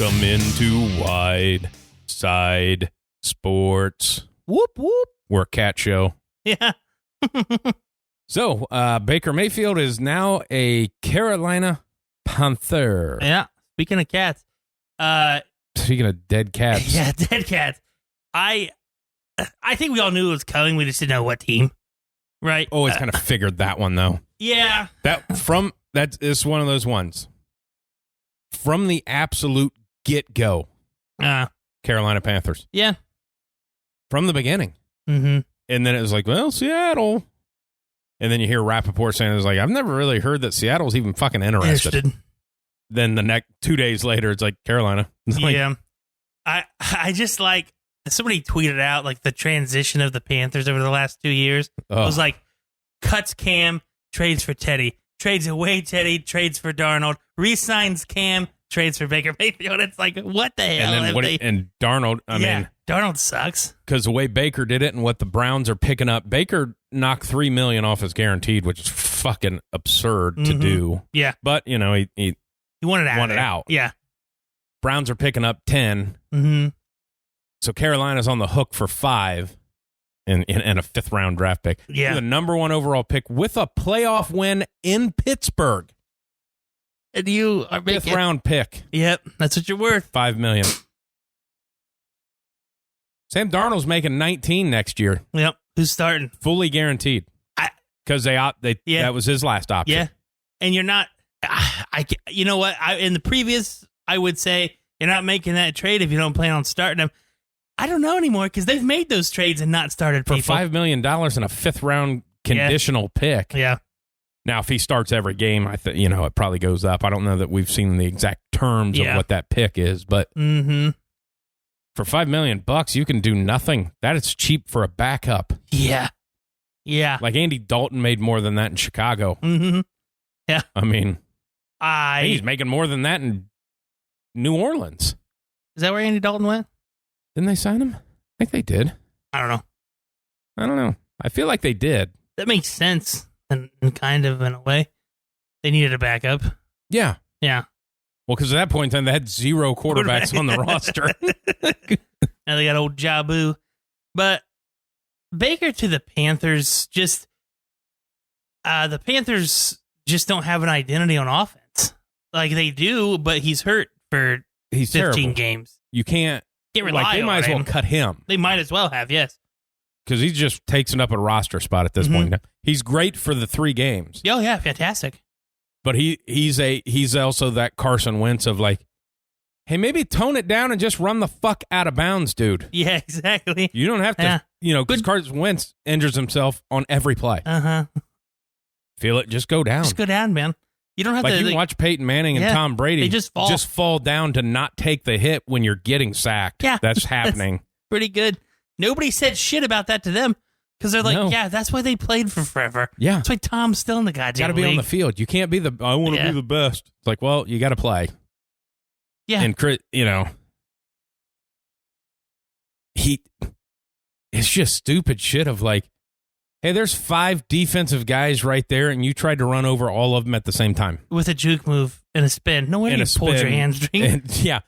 Welcome into Wideside Sports. Whoop, whoop. We're a cat show. Yeah. So, Baker Mayfield is now a Carolina Panther. Yeah. Speaking of cats. Speaking of dead cats. Yeah, dead cats. I think we all knew it was coming. We just didn't know what team. Right? Always kind of figured that one, though. Yeah. That is one of those ones. From the absolute get-go, Carolina Panthers. Yeah. From the beginning. Mm-hmm. And then it was like, well, Seattle. And then you hear Rappaport saying, it's like, I've never really heard that Seattle's even fucking interested. Then the next 2 days later, it's like Carolina. It's like, yeah. I just like, somebody tweeted out like the transition of the Panthers over the last 2 years. It was like, cuts Cam, trades for Teddy. Trades away Teddy, trades for Darnold, re-signs Cam, trades for Baker Mayfield. It's like, what the hell? And then and Darnold, I mean, Darnold sucks. Because the way Baker did it and what the Browns are picking up, Baker knocked $3 million off his guaranteed, which is fucking absurd to do. Yeah. But, you know, he wanted it out. Yeah. Browns are picking up 10. Mm-hmm. So Carolina's on the hook for 5. And a 5th round draft pick. Yeah. The number 1 overall pick with a playoff win in Pittsburgh. And you are making 5th round pick. Yep. That's what you're worth. $5 million. Sam Darnold's making 19 next year. Yep. Who's starting? Fully guaranteed. Because that was his last option. Yeah. And you're not, you know what? In the previous, I would say you're not making that trade if you don't plan on starting him. I don't know anymore because they've made those trades and not started for people. $5 million and a 5th round conditional pick. Yeah. Now, if he starts every game, it probably goes up. I don't know that we've seen the exact terms of what that pick is, but for $5 million, you can do nothing. That is cheap for a backup. Yeah. Yeah. Like Andy Dalton made more than that in Chicago. Mm-hmm. Yeah. I mean, I think he's making more than that in New Orleans. Is that where Andy Dalton went? Didn't they sign him? I think they did. I don't know. I feel like they did. That makes sense, in kind of in a way. They needed a backup. Yeah. Yeah. Well, because at that point in time, they had 0 quarterbacks on the roster. Now they got old Jabu. But Baker to the Panthers, the Panthers just don't have an identity on offense. Like they do, but he's hurt for 15 terrible. Games. You can't rely on him. They might as well cut him. They might as well have, yes. Because he just takes up a roster spot at this point. He's great for the 3 games. Oh, yeah, fantastic. But he's also that Carson Wentz of like, hey, maybe tone it down and just run the fuck out of bounds, dude. Yeah, exactly. You don't have to, because Carson Wentz injures himself on every play. Uh-huh. Feel it, just go down. Just go down, man. You don't have to. You can watch Peyton Manning and Tom Brady. They just fall down to not take the hit when you're getting sacked. Yeah. That's happening. That's pretty good. Nobody said shit about that to them because they're like, yeah, that's why they played for forever. Yeah. That's why Tom's still in the goddamn Got to be league. on the field. You can't be I want to be the best. It's like, well, you got to play. Yeah. And, it's just stupid shit of like, hey, there's 5 defensive guys right there, and you tried to run over all of them at the same time. With a juke move and a spin. No wonder you pulled your hamstring. Yeah.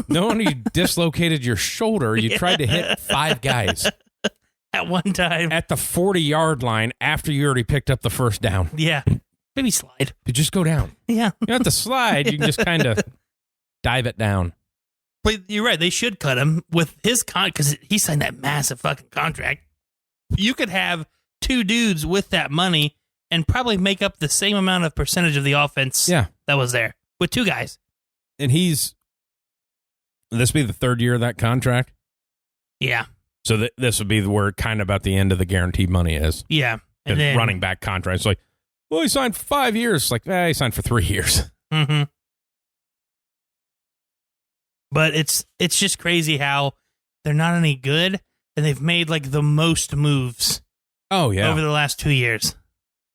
No wonder you dislocated your shoulder. You tried to hit 5 guys. At one time. At the 40-yard line after you already picked up the first down. Yeah. Maybe slide. You just go down. Yeah. You don't have to slide. You can just kind of dive it down. But you're right. They should cut him with his because he signed that massive fucking contract. You could have 2 dudes with that money and probably make up the same amount of percentage of the offense that was there with 2 guys. And this be the 3rd year of that contract? Yeah. So this would be where kind of about the end of the guaranteed money is. Yeah. And then running back contract. It's like, well, he signed for 5 years. It's like, he signed for 3 years. Mm-hmm. But it's just crazy how they're not any good and they've made like the most moves. Oh, yeah. Over the last 2 years.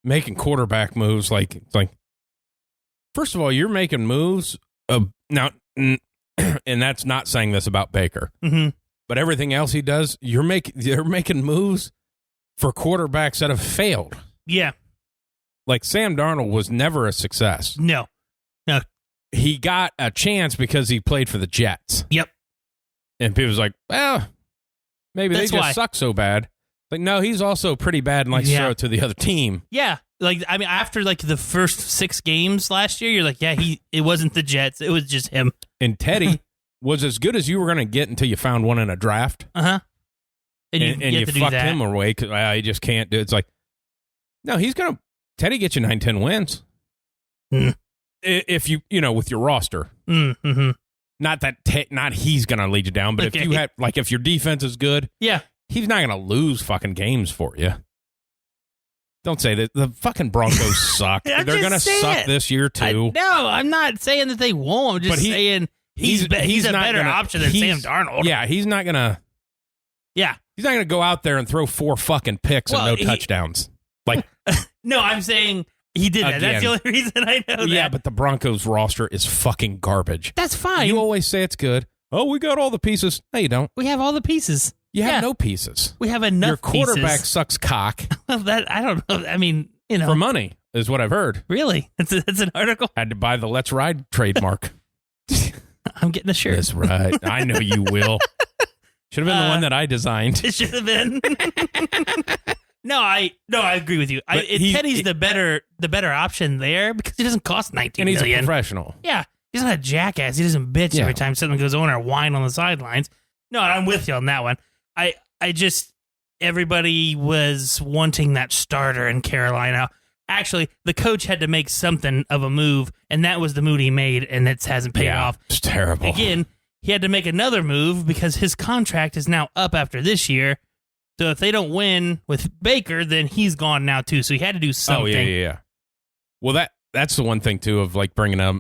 Making quarterback moves like first of all, you're making moves now, and that's not saying this about Baker. Mm-hmm. But everything else he does, you're making moves for quarterbacks that have failed. Yeah. Like Sam Darnold was never a success. No. he got a chance because he played for the Jets. Yep. And people's like, well, maybe That's they just why. suck so bad. Like, no, he's also pretty bad and likes to throw it to the other team. Yeah. Like, I mean, after like the first 6 games last year, you're like, yeah, it wasn't the Jets. It was just him. And Teddy was as good as you were going to get until you found one in a draft. Uh-huh. And you fucked him away because I just can't do it. It's like, no, Teddy get you 9-10 wins. Mm. If you with your roster. Mm-hmm. Not he's going to lead you down, but if your defense is good, yeah, he's not going to lose fucking games for you. Don't say that. The fucking Broncos suck. They're going to suck this year, too. No, I'm not saying that they won't. I'm just saying he's a better option than Sam Darnold. Yeah, he's not going to. Yeah. He's not going to go out there and throw 4 fucking picks and no touchdowns. Like, no, I'm saying he did that. That's the only reason I know that. Yeah, but the Broncos roster is fucking garbage. That's fine. You always say it's good. Oh, we got all the pieces. No, you don't. We have all the pieces. You have no pieces. We have enough Your quarterback pieces. sucks cock. That I don't know. I mean, For money is what I've heard. Really? It's an article? Had to buy the Let's Ride trademark. I'm getting a shirt. That's right. I know you will. Should have been the one that I designed. It should have been. No, I agree with you. Teddy's the better option there because he doesn't cost $19 million. And he's a professional. Yeah. He's not a jackass. He doesn't bitch every time something goes on or whine on the sidelines. No, I'm with you on that one. I just, everybody was wanting that starter in Carolina. Actually, the coach had to make something of a move, and that was the move he made, and it hasn't paid off. It's terrible. Again, he had to make another move because his contract is now up after this year. So if they don't win with Baker, then he's gone now too. So he had to do something. Oh, yeah. Well, that's the one thing, too, of like bringing up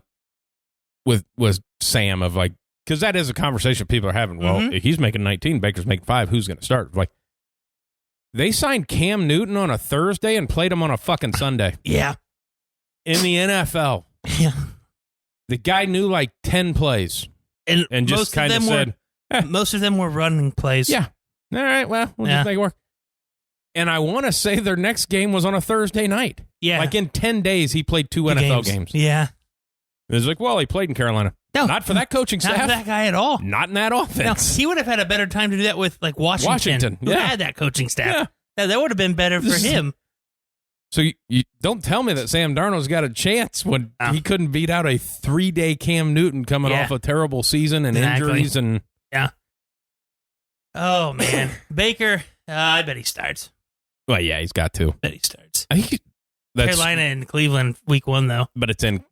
with Sam of like, because that is a conversation people are having. Well, if he's making 19, Baker's making 5, who's going to start? Like, they signed Cam Newton on a Thursday and played him on a fucking Sunday. Yeah. In the NFL. Yeah. The guy knew like 10 plays. And just kind of said, most of them were running plays. Yeah. All right, well, we'll just make it work. And I want to say their next game was on a Thursday night. Yeah. Like in 10 days, he played 2 NFL games. Yeah. It was like, well, he played in Carolina. No. Not for that coaching staff. Not for that guy at all. Not in that offense. No, he would have had a better time to do that with like Washington. Who had that coaching staff. Yeah. That would have been better for him. So you don't tell me that Sam Darnold's got a chance when he couldn't beat out a 3-day Cam Newton coming off a terrible season and injuries and Oh man, Baker. I bet he starts. Well, yeah, he's got to. I bet he starts. Carolina and Cleveland week 1 though. But it's in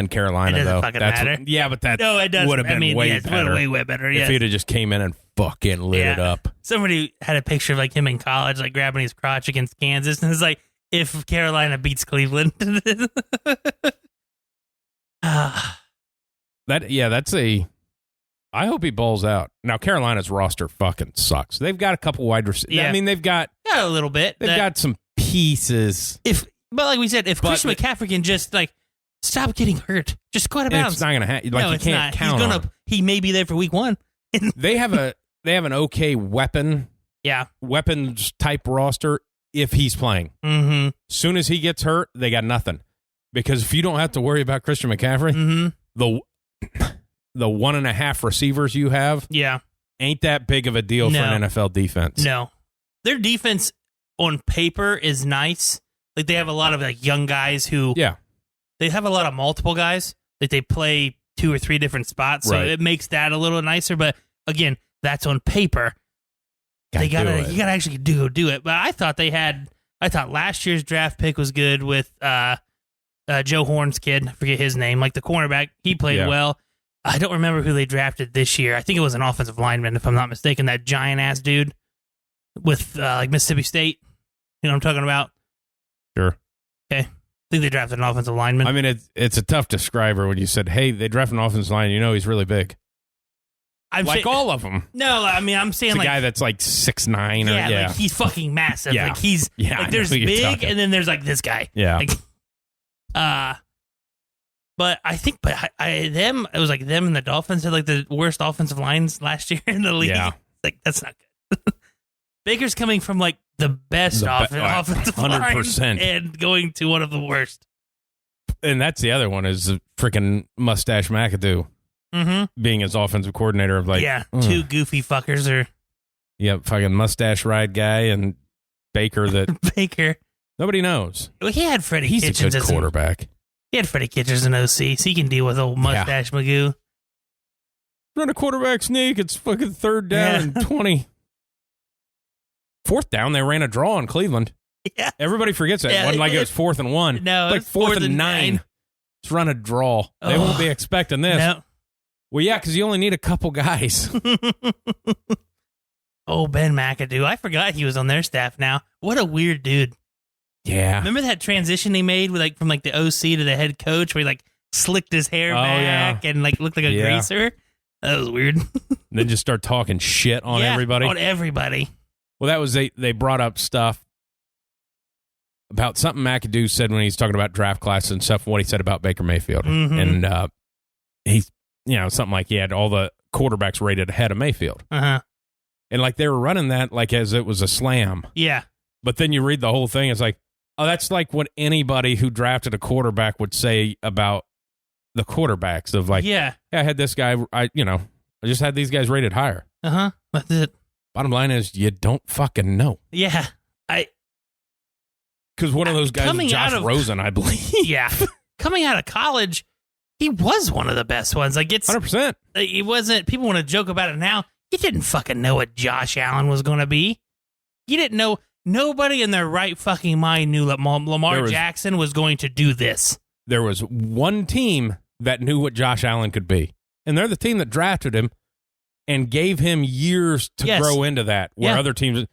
Carolina it doesn't though. Fucking matter. But that it would have been way better. Way better. If he'd have just came in and fucking lit it up. Somebody had a picture of like him in college, like grabbing his crotch against Kansas, and it's like if Carolina beats Cleveland. That's a. I hope he balls out. Now Carolina's roster fucking sucks. They've got a couple wide receivers. Yeah. I mean, they've got a little bit. They've got some pieces. But like we said, if Christian McCaffrey can just like stop getting hurt, just go out of bounds. It's not going to happen. Like, no, you can't count on him. He may be there for week 1. They have an okay weapons type roster if he's playing. Mm-hmm. Soon as he gets hurt, they got nothing. Because if you don't have to worry about Christian McCaffrey, the 1.5 receivers you have, ain't that big of a deal for an NFL defense. No, their defense on paper is nice. Like they have a lot of like young guys who, they have a lot of multiple guys. Like they play 2 or 3 different spots, so it makes that a little nicer. But again, that's on paper. You gotta actually do it. But I thought last year's draft pick was good with Joe Horn's kid. I forget his name. Like the cornerback, he played well. I don't remember who they drafted this year. I think it was an offensive lineman, if I'm not mistaken. That giant ass dude with like Mississippi State. You know what I'm talking about? Sure. Okay. I think they drafted an offensive lineman. I mean, it's a tough describer when you said, "Hey, they drafted an offensive lineman." You know, he's really big. All of them. No, I mean, I'm saying it's like a guy that's like 6'9" or like he's fucking massive. Like he's like there's big, and then there's like this guy. Yeah. Like, but I think, it was like them and the Dolphins had like the worst offensive lines last year in the league. Yeah. Like that's not good. Baker's coming from like the best offensive 100%. line and going to one of the worst. And that's the other one is the freaking Mustache McAdoo being his offensive coordinator of like, two goofy fuckers are. Yep, fucking mustache ride guy and Baker that Baker. Nobody knows. Well, he had Freddie He's Kitchens. a good quarterback. He had Freddie Kitchens in OC, so he can deal with old Mustache Magoo. Run a quarterback sneak. It's fucking 3rd down and 20. 4th down, they ran a draw in Cleveland. Yeah. Everybody forgets that. It wasn't like it was 4th and 1. No, like 4th and 9. Let's run a draw. They won't be expecting this. No. Well, yeah, because you only need a couple guys. Oh, Ben McAdoo. I forgot he was on their staff now. What a weird dude. Yeah. Remember that transition he made with from the OC to the head coach where he slicked his hair back and looked like a greaser? That was weird. Then just start talking shit on everybody. On everybody. Well, that was they brought up stuff about something McAdoo said when he's talking about draft classes and stuff, what he said about Baker Mayfield. And he's, something like he had all the quarterbacks rated ahead of Mayfield. Uh-huh. And they were running that as it was a slam. Yeah. But then you read the whole thing, it's like, oh, that's like what anybody who drafted a quarterback would say about the quarterbacks of I had this guy, I just had these guys rated higher. Uh-huh. That's it. Bottom line is you don't fucking know. Yeah. Because one of those guys is Josh Rosen, I believe. Yeah. Coming out of college, he was one of the best ones. 100%. He wasn't, people want to joke about it now. You didn't fucking know what Josh Allen was going to be. You didn't know. Nobody in their right fucking mind knew that Lamar Jackson was going to do this. There was one team that knew what Josh Allen could be. And they're the team that drafted him and gave him years to grow into that. Where other teams,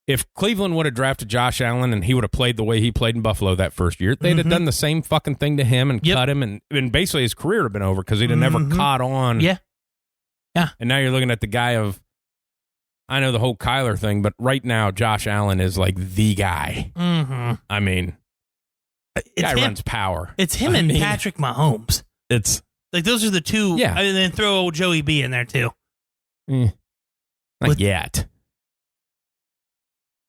if Cleveland would have drafted Josh Allen and he would have played the way he played in Buffalo that first year, they'd have done the same fucking thing to him and cut him. And basically his career would have been over because he'd have never caught on. Yeah. Yeah. And now you're looking at the guy of, I know the whole Kyler thing, but right now Josh Allen is the guy. Mm-hmm. I mean, guy runs power. It's him and Patrick Mahomes. It's those are the two. Yeah. And then throw old Joey B in there too. Not yet.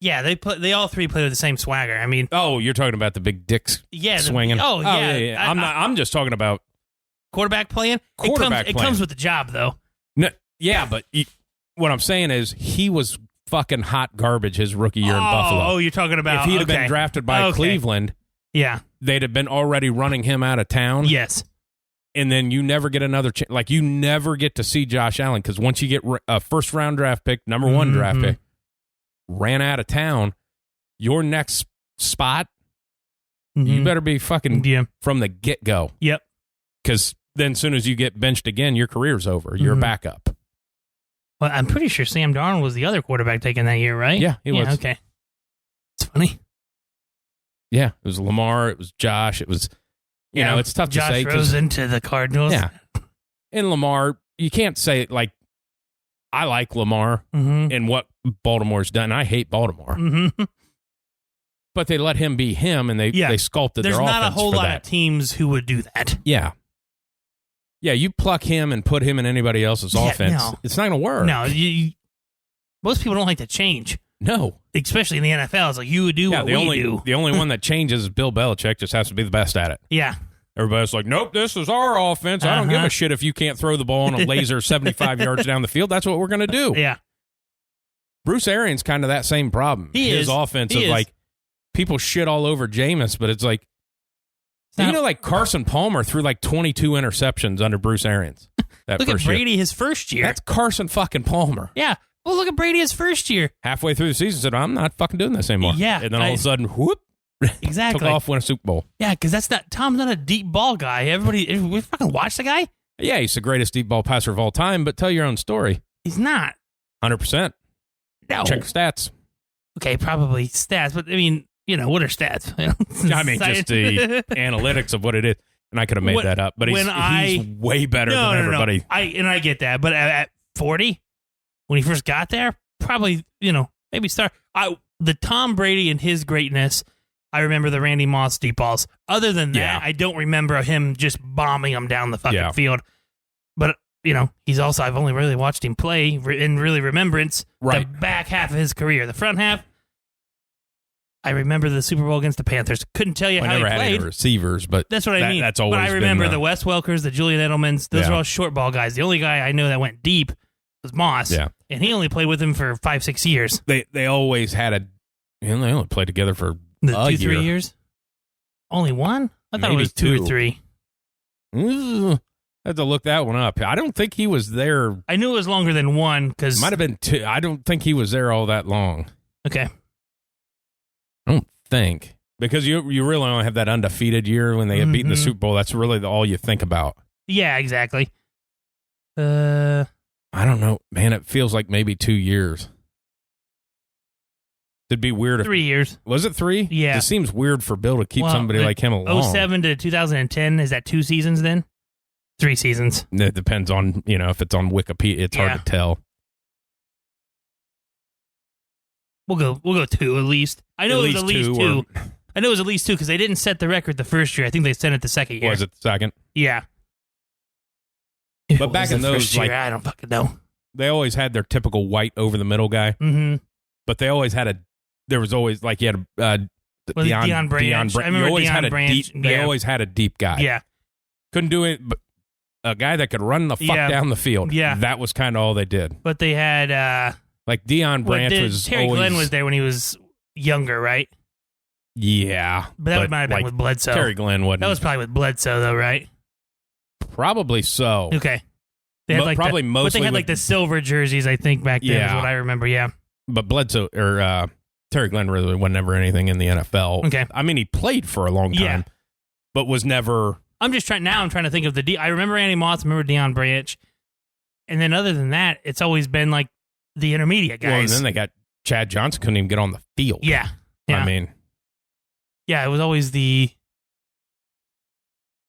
Yeah, they all three play with the same swagger. I mean, you're talking about the big dicks swinging. Yeah. I'm just talking about quarterback playing. It comes with the job though. No, yeah, but what I'm saying is he was fucking hot garbage his rookie year in Buffalo. Oh, you're talking about if he'd have been drafted by Cleveland, they'd have been already running him out of town. Yes. And then you never get another chance. You never get to see Josh Allen because once you get a first-round draft pick, number one draft pick, ran out of town, your next spot, you better be fucking from the get-go. Yep. Because then as soon as you get benched again, your career's over. You're a backup. Well, I'm pretty sure Sam Darnold was the other quarterback taken that year, right? Yeah, he was. Okay. It's funny. Yeah, it was Lamar. It was Josh. It was, it's tough to say. Josh Rosen to the Cardinals. Yeah. And Lamar, you can't say I like Lamar and what Baltimore's done. I hate Baltimore. Mm-hmm. But they let him be him, and they sculpted their offense. There's not a whole lot of teams who would do that. Yeah. Yeah, you pluck him and put him in anybody else's offense. No. It's not going to work. No, most people don't like to change. No. Especially in the NFL. It's you do what we do. The only one that changes is Bill Belichick, just has to be the best at it. Yeah. Everybody's like, nope, this is our offense. I don't give a shit if you can't throw the ball on a laser 75 yards down the field. That's what we're going to do. Yeah. Bruce Arians kind of that same problem. His offense of people shit all over Jameis, but it's Carson Palmer threw 22 interceptions under Bruce Arians. Look at Brady his first year. That's Carson fucking Palmer. Yeah. Well, look at Brady his first year. Halfway through the season, said, I'm not fucking doing this anymore. Yeah. And then all of a sudden, whoop. Exactly. Took off, win a Super Bowl. Yeah, because Tom's not a deep ball guy. We fucking watch the guy. Yeah, he's the greatest deep ball passer of all time, but tell your own story. He's not. 100%. No. Check stats. Okay, probably stats, but I mean, what are stats? I mean, just the analytics of what it is. And I could have made that up, but he's way better than everybody. No. I get that, but at 40, when he first got there, probably, maybe start. The Tom Brady and his greatness, I remember the Randy Moss deep balls. Other than that, I don't remember him just bombing them down the fucking field. But, he's also, I've only really watched him play in really remembrance the back half of his career. The front half, I remember the Super Bowl against the Panthers. Couldn't tell you how he played. I never had any receivers, but that's what I mean. That's always. But I remember the Wes Welkers, the Julian Edelmans. Those are all short ball guys. The only guy I know that went deep was Moss. Yeah, and he only played with him for 5-6 years. They always had a. They only played together for the 2-3 years. Only one? I thought it was 2 or 3. I had to look that one up. I don't think he was there. I knew it was longer than one because might have been 2. I don't think he was there all that long. Okay. I don't think because you really only have that undefeated year when they get beaten the Super Bowl. That's really all you think about. Yeah, exactly. I don't know, man. It feels like maybe 2 years. It'd be weird if 3 years. Was it 3? Yeah. It seems weird for Bill to keep somebody like him along. 07 to 2010, is that 2 seasons then? 3 seasons. It depends on, if it's on Wikipedia. It's hard to tell. We'll go 2 at least. I know it was at least 2. I know it was at least 2 because they didn't set the record the first year. I think they set it the second year. Was it the second? Yeah. But back in those, I don't fucking know. They always had their typical white over the middle guy. Mm-hmm. But they always had there was always like you had Deion Branch. I remember Deion Branch. They always had a deep guy. Yeah. Couldn't do it, but a guy that could run the fuck down the field. Yeah. That was kind of all they did. But they had like Deion Branch was Terry Glenn was there when he was younger, right? Yeah. But that might have been with Bledsoe. Terry Glenn wasn't. That was probably with Bledsoe though, right? Probably so. Okay. They had mostly. But they had like the silver jerseys, I think, back then is what I remember, yeah. But Bledsoe or Terry Glenn really was never anything in the NFL. Okay. I mean, he played for a long time, but was never. I'm trying to think of I remember Randy Moss, I remember Deion Branch, and then other than that, it's always been like the intermediate guys. Well, and then they got Chad Johnson couldn't even get on the field. Yeah. I mean, yeah, it was always the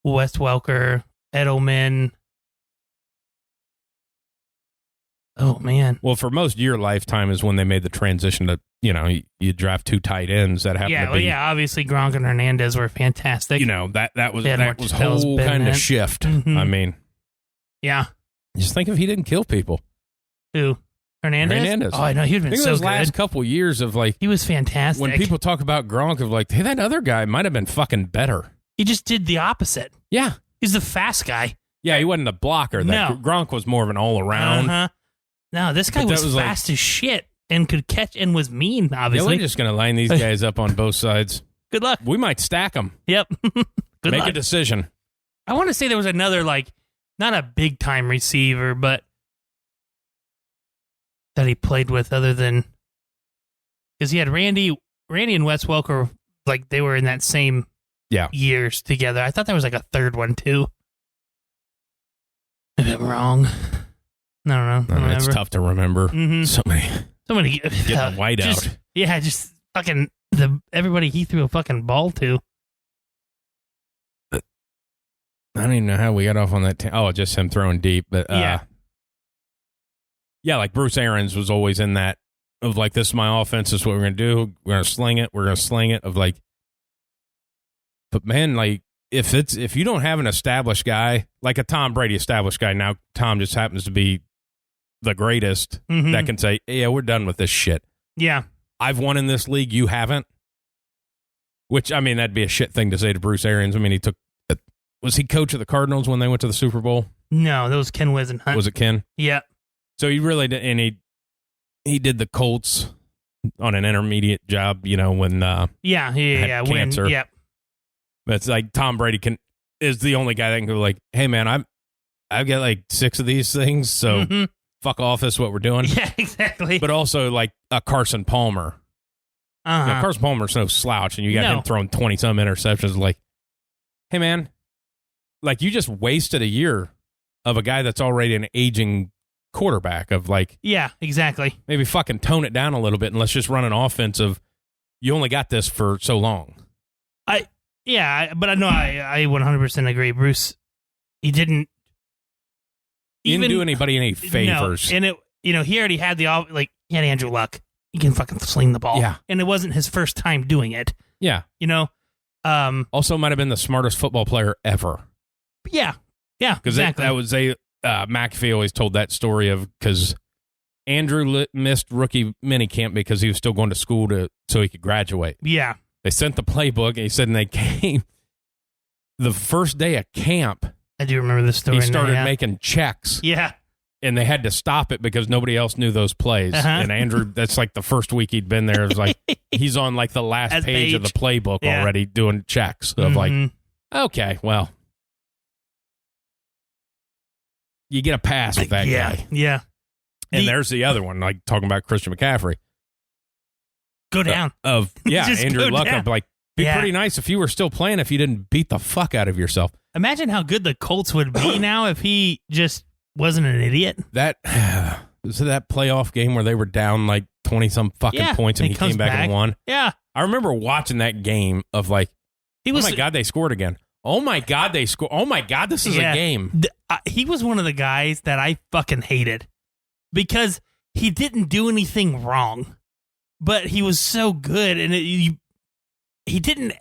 Wes Welker, Edelman. Oh man. Well, for most of your lifetime is when they made the transition to you draft 2 tight ends that happened to be. Yeah, obviously Gronk and Hernandez were fantastic. That was whole kind of shift. Mm-hmm. I mean, yeah. Just think if he didn't kill people. Who? Hernandez? Oh, I know he'd been so those good. Last couple years of like he was fantastic. When people talk about Gronk, of like, hey, that other guy might have been fucking better. He just did the opposite. Yeah, he's the fast guy. Yeah, he wasn't a blocker. No, Gronk was more of an all around. No, this guy was fast as shit and could catch and was mean, obviously. Yeah, we're just going to line these guys up on both sides. Good luck. We might stack them. Yep. Make a decision. I want to say there was another, not a big-time receiver, but that he played with other than... Because he had Randy and Wes Welker, they were in that same years together. I thought there was, a third one, too. Maybe I'm wrong. I don't know. It's tough to remember. Mm-hmm. So many getting white out. Yeah, just fucking everybody he threw a fucking ball to. I don't even know how we got off on that. Just him throwing deep. But like Bruce Arians was always in that of this is my offense. This is what we're gonna do. We're gonna sling it. We're gonna sling it. But man, if you don't have an established guy like a Tom Brady established guy, now Tom just happens to be the greatest that can say, yeah, we're done with this shit. Yeah. I've won in this league. You haven't. Which, I mean, that'd be a shit thing to say to Bruce Arians. I mean, was he coach of the Cardinals when they went to the Super Bowl? No, that was Ken Wisenhunt. Was it Ken? Yeah. So he really did, and he did the Colts on an intermediate job, when had cancer. Yep. But it's like Tom Brady is the only guy that can go hey man, I've got 6 of these things, so fuck off. This is what we're doing. Yeah, exactly. But also a Carson Palmer. Carson Palmer's no slouch, and you got him throwing 20-some interceptions. Hey man, you just wasted a year of a guy that's already an aging quarterback of yeah, exactly. Maybe fucking tone it down a little bit and let's just run an offense of you only got this for so long. But I know I 100% agree. Bruce, he didn't do anybody any favors. No, and he already had he had Andrew Luck. He can fucking sling the ball. Yeah. And it wasn't his first time doing it. Yeah. Also might have been the smartest football player ever. Yeah. Yeah, because exactly. that was McAfee always told that story of, because Andrew missed rookie minicamp because he was still going to school so he could graduate. Yeah. They sent the playbook, and he said, and they came the first day of camp. I do remember this story. He started making checks. Yeah. And they had to stop it because nobody else knew those plays. Uh-huh. And Andrew, that's like the first week he'd been there. It was like he's on like the last page of the playbook already doing checks of like, okay, well, you get a pass with that guy. Yeah. And there's the other one, like talking about Christian McCaffrey. Go down. Andrew Luck. I'd be like, be pretty nice if you were still playing if you didn't beat the fuck out of yourself. Imagine how good the Colts would be now if he just wasn't an idiot. That was that playoff game where they were down like 20-some fucking points and he came back and won. Yeah. I remember watching that game of like, oh my God, they scored again. Oh my God, they scored. Oh my God, this is a game. He was one of the guys that I fucking hated because he didn't do anything wrong, but he was so good. And he didn't,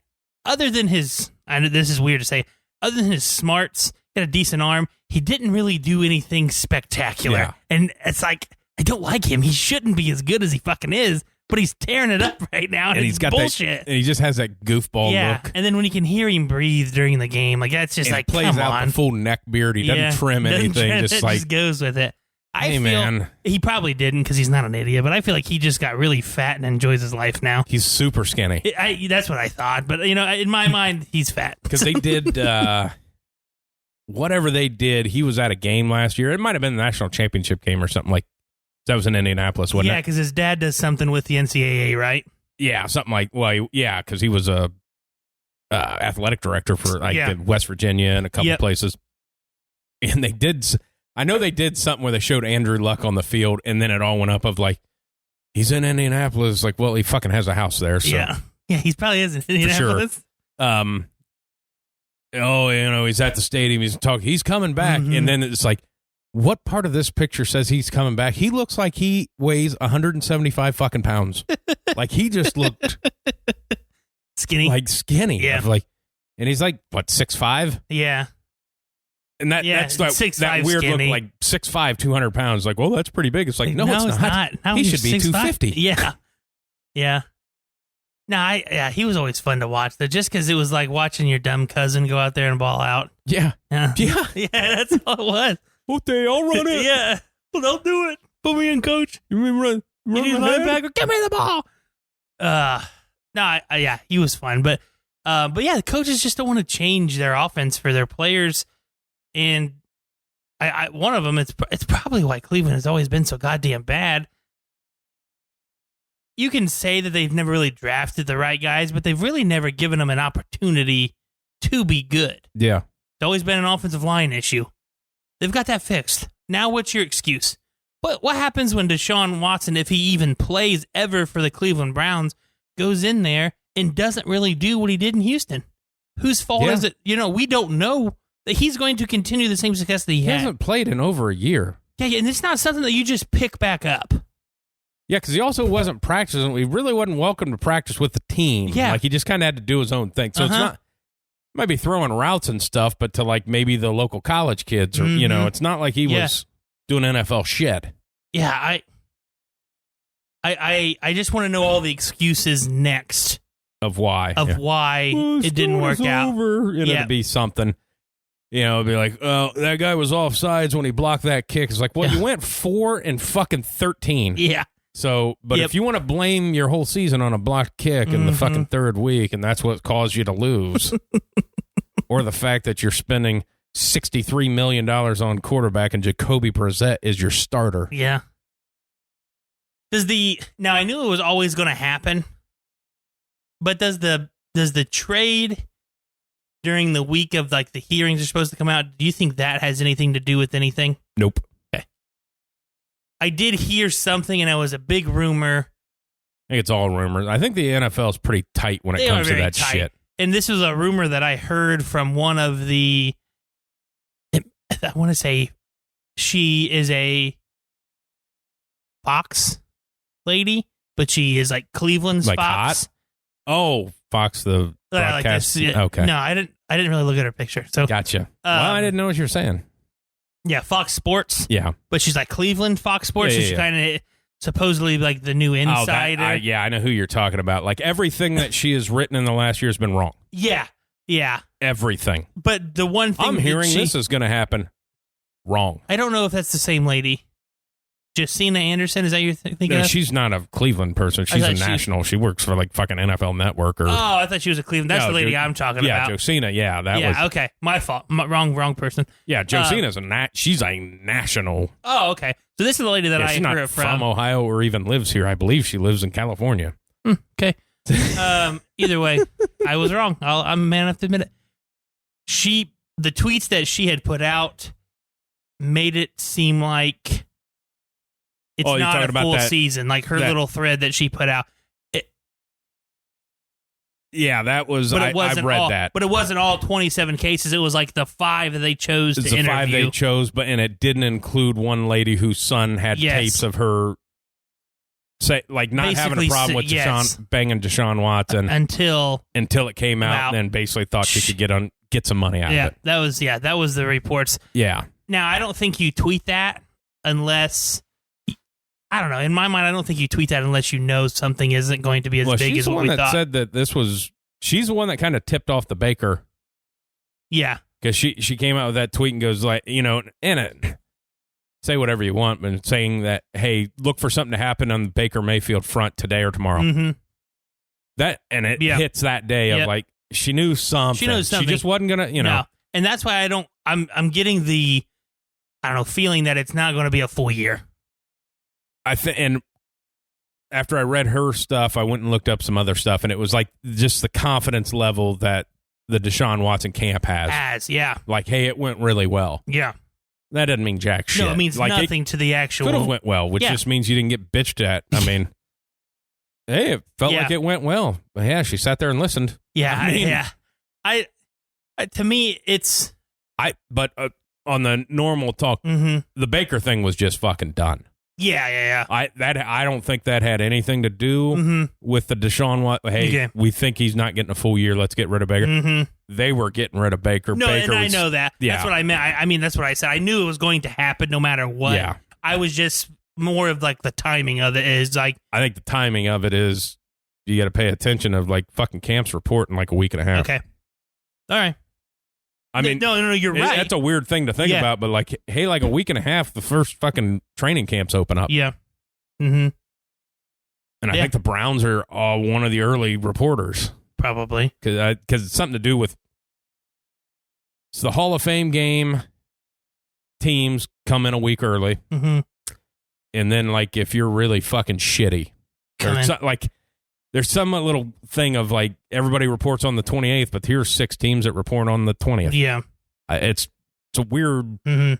other than his, I know this is weird to say, other than his smarts, he had a decent arm. He didn't really do anything spectacular. Yeah. And it's like, I don't like him. He shouldn't be as good as he fucking is, but he's tearing it up right now. And he's got bullshit. And he just has that goofball look. And then when you can hear him breathe during the game, like that's just like, plays out the full neck beard. He doesn't trim anything. Just goes with it. Man. He probably didn't because he's not an idiot, but I feel like he just got really fat and enjoys his life now. He's super skinny. That's what I thought. But, in my mind, he's fat. Because they did whatever they did. He was at a game last year. It might have been the national championship game or something like that. Was in Indianapolis, wasn't it? Yeah, because his dad does something with the NCAA, right? Yeah, something like, because he was a athletic director for West Virginia and a couple places. And they did... I know they did something where they showed Andrew Luck on the field, and then it all went up of like, he's in Indianapolis. Like, well, he fucking has a house there. So. Yeah, he probably is in Indianapolis. For sure. He's at the stadium. He's talking. He's coming back, and then it's like, what part of this picture says he's coming back? He looks like he weighs 175 fucking pounds. Like he just looked skinny, Yeah, and he's like what 6'5"? Yeah. And that's like that weird skinny look, like 6'5", 200 pounds. Like, well, that's pretty big. It's like, no, it's not. No, he should be 250. Yeah. No, he was always fun to watch. Though, just because it was like watching your dumb cousin go out there and ball out. Yeah. That's all it was. Okay, I'll run it. Yeah. Well, don't do it. Put me in, coach. You mean run linebacker? Give me the ball. He was fun, but the coaches just don't want to change their offense for their players. And I one of them, it's probably why Cleveland has always been so goddamn bad. You can say that they've never really drafted the right guys, but they've really never given them an opportunity to be good. Yeah. It's always been an offensive line issue. They've got that fixed. Now what's your excuse? What happens when Deshaun Watson, if he even plays ever for the Cleveland Browns, goes in there and doesn't really do what he did in Houston? Whose fault is it? We don't know. That he's going to continue the same success that he had. He hasn't played in over a year. Yeah, and it's not something that you just pick back up. Yeah, because he also wasn't practicing. He really wasn't welcome to practice with the team. Yeah. Like, he just kind of had to do his own thing. So it's not, might be throwing routes and stuff, but to, like, maybe the local college kids or, it's not like he was doing NFL shit. Yeah, I just want to know all the excuses next. Of why. Why it didn't work out. It'd be something. It'd be like, oh, that guy was offsides when he blocked that kick. It's like, well, you went 4-13. Yeah. So, but if you want to blame your whole season on a blocked kick in the fucking third week, and that's what caused you to lose, or the fact that you're spending $63 million on quarterback and Jacoby Brissett is your starter. Yeah. Now I knew it was always going to happen, but does the trade during the week of like the hearings are supposed to come out, do you think that has anything to do with anything? Nope. Okay. I did hear something, and it was a big rumor. I think it's all rumors. I think the NFL is pretty tight when it comes to that shit. And this was a rumor that I heard from one of the, I want to say she is a Fox lady, but she is like Cleveland's like Fox. Hot? Oh, Fox, the broadcast. Like okay. No, I didn't really look at her picture. So gotcha. Well, I didn't know what you were saying. Yeah, Fox Sports. Yeah. But she's like Cleveland Fox Sports. Yeah, so she's kind of supposedly like the new insider. I know who you're talking about. Like everything that she has written in the last year has been wrong. Yeah. Everything. But the one thing I'm hearing this is going to happen wrong. I don't know if that's the same lady. Josina Anderson, is that you're thinking No, of? she's not a Cleveland person. She's a national. She works for like fucking NFL Network. I thought she was a Cleveland. That's the lady I'm talking about. Yeah, Josina. Yeah, that was. Okay. My fault. Wrong person. Yeah, Josina's she's a national. Oh, okay. So this is the lady that I heard from Ohio or even lives here. I believe she lives in California. Okay. Either way, I was wrong. I'm man enough to admit it. The tweets that she had put out made it seem like it's not a full season. Like her little thread that she put out. That was. I read that, but it wasn't all 27 cases. It was like the 5 that they chose to interview. The 5 they chose, and it didn't include one lady whose son had tapes of her. Not having a problem with banging Deshaun Watson until it came out, and then basically thought she could get some money out of it. That was the reports. Yeah. Now I don't think you tweet that unless I don't know. In my mind, I don't think you tweet that unless you know something isn't going to be as big as what we thought. She's the one that said that this was. She's the one that kind of tipped off the Baker. Yeah. Because she came out with that tweet and goes like, in it, say whatever you want, but saying that, hey, look for something to happen on the Baker Mayfield front today or tomorrow. Mm-hmm. It hits that day of like she knew something. She knows something. She just wasn't gonna, No. And that's why I'm getting the feeling that it's not going to be a full year. I think, and after I read her stuff, I went and looked up some other stuff, and it was like just the confidence level that the Deshaun Watson camp has. Like, hey, it went really well. Yeah. That doesn't mean jack shit. No, it means nothing to the actual. Could have went well, which just means you didn't get bitched at. I mean, hey, it felt like it went well. But yeah, she sat there and listened. Yeah, I to me, it's. But on the normal talk, the Baker thing was just fucking done. Yeah. I don't think that had anything to do with the Deshaun Watson. Hey, we think he's not getting a full year. Let's get rid of Baker. They were getting rid of Baker. No, Baker I know that. Yeah. That's what I meant. I mean, that's what I said. I knew it was going to happen no matter what. Yeah. I was just more of like the timing of it is like. I think the timing of it is you got to pay attention of like fucking camps report in like a week and a half. Okay. All right. I mean, no, you're right. That's a weird thing to think about, but like, hey, like a week and a half, the first fucking training camps open up. Yeah. Mm-hmm. And I think the Browns are one of the early reporters. Probably. Because it's something to do with it's the Hall of Fame game. Teams come in a week early. Mm-hmm. And then, like, if you're really fucking shitty, there's some little thing of like everybody reports on the 28th, but here's 6 teams that report on the 20th. Yeah. It's a weird, like,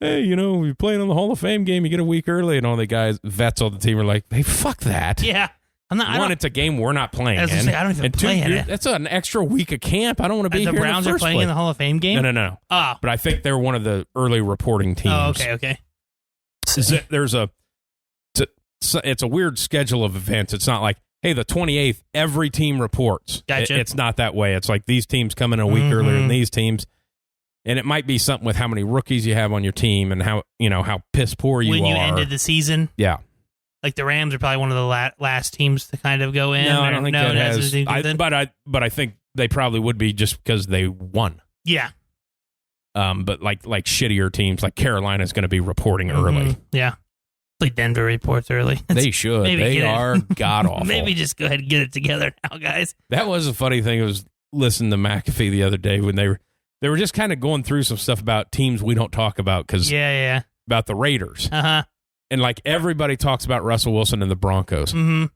hey, you're playing on the Hall of Fame game, you get a week early, and all the guys, vets on the team are like, hey, fuck that. Yeah. It's a game we're not playing in. I don't even play in it. That's an extra week of camp. I don't want to be here. The Browns are playing in the Hall of Fame game? No. Oh. But I think they're one of the early reporting teams. Oh, okay. It's a weird schedule of events. It's not like, hey, the 28th, every team reports. Gotcha. It's not that way. It's like these teams come in a week earlier than these teams. And it might be something with how many rookies you have on your team and how piss poor you are. When you ended the season? Yeah. Like the Rams are probably one of the last teams to kind of go in. No, I don't think that has. But I think they probably would be just because they won. Yeah. But like shittier teams, like Carolina is going to be reporting early. Yeah. Like Denver reports early. They should. They are god awful. Maybe just go ahead and get it together now, guys. That was a funny thing. I was listening to McAfee the other day when they were just kind of going through some stuff about teams we don't talk about because about the Raiders. And like everybody talks about Russell Wilson and the Broncos. And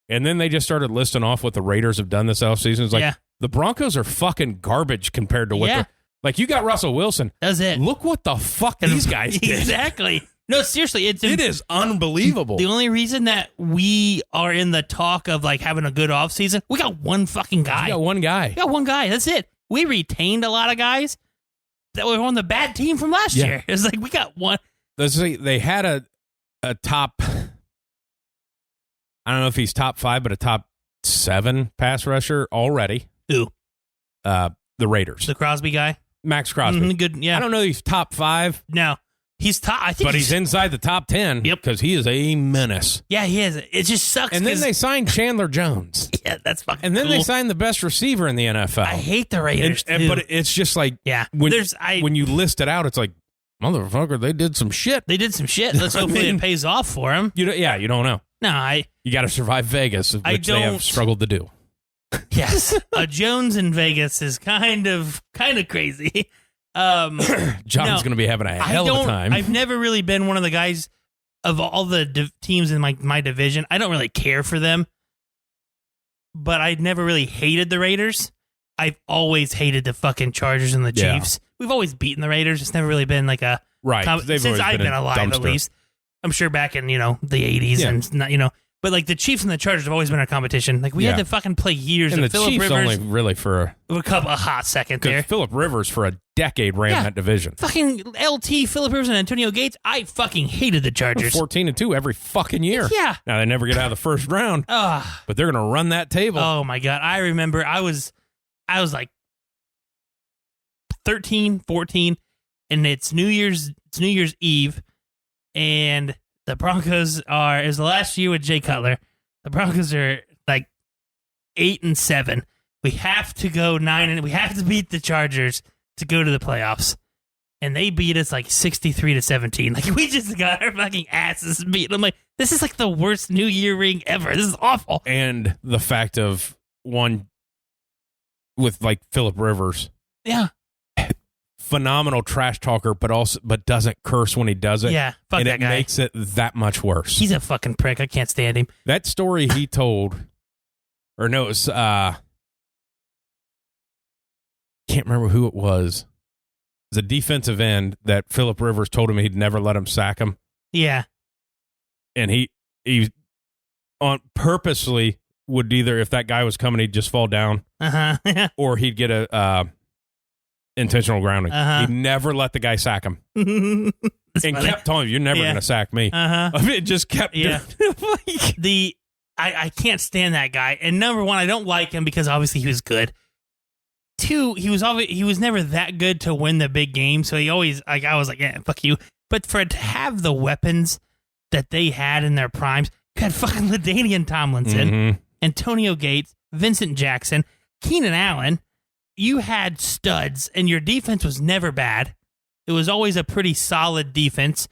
then they just started listing off what the Raiders have done this offseason. It's like the Broncos are fucking garbage compared to what like you got Russell Wilson. That's it. Look what the fuck these guys did. Exactly. No, seriously, it is unbelievable. The only reason that we are in the talk of like having a good offseason, we got one fucking guy. We got one guy. That's it. We retained a lot of guys that were on the bad team from last year. It's like we got one. They had a top, I don't know if he's top 5, but a top 7 pass rusher already. Who? The Raiders. The Crosby guy? Max Crosby. Good, yeah. I don't know he's top 5. No. He's top. I think but he's inside the top 10. Yep. Because he is a menace. Yeah, he is. It just sucks. And then they signed Chandler Jones. Yeah, that's fucking And then cool. they signed the best receiver in the NFL. I hate the Raiders, too. But it's just like, when you list it out, it's like, motherfucker, they did some shit. They did some shit. Let's hopefully it pays off for him. You don't know. No, you got to survive Vegas, which they have struggled to do. Yes, a Jones in Vegas is kind of crazy. John's going to be having a hell of a time. I've never really been one of the guys of all the teams in my division. I don't really care for them, but I never really hated the Raiders. I've always hated the fucking Chargers and the Chiefs. We've always beaten the Raiders. It's never really been like a since I've been alive, at least. I'm sure back in the 80s and not but like the Chiefs and the Chargers have always been our competition. Like we had to fucking play years. And of the Phillip Chiefs Rivers, only really for a hot second there. Phillip Rivers for a decade ran that division. Fucking LT, Phillip Rivers, and Antonio Gates. I fucking hated the Chargers. 14-2 every fucking year. Yeah. Now they never get out of the first round. But they're gonna run that table. Oh my god! I remember I was like 13, 14, and it's New Year's Eve, and the Broncos is the last year with Jay Cutler. The Broncos are like 8-7. We have to go 9, and we have to beat the Chargers to go to the playoffs. And they beat us like 63-17. Like we just got our fucking asses beat. I'm like, this is like the worst New Year ring ever. This is awful. And the fact of one with like Phillip Rivers. Yeah. Phenomenal trash talker, but doesn't curse when he does it. Yeah, fuck and that it guy. makes it that much worse. He's a fucking prick. I can't stand him. That story he told, or no, it was can't remember who it was. It was a defensive end that Phillip Rivers told him he'd never let him sack him. Yeah, and he on purposely would either, if that guy was coming, he'd just fall down, or he'd get a intentional grounding. He never let the guy sack him. And funny. Kept telling him, you're never going to sack me. I mean, it just kept doing I can't stand that guy. And number one, I don't like him because obviously he was good. Two, he was never that good to win the big game. So he always, like, I was like, yeah, fuck you. But for it to have the weapons that they had in their primes, you had fucking LaDainian Tomlinson, Antonio Gates, Vincent Jackson, Keenan Allen. You had studs, and your defense was never bad. It was always a pretty solid defense.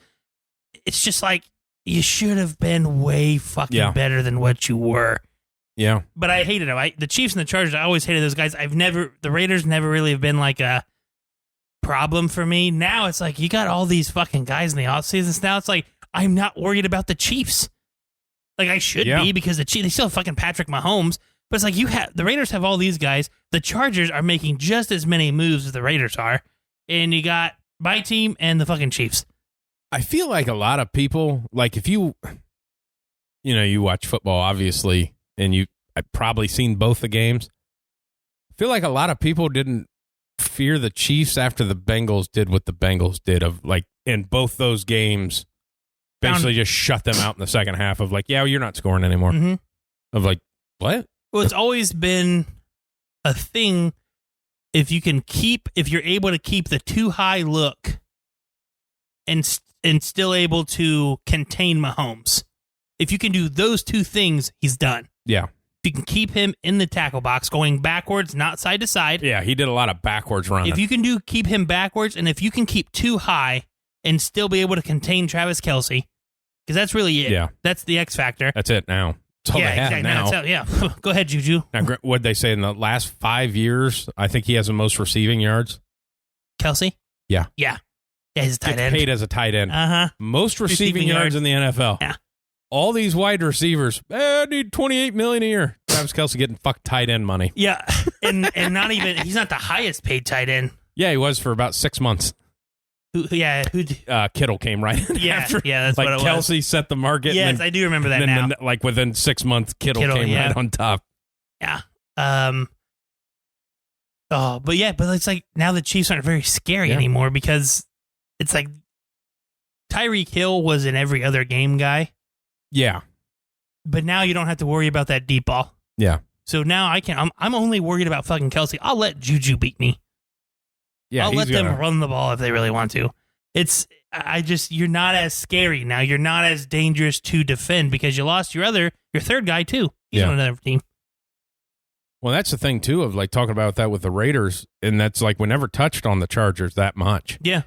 It's just like you should have been way fucking better than what you were. Yeah. But I hated them. The Chiefs and the Chargers, I always hated those guys. The Raiders never really have been like a problem for me. Now it's like you got all these fucking guys in the offseason. Now it's like I'm not worried about the Chiefs. Like I should be because the Chiefs, they still have fucking Patrick Mahomes. But it's like the Raiders have all these guys. The Chargers are making just as many moves as the Raiders are. And you got my team and the fucking Chiefs. I feel like a lot of people, like if you watch football, obviously, and I've probably seen both the games. I feel like a lot of people didn't fear the Chiefs after the Bengals did what the Bengals did of like in both those games, basically just shut them out in the second half of like, yeah, you're not scoring anymore. Of like, what? Well, it's always been a thing if you're able to keep the too high look and still able to contain Mahomes. If you can do those two things, he's done. Yeah. If you can keep him in the tackle box going backwards, not side to side. Yeah, he did a lot of backwards running. If you can keep him backwards, and if you can keep too high and still be able to contain Travis Kelce, because that's really it. Yeah. That's the X factor. That's it now. That's all they have now. Go ahead, Juju. Now, what'd they say in the last 5 years? I think he has the most receiving yards. Kelce? Yeah. Yeah. Yeah, he's a tight end. Paid as a tight end. Most receiving yards in the NFL. Yeah. All these wide receivers, I need $28 million a year. Travis Kelce getting fucked tight end money. Yeah, and not even, he's not the highest paid tight end. Yeah, he was for about 6 months. Kittle came right in after. Yeah, that's like what it was. Kelce set the market. Yes, I do remember that now. Like within 6 months, Kittle came right on top. Yeah. But it's like now the Chiefs aren't very scary anymore because it's like Tyreek Hill was an every other game guy. Yeah. But now you don't have to worry about that deep ball. Yeah. So now I'm only worried about fucking Kelce. I'll let Juju beat me. Yeah, I'll let them run the ball if they really want to. You're not as scary now. You're not as dangerous to defend because you lost your third guy too. He's on another team. Well, that's the thing too of like talking about that with the Raiders, and that's like we never touched on the Chargers that much. Yeah.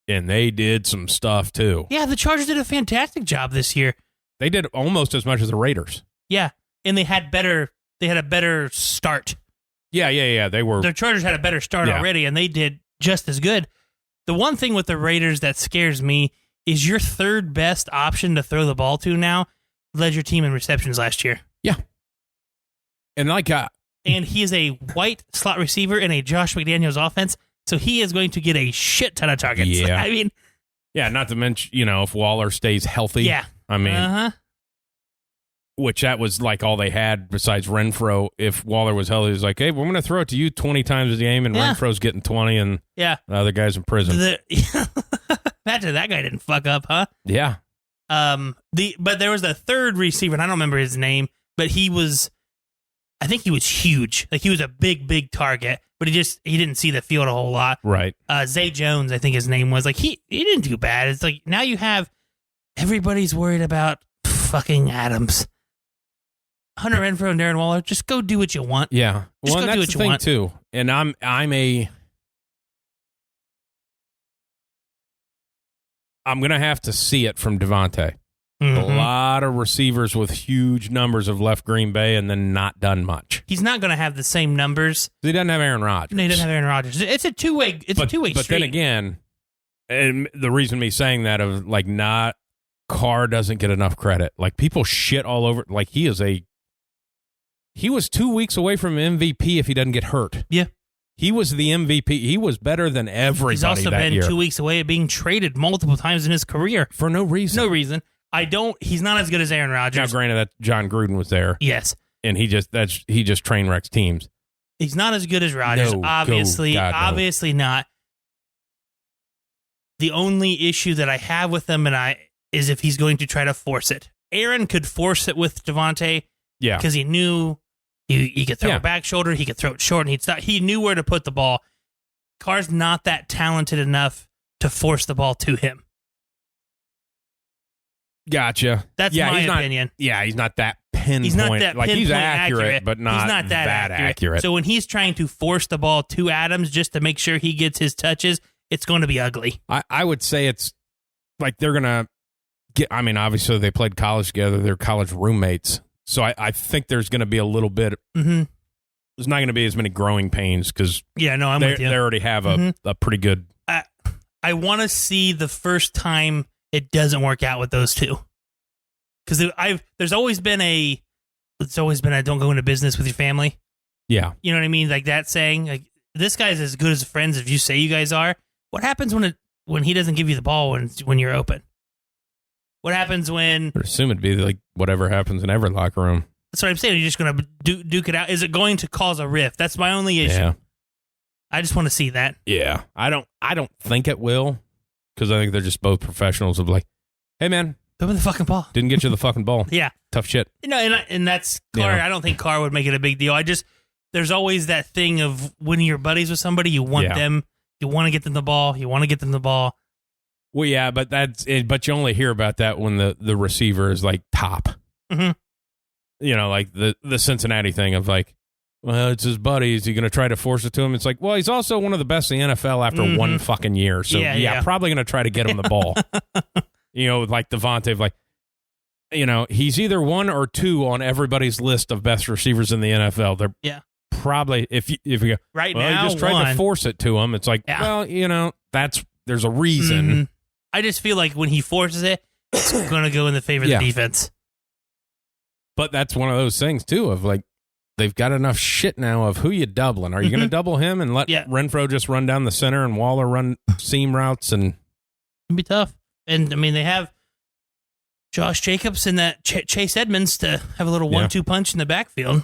And they did some stuff too. Yeah, the Chargers did a fantastic job this year. They did almost as much as the Raiders. Yeah, and they had a better start. Yeah. The Chargers had a better start already, and they did just as good. The one thing with the Raiders that scares me is your third best option to throw the ball to now led your team in receptions last year. Yeah. And and he is a white slot receiver in a Josh McDaniels offense, so he is going to get a shit ton of targets. Yeah. I mean, yeah, not to mention, if Waller stays healthy. Yeah. I mean, which that was like all they had besides Renfro. If Waller was healthy, it was like, hey, we're going to throw it to you 20 times a game, and Renfro's getting 20, and the other guy's in prison. Imagine that guy didn't fuck up, huh? Yeah. But there was a third receiver, and I don't remember his name, but I think he was huge. Like he was a big target, but he didn't see the field a whole lot. Right. Zay Jones, I think his name was. Like he didn't do bad. It's like now you have everybody's worried about fucking Adams. Hunter Renfrow and Darren Waller, just go do what you want. Yeah. Just well, go and do that's what the you thing want. too. And I'm gonna have to see it from Devontae. Mm-hmm. A lot of receivers with huge numbers have left Green Bay and then not done much. He's not going to have the same numbers. He doesn't have Aaron Rodgers. No, he doesn't have Aaron Rodgers. It's a two-way. But then again, and the reason me saying that of like Carr doesn't get enough credit. Like people shit all over. Like he was 2 weeks away from MVP if he doesn't get hurt. Yeah. He was the MVP. He was better than everybody. He's also been 2 weeks away of being traded multiple times in his career for no reason. No reason. He's not as good as Aaron Rodgers. Now, granted that John Gruden was there. Yes. And he just train wrecks teams. He's not as good as Rodgers. No, obviously no. not. The only issue that I have with him is if he's going to try to force it. Aaron could force it with Devontae. Yeah. Because he knew he could throw it back shoulder, he could throw it short, and he'd stop. He knew where to put the ball. Carr's not that talented enough to force the ball to him. Gotcha. That's my opinion. He's not that pinpoint. He's not that like pinpoint he's accurate, but not he's not that accurate. So when he's trying to force the ball to Adams just to make sure he gets his touches, it's going to be ugly. I would say it's like they're going to get. I mean, obviously they played college together. They're college roommates. So I think there's going to be a little bit. Mm-hmm. There's not going to be as many growing pains because I'm with you. They already have a pretty good. I want to see the first time it doesn't work out with those two, because there's always been a don't go into business with your family. Yeah, you know what I mean, like that saying. Like this guy's as good as friends as you say you guys are. What happens when he doesn't give you the ball when you're open? What happens when? I assume it'd be like whatever happens in every locker room. That's what I'm saying. You're just going to duke it out. Is it going to cause a rift? That's my only issue. Yeah. I just want to see that. Yeah, I don't think it will, because I think they're just both professionals of like, hey man, give me the fucking ball. Didn't get you the fucking ball. Yeah, tough shit. And that's Carr. I don't think Carr would make it a big deal. There's always that thing of when you're buddies with somebody, you want them, you want to get them the ball, Well, yeah, but but you only hear about that when the receiver is like top. Mm-hmm. Like the Cincinnati thing of like, well, it's his buddy. Is he going to try to force it to him? It's like, well, he's also one of the best in the NFL after one fucking year. So, probably going to try to get him the ball. Like Devontae, like, he's either 1 or 2 on everybody's list of best receivers in the NFL. They're probably, if you go, right well, now, you just tried to force it to him. It's like, well, there's a reason. Mm-hmm. I just feel like when he forces it, it's going to go in the favor of the defense. But that's one of those things, too, of like, they've got enough shit now of who you doubling. Are you going to double him and let Renfro just run down the center and Waller run seam routes? And it'd be tough. And, I mean, they have Josh Jacobs and that Chase Edmonds to have a little 1-2 punch in the backfield.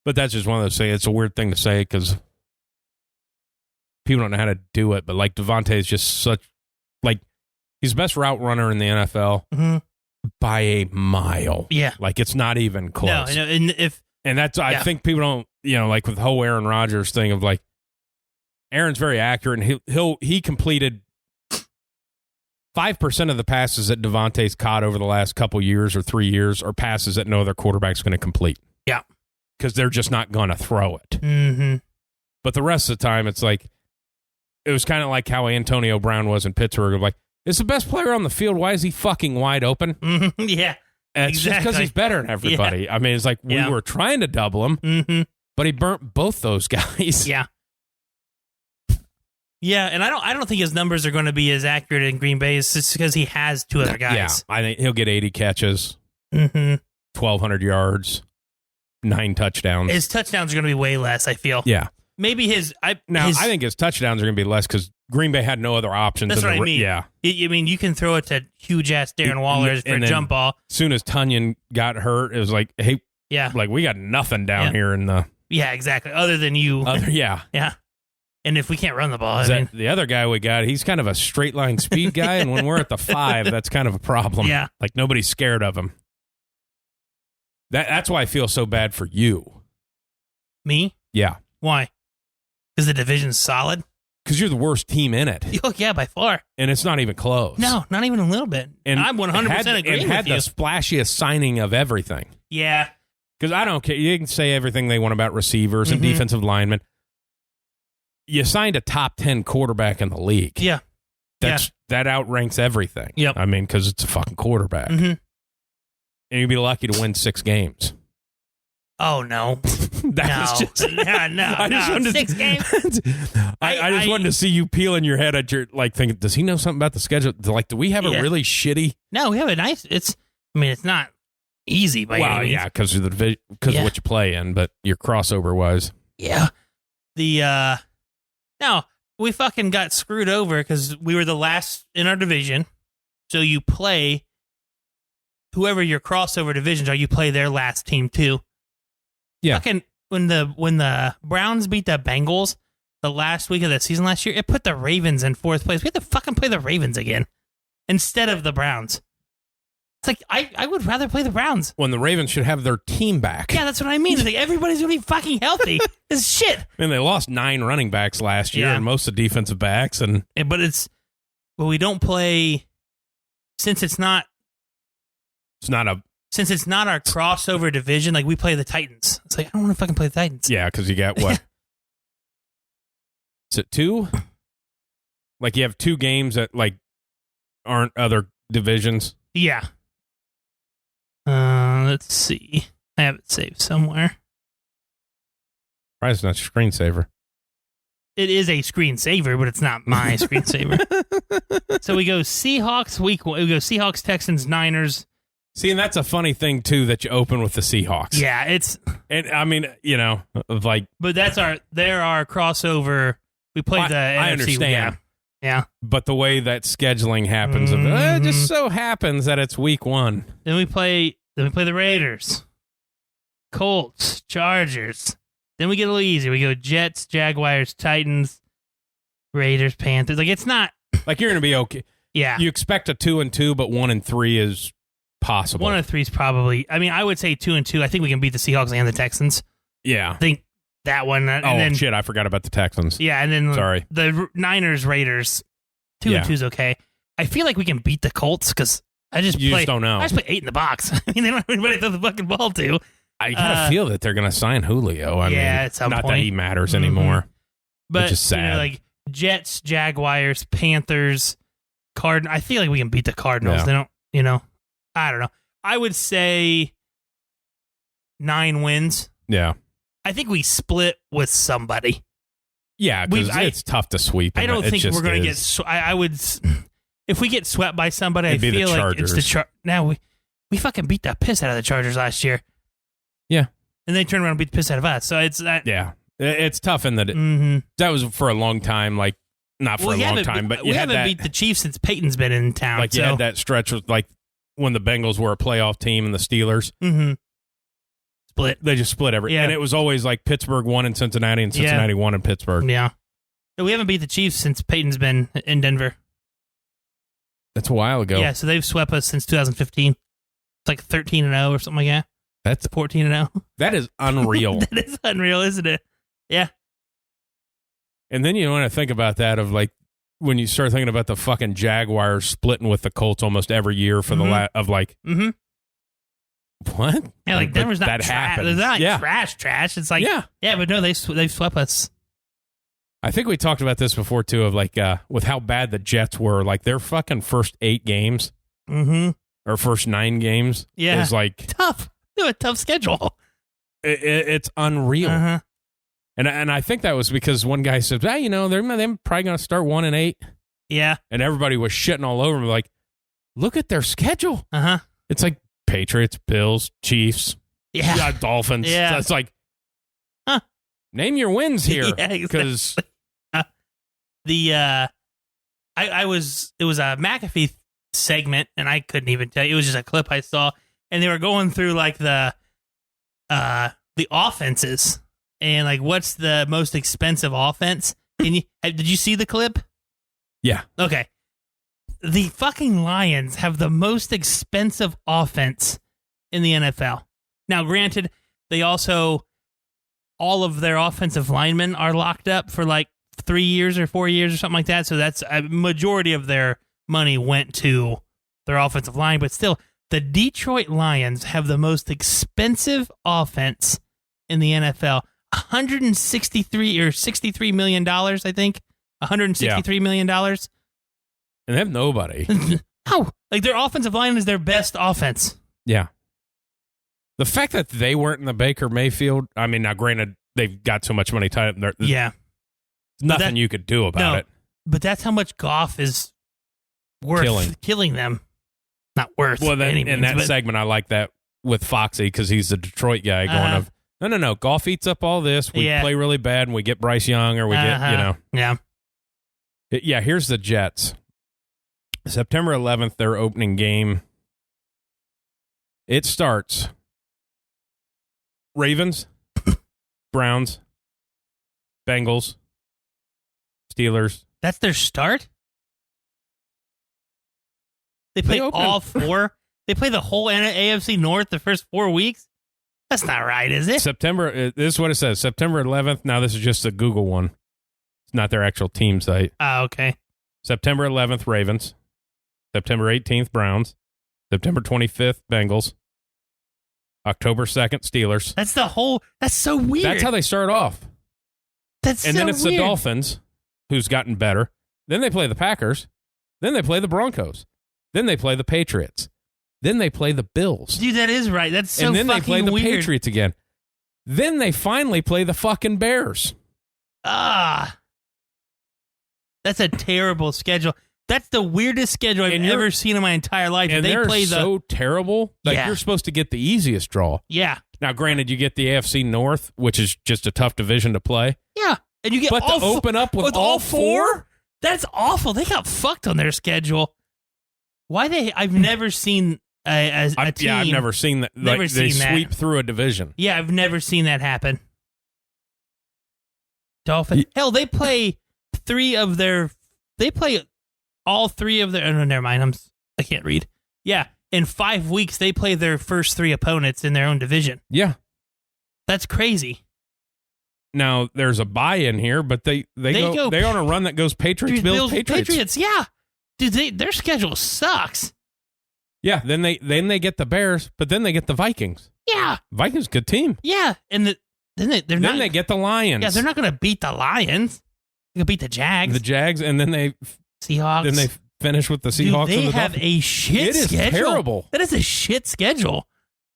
But that's just one of those things. It's a weird thing to say because people don't know how to do it. But, like, Devontae is just he's the best route runner in the NFL by a mile. Yeah. Like, it's not even close. No, and that's, I think people don't, like with the whole Aaron Rodgers thing of like, Aaron's very accurate, and he completed 5% of the passes that Devontae's caught over the last couple years or 3 years are passes that no other quarterback's going to complete. Yeah. Because they're just not going to throw it. Mm-hmm. But the rest of the time, it's like, it was kind of like how Antonio Brown was in Pittsburgh. Like, it's the best player on the field. Why is he fucking wide open? Mm-hmm. Yeah. And it's just because he's better than everybody. Yeah. I mean, it's like we were trying to double him, but he burnt both those guys. Yeah. Yeah, and I don't think his numbers are going to be as accurate in Green Bay. It's just because he has two other guys. Yeah, I think he'll get 80 catches, 1,200 yards, 9 touchdowns. His touchdowns are going to be way less, I feel. Yeah. Maybe I think his touchdowns are going to be less because Green Bay had no other options. That's what I mean. Yeah. I mean, you can throw it to huge-ass Darren Waller for a jump ball. As soon as Tunyon got hurt, it was like, hey, like we got nothing down here in the... Yeah, exactly. Other than you. Yeah. And if we can't run the ball, the other guy we got, he's kind of a straight line speed guy, and when we're at the 5, that's kind of a problem. Yeah. Like nobody's scared of him. That's why I feel so bad for you. Me? Yeah. Why? Because the division's solid? Because you're the worst team in it. Oh, yeah, by far. And it's not even close. No, not even a little bit. And I'm 100% agreeing with you. And had the splashiest signing of everything. Yeah. Because I don't care. You can say everything they want about receivers and defensive linemen. You signed a top 10 quarterback in the league. Yeah. That outranks everything. Yep. I mean, because it's a fucking quarterback. And you'd be lucky to win 6 games. Oh, no. That's just... No. 6 games? I just wanted to see you peeling your head at your... Like, thinking, does he know something about the schedule? Like, do we have a really shitty... No, we have a nice... It's not easy by any means. Yeah, because of what you play in, but your crossover was... Yeah. Now, we fucking got screwed over because we were the last in our division. So you play whoever your crossover divisions are, you play their last team too. Yeah. Fucking when the Browns beat the Bengals the last week of the season last year, it put the Ravens in 4th place. We had to fucking play the Ravens again instead of the Browns. It's like, I would rather play the Browns. When the Ravens should have their team back. Yeah, that's what I mean. It's like everybody's going to be fucking healthy. It's shit. I mean, they lost 9 running backs last year and most of the defensive backs. But we don't play, since it's not our crossover division, like we play the Titans. It's like, I don't want to fucking play the Titans. Yeah, because you got what? Is it 2? Like you have 2 games that like aren't other divisions? Yeah. Let's see. I have it saved somewhere. Right, it's not your screensaver. It is a screensaver, but it's not my screensaver. So we go Seahawks week 1. We go Seahawks, Texans, Niners. See, and that's a funny thing too that you open with the Seahawks. Yeah, and I mean, like. But they're our crossover. We played the NFC. I understand. Yeah. But the way that scheduling happens, it just so happens that it's week 1. Then we play the Raiders, Colts, Chargers. Then we get a little easier. We go Jets, Jaguars, Titans, Raiders, Panthers. Like it's not like you're going to be okay. Yeah. You expect a 2-2, but 1-3 is possible. 1-3 is probably. I mean, I would say 2-2. I think we can beat the Seahawks and the Texans. Yeah. I think that one. Shit! I forgot about the Texans. Yeah, and then sorry, the Niners, Raiders. 2-2 is okay. I feel like we can beat the Colts because just don't know. I just play 8 in the box. I mean, they don't have anybody to throw the fucking ball to. I kind of feel that they're going to sign Julio. I mean, at some not point. that he matters anymore. But which is sad. Like Jets, Jaguars, Panthers, Cardinals. I feel like we can beat the Cardinals. Yeah. They don't. I don't know. I would say 9 wins. Yeah. I think we split with somebody. Yeah, because it's tough to sweep. I don't think we're going to get. I would, if we get swept by somebody, I feel like it's the Chargers. Now we fucking beat the piss out of the Chargers last year. Yeah, and they turned around and beat the piss out of us. So it's that. Yeah, it's tough in that. That was for a long time. Like not for a long time, but we haven't beat the Chiefs since Peyton's been in town. Like you had that stretch with like when the Bengals were a playoff team and the Steelers. Split. They just split everything. Yeah. And it was always like Pittsburgh won in Cincinnati and Cincinnati won in Pittsburgh. Yeah. We haven't beat the Chiefs since Peyton's been in Denver. That's a while ago. Yeah, so they've swept us since 2015. It's like 13-0 or something like that. That's 14-0. That is unreal. That is unreal, isn't it? Yeah. And then you want to think about that of like when you start thinking about the fucking Jaguars splitting with the Colts almost every year for the what? Yeah, like Denver's not that happened. It's not like trash. It's like but no, they swept us. I think we talked about this before too of like with how bad the Jets were, like their fucking first 8 games or first 9 games is like tough. They have a tough schedule. It's unreal. And I think that was because one guy said, they're probably going to start 1-8. Yeah. And everybody was shitting all over them. Like, look at their schedule. It's like Patriots, Bills, Chiefs, Dolphins. Yeah. So it's like, name your wins here. Yeah, exactly. It was a McAfee segment, and I couldn't even tell you. It was just a clip I saw, and they were going through like the offenses. And like, what's the most expensive offense? Did you see the clip? Yeah. Okay. The fucking Lions have the most expensive offense in the NFL. Now, granted, they also all of their offensive linemen are locked up for like 3 years or 4 years or something like that. So that's a majority of their money went to their offensive line. But still, the Detroit Lions have the most expensive offense in the NFL. $63 million, I think. $163 million. And they have nobody. No. Like, their offensive line is their best offense. Yeah. The fact that they weren't in the Baker Mayfield, I mean, now granted, they've got so much money tied up. There's nothing you could do about it. But that's how much Goff is worth killing them. Not worth. Well, then, in that segment, I like that with Foxy because he's the Detroit guy going of, no. Goff eats up all this. We play really bad and we get Bryce Young or we get, Yeah. Yeah, here's the Jets. September 11th, their opening game. It starts Ravens, Browns, Bengals, Steelers. That's their start? They play all 4? They play the whole AFC North the first 4 weeks? That's not right, is it? This is what it says. September 11th. Now, this is just a Google one. It's not their actual team site. Oh, okay. September 11th, Ravens. September 18th, Browns. September 25th, Bengals. October 2nd, Steelers. That's so weird. That's how they start off. And then it's the Dolphins, who's gotten better. Then they play the Packers. Then they play the Broncos. Then they play the Patriots. Then they play the Bills. Dude, that is right. That's so fucking weird. And then they play the Patriots again. Then they finally play the fucking Bears. That's a terrible schedule. That's the weirdest schedule I've ever seen in my entire life. And they're so terrible. Like, you're supposed to get the easiest draw. Yeah. Now, granted, you get the AFC North, which is just a tough division to play. Yeah. And you get to open up with all 4? That's awful. They got fucked on their schedule. I've never seen a team. Yeah, I've never seen that. They sweep through a division. Yeah, I've never seen that happen. Dolphins. Hell, they play all 3 of their. Oh, no, never mind. I can't read. Yeah, in 5 weeks they play their first 3 opponents in their own division. Yeah, that's crazy. Now there's a bye in here, but they go on a run that goes Patriots, Bills, Patriots. Yeah, dude, their schedule sucks. Yeah, then they get the Bears, but then they get the Vikings. Yeah, Vikings good team. Yeah, and then they get the Lions. Yeah, they're not going to beat the Lions. They're going to beat the Jags. The Jags, and then they Seahawks. Then they finish with the Seahawks. Dude, they and the have Dolphins. a shit schedule. It is terrible. That is a shit schedule.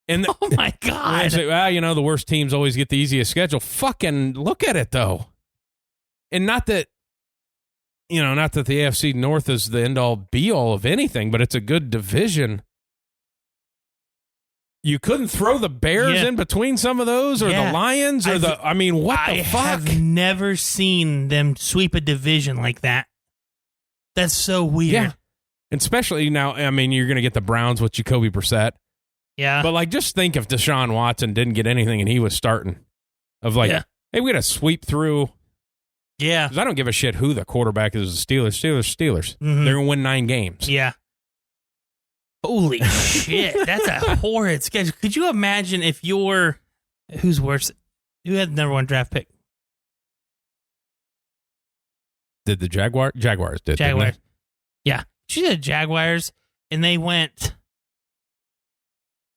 And oh my God. Say, the worst teams always get the easiest schedule. Fucking look at it though. And not that the AFC North is the end all be all of anything, but it's a good division. You couldn't throw the Bears in between some of those or the Lions or what the fuck? I have never seen them sweep a division like that. That's so weird. Yeah. And especially now, you're going to get the Browns with Jacoby Brissett. Yeah. But, just think if Deshaun Watson didn't get anything and he was starting. Hey, we got to sweep through. Yeah. Because I don't give a shit who the quarterback is. The Steelers. Mm-hmm. They're going to win 9 games. Yeah. Holy shit. That's a horrid schedule. Could you imagine if you're... Who's worse? Who had the number 1 draft pick? Did the Jaguars did, Jaguars. didn't Yeah. She did Jaguars, and they went...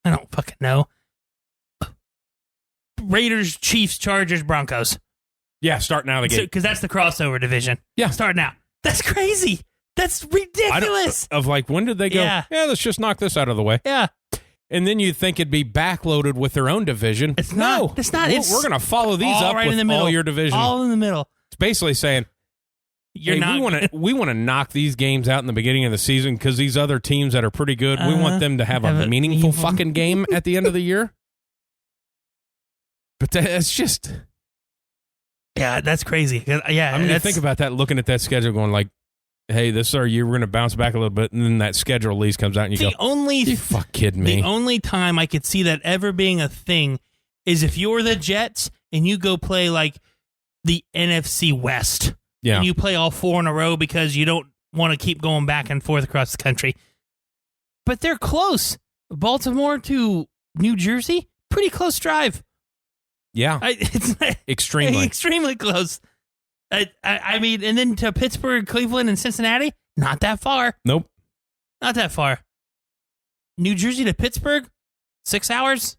I don't fucking know. Raiders, Chiefs, Chargers, Broncos. Yeah, starting out of the gate. Because that's the crossover division. Yeah. Starting out. That's crazy. That's ridiculous. Of like, when did they go, Yeah. let's just knock this out of the way? Yeah. And then you'd think it'd be backloaded with their own division. It's not. No, It's not. We're going to follow these all up right with in the middle. all your division. All in the middle. It's basically saying, You're not. we want to knock these games out in the beginning of the season because these other teams that are pretty good, we want them to have a meaningful fucking game at the end of the year. But that's just... Yeah, that's crazy. Yeah, I mean, you think about that, looking at that schedule, going like, hey, this is our year, we're going to bounce back a little bit, and then that schedule release comes out, and you go, you fuck kidding me. The only time I could see that ever being a thing is if you're the Jets and you go play like the NFC West. Yeah. And you play all 4 in a row because you don't want to keep going back and forth across the country. But they're close. Baltimore to New Jersey, pretty close drive. Yeah. It's extremely close. I mean, and then to Pittsburgh, Cleveland, and Cincinnati, not that far. Nope. Not that far. New Jersey to Pittsburgh, 6 hours.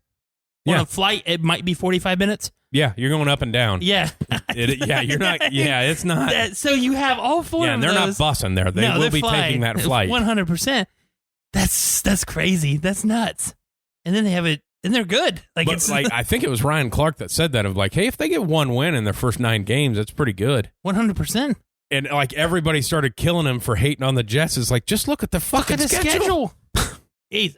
Yeah. On a flight, it might be 45 minutes. Yeah, you're going up and down. Yeah. You're not. Yeah, it's not. So you have all 4 of those. Yeah, and they're not bussing there. They will be taking that flight. 100%. That's crazy. That's nuts. And then they have it, and they're good. I think it was Ryan Clark that said that, of like, hey, if they get 1 win in their first 9 games, that's pretty good. 100%. And like everybody started killing him for hating on the Jets. It's like, just look at the fucking schedule. Jesus.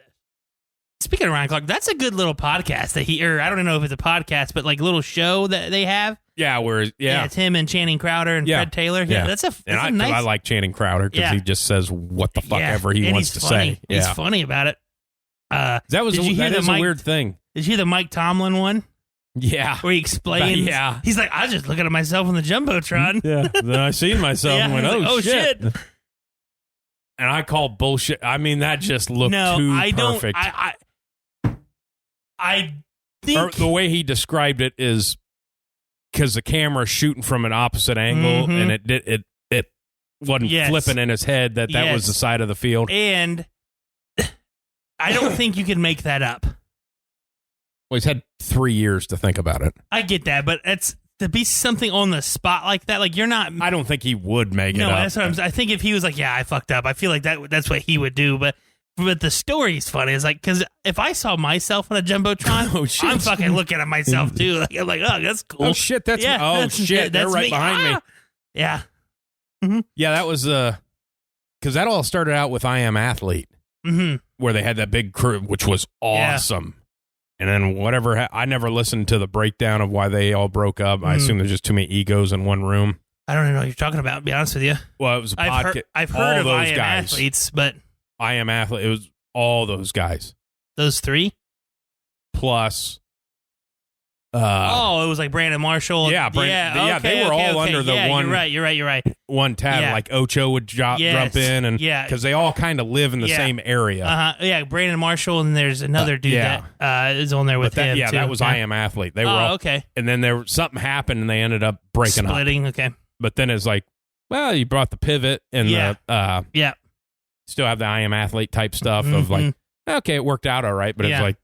Speaking of Ryan Clark, that's a good little podcast that I don't know if it's a podcast, but like little show that they have. Yeah, it's him and Channing Crowder and Fred Taylor. Yeah, that's a nice. I like Channing Crowder because he just says what the fuck ever he wants to say. Yeah. He's funny about it. That is a weird thing. Did you hear the Mike Tomlin one? Yeah. Where he explains. Yeah. He's like, I was just looking at myself on the Jumbotron. Yeah. Then I seen myself and went, oh shit. And I called bullshit. I mean, that just looked too perfect. I think the way he described it is because the camera's shooting from an opposite angle, and it wasn't flipping in his head that was the side of the field. And I don't think you can make that up. Well, he's had 3 years to think about it. I get that, but it's to be something on the spot like that. Like, you're not. I don't think he would make it up. No, that's what I think if he was like, yeah, I fucked up. I feel like that's what he would do, but the story's funny. It's like, because if I saw myself on a Jumbotron, I'm fucking looking at myself too. Like, I'm like, oh, that's cool. Oh shit, that's shit. They're right behind me. Yeah, yeah. That was because that all started out with I Am Athlete, where they had that big crew, which was awesome. And then whatever, I never listened to the breakdown of why they all broke up. I assume there's just too many egos in one room. I don't even know what you're talking about, to be honest with you. Well, it was a podcast. I've heard of I Am Athletes, but I Am Athlete. It was all those guys. Those 3? Plus. It was like Brandon Marshall. Yeah, they were all under the one. You're right. One tab, like Ocho would jump in, and because they all kind of live in the same area. Yeah, Brandon Marshall, and there's another dude that is on there with him. Yeah, too. that was I Am Athlete. They were all okay. And then something happened, and they ended up breaking up. Splitting. Okay. But then it's like, well, you brought the pivot and still have the I Am Athlete type stuff of like, okay, it worked out all right, but it's like.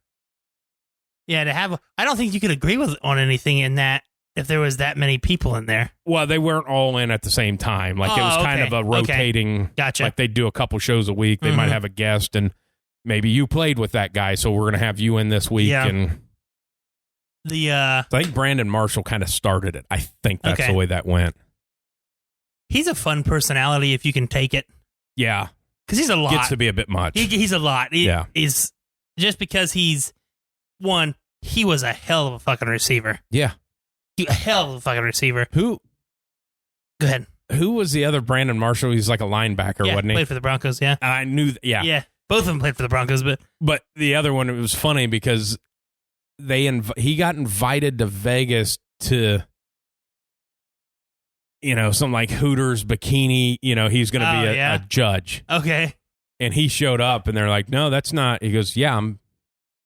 Yeah, I don't think you could agree on anything in that if there was that many people in there. Well, they weren't all in at the same time. Like it was kind of a rotating. Gotcha. Like they'd do a couple shows a week. They might have a guest, and maybe you played with that guy, so we're going to have you in this week. Yeah. And I think Brandon Marshall kind of started it. I think that's the way that went. He's a fun personality if you can take it. Yeah. Because he's a lot. Gets to be a bit much. He's a lot. He's just because he was a hell of a fucking receiver. Yeah. A hell of a fucking receiver. Who? Go ahead. Who was the other Brandon Marshall? He's like a linebacker, wasn't he? Played for the Broncos, yeah. I knew, Yeah. Both of them played for the Broncos, but the other one, it was funny because he got invited to Vegas to, something like Hooters bikini. He's going to be a judge. Okay. And he showed up, and they're like, no, that's not. He goes, yeah, I'm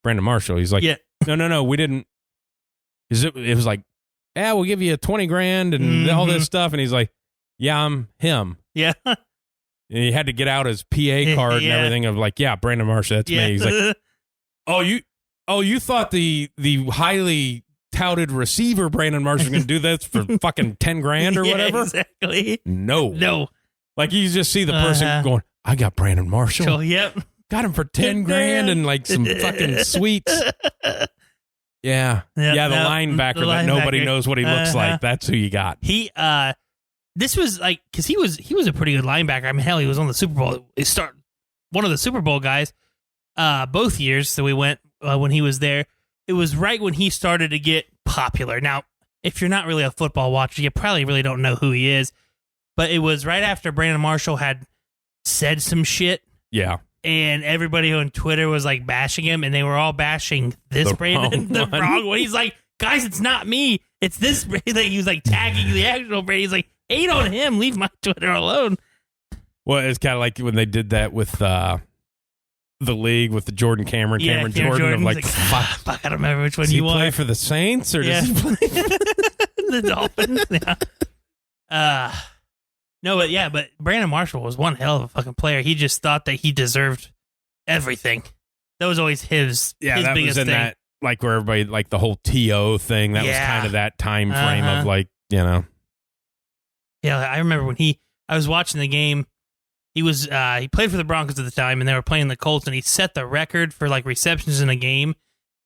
Brandon Marshall. He's like, no, we didn't. It was like, yeah, we'll give you $20,000 and all this stuff. And he's like, yeah, I'm him. Yeah. And he had to get out his PA card and everything of like, yeah, Brandon Marshall, that's me. He's like, you thought the highly touted receiver Brandon Marshall was going to do this for fucking $10,000 or whatever? Exactly. No. Like you just see the person going, I got Brandon Marshall. Cool, yep. Got him for $10,000 and like some fucking sweets. Yeah. The linebacker that nobody knows what he looks like. That's who you got. This was like, because he was a pretty good linebacker. I mean, hell, he was on the Super Bowl. One of the Super Bowl guys both years. So we went when he was there. It was right when he started to get popular. Now, if you're not really a football watcher, you probably really don't know who he is. But it was right after Brandon Marshall had said some shit. Yeah. And everybody on Twitter was like bashing him, and they were all bashing this Brandon, the wrong one. He's like, guys, it's not me. It's this Brandon. He was like tagging the actual Brandon. He's like, hate on him. Leave my Twitter alone. Well, it's kind of like when they did that with the league with the Jordan Cameron Jordan. I'm like, fuck, I don't remember which one does you he play for the Saints or does he play the Dolphins? Yeah. No, but Brandon Marshall was one hell of a fucking player. He just thought that he deserved everything. That was always his that biggest was in thing. that, like where everybody, like the whole TO thing, that was kind of that time frame of like, Yeah, I remember when I was watching the game, he played for the Broncos at the time, and they were playing the Colts, and he set the record for like receptions in a game.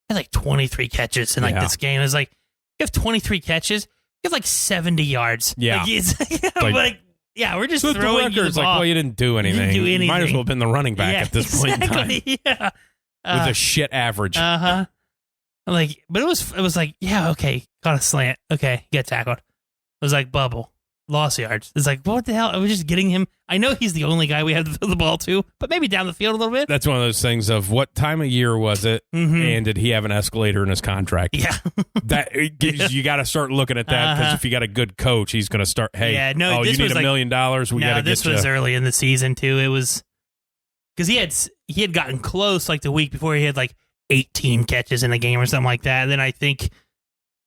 He had like 23 catches in like this game. It was like, you have 23 catches, you have like 70 yards. Yeah. Yeah, we're just so throwing the record's like, well, you didn't do anything. You might as well have been the running back at this point in time. Yeah. With a shit average. But it was like, yeah, okay, got a slant. Okay, get tackled. It was like bubble. Lost yards. It's like, what the hell? Are we just getting him? I know he's the only guy we have to throw the ball to, but maybe down the field a little bit. That's one of those things of what time of year was it, and did he have an escalator in his contract? Yeah. You got to start looking at that, because if you got a good coach, he's going to start, hey, you need $1 million, we got to get you. This was early in the season, too. It was, because he had gotten close like the week before. He had like 18 catches in a game or something like that. And then I think,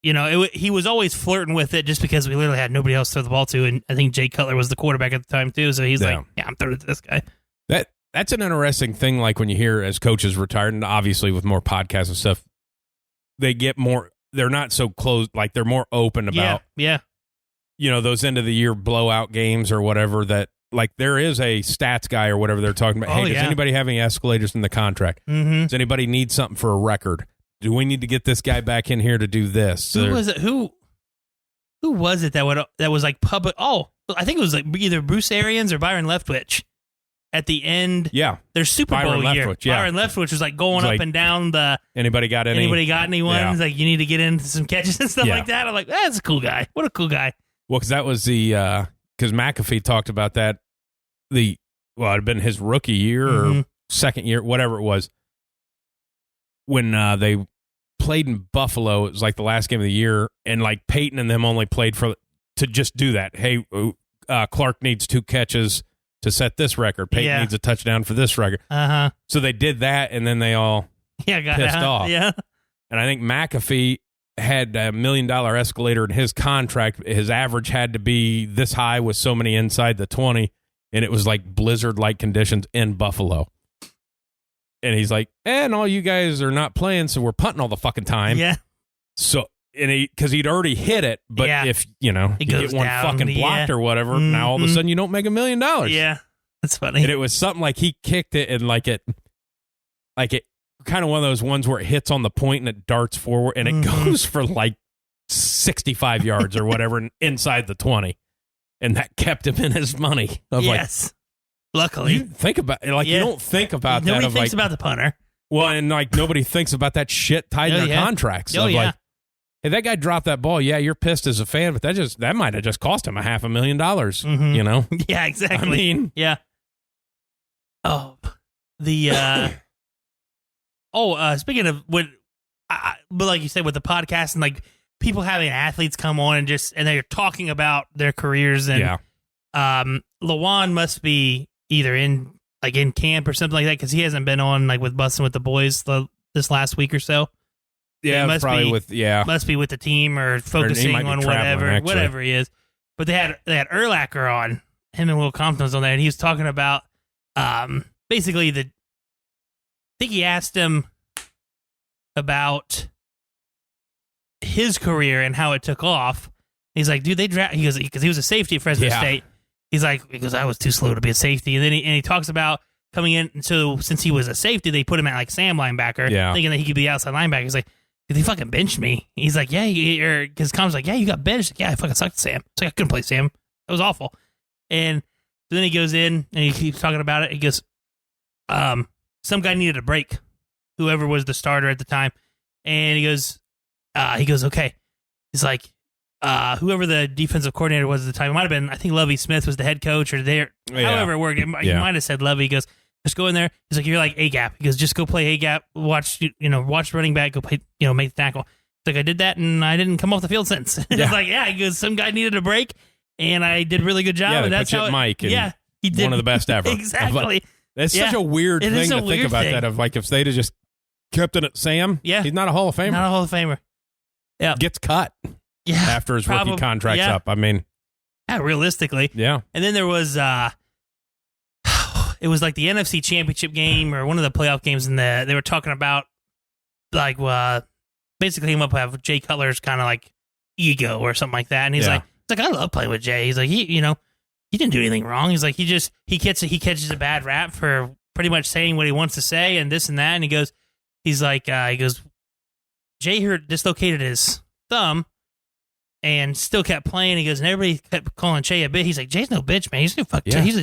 he was always flirting with it just because we literally had nobody else to throw the ball to. And I think Jay Cutler was the quarterback at the time, too. So he's like, yeah, I'm throwing it to this guy. That's an interesting thing, like when you hear as coaches retired, and obviously with more podcasts and stuff, they get more, they're not so close, like they're more open about, those end of the year blowout games or whatever, that like there is a stats guy or whatever they're talking about. Does anybody have any escalators in the contract? Does anybody need something for a record? Do we need to get this guy back in here to do this? Who was it? Who was it that was like public? Oh, I think it was like either Bruce Arians or Byron Leftwich. At the end, their Super Bowl year, Byron Leftwich was like going up and down the. Anybody got any? Anybody got anyone? Yeah. It's like, you need to get into some catches and stuff like that. I'm like, that's a cool guy. What a cool guy. Well, because that was because McAfee talked about that. It had been his rookie year or second year, whatever it was. When they played in Buffalo, it was like the last game of the year, and like Peyton and them only played to just do that. Hey, Clark needs 2 catches to set this record. Peyton needs a touchdown for this record. So they did that, and then they all pissed off. Yeah. And I think McAfee had a $1 million escalator in his contract. His average had to be this high with so many inside the 20, and it was like blizzard-like conditions in Buffalo. And he's like, and all you guys are not playing, so we're punting all the fucking time. Yeah. So, because he'd already hit it, but if, you get one fucking blocked or whatever, now all of a sudden you don't make $1 million. Yeah. That's funny. And it was something like he kicked it and like it kind of one of those ones where it hits on the point and it darts forward and it goes for like 65 yards or whatever inside the 20. And that kept him in his money. Yes. Luckily. You think about it, you don't think about nobody that. Nobody thinks about the punter. Well, and like nobody thinks about that shit tied in their contracts. Like, hey, that guy dropped that ball. Yeah, you're pissed as a fan, but that might have just cost him $500,000. Yeah, exactly. I mean, yeah. Oh, speaking of but like you said with the podcast and like people having athletes come on and they're talking about their careers and Lawan must be either in like in camp or something like that, because he hasn't been on like with Bussin' with the Boys this last week or so. Yeah, must probably must be with the team or focusing on whatever he is. But they had Urlacher on, him and Will Compton was on there, and he was talking about basically I think he asked him about his career and how it took off. He's like, dude, they draft. He goes, because he was a safety at Fresno State. He's like, I was too slow to be a safety. And then he talks about coming in. And so since he was a safety, they put him at like Sam linebacker, thinking that he could be outside linebacker. He's like, did they fucking bench me? He's like, yeah, because Com's like, yeah, you got benched. Like, yeah, I fucking sucked at Sam. It's like, I couldn't play Sam. That was awful. And then he goes in and he keeps talking about it. He goes, some guy needed a break, whoever was the starter at the time. And he goes, okay. He's like, whoever the defensive coordinator was at the time, it might have been, I think Lovie Smith was the head coach or there. However it worked, he might have said Lovie. He goes, just go in there. He's like, you're like A-gap. He goes, just go play A-gap. Watch running back. Go play, make the tackle. He's like, I did that and I didn't come off the field since. I was like, he goes, some guy needed a break and I did a really good job. Yeah, and that's how Mike. He did one of the best ever. Exactly. That's such a weird thing to think about. That of like if they'd have just kept it at Sam. Yeah, he's not a Hall of Famer. Not a Hall of Famer. Yeah, gets cut. Yeah, after his rookie contract's up. I mean, realistically. Yeah, and then there was it was like the NFC Championship game or one of the playoff games, and they were talking about like basically came up with Jay Cutler's kind of like ego or something like that, and he's like, I love playing with Jay. He's like, he didn't do anything wrong. He's like, he catches a bad rap for pretty much saying what he wants to say and this and that, and he goes, Jay here dislocated his thumb and still kept playing. He goes, and everybody kept calling Jay a bitch. He's like, Jay's no bitch, man. He's a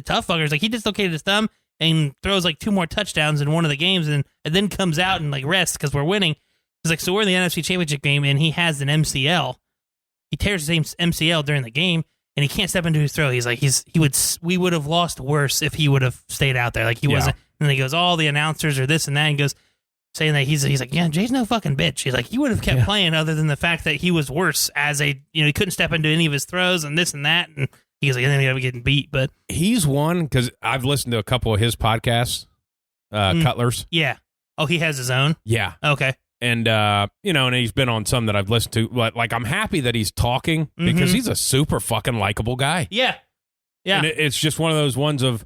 tough fucker. He's like, he dislocated his thumb and throws like 2 more touchdowns in one of the games and then comes out and like rests because we're winning. He's like, so we're in the NFC Championship game and he has an MCL. He tears his MCL during the game and he can't step into his throw. He's like, we would have lost worse if he would have stayed out there. Like he wasn't. And he goes, all the announcers are this and that. And goes, saying that he's like, yeah, Jay's no fucking bitch. He's like, he would have kept playing other than the fact that he was worse as he couldn't step into any of his throws and this and that. And he was like, then he got getting beat. But he's one because I've listened to a couple of his podcasts, Cutler's. Yeah. Oh, he has his own? Yeah. Okay. And, and he's been on some that I've listened to. But, like, I'm happy that he's talking because he's a super fucking likable guy. Yeah. Yeah. And it's just one of those ones of,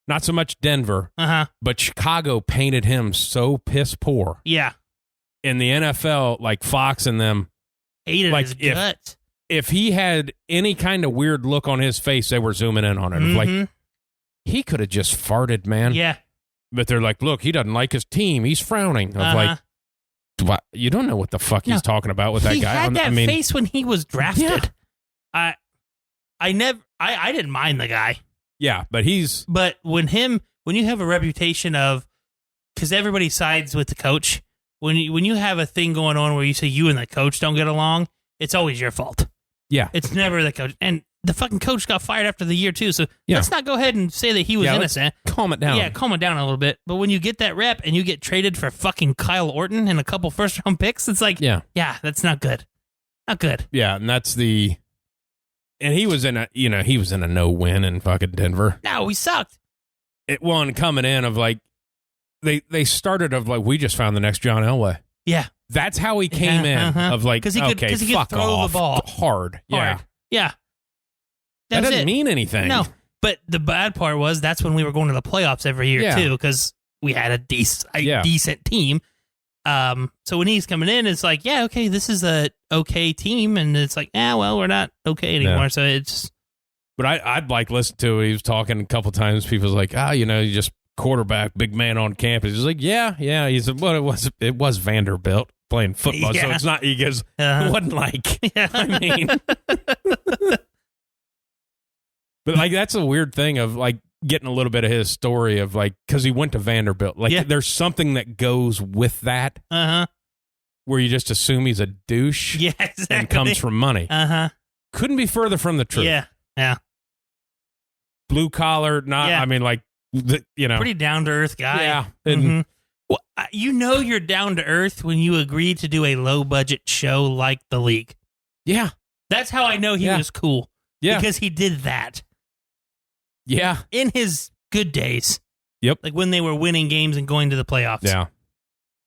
not so much Denver, but Chicago painted him so piss poor. Yeah. In the NFL, like Fox and them. Hated his guts. If he had any kind of weird look on his face, they were zooming in on it. Like, he could have just farted, man. Yeah. But they're like, look, he doesn't like his team. He's frowning. I was like, you don't know what the fuck he's talking about with that guy. He had that face when he was drafted. Yeah. I didn't mind the guy. Yeah, but when you have a reputation of, because everybody sides with the coach, when you have a thing going on where you say you and the coach don't get along, it's always your fault. Yeah. It's never the coach. And the fucking coach got fired after the year too, so let's not go ahead and say that he was innocent. Calm it down. Yeah, calm it down a little bit. But when you get that rep and you get traded for fucking Kyle Orton and a couple first-round picks, it's like, that's not good. Not good. Yeah, and that's the... And he was in a no-win in fucking Denver. No, we sucked. It won coming in of like, they started of like, we just found the next John Elway. Yeah. That's how he came in of like, he could throw off. The ball. Hard. Yeah. Yeah. That doesn't mean anything. No. But the bad part was that's when we were going to the playoffs every year too, because we had a decent team. So when he's coming in, it's like, okay, this is a okay team, and it's like, we're not okay anymore. Yeah. So it's. But I'd like listen to it. He was talking a couple times. People's like, you just quarterback, big man on campus. He's like, yeah. He said, well, it was Vanderbilt playing football, so it's not. He goes, it wasn't like. I mean, but like that's a weird thing of like getting a little bit of his story of like, because he went to Vanderbilt. Like there's something that goes with that. Where you just assume he's a douche. Yeah, exactly. And comes from money. Couldn't be further from the truth. Yeah. Blue collar, I mean, like, pretty down to earth guy. Yeah. And, well, you're down to earth when you agree to do a low budget show like The League. Yeah. That's how I know he was cool. Yeah. Because he did that. Yeah. In his good days. Yep. Like when they were winning games and going to the playoffs. Yeah.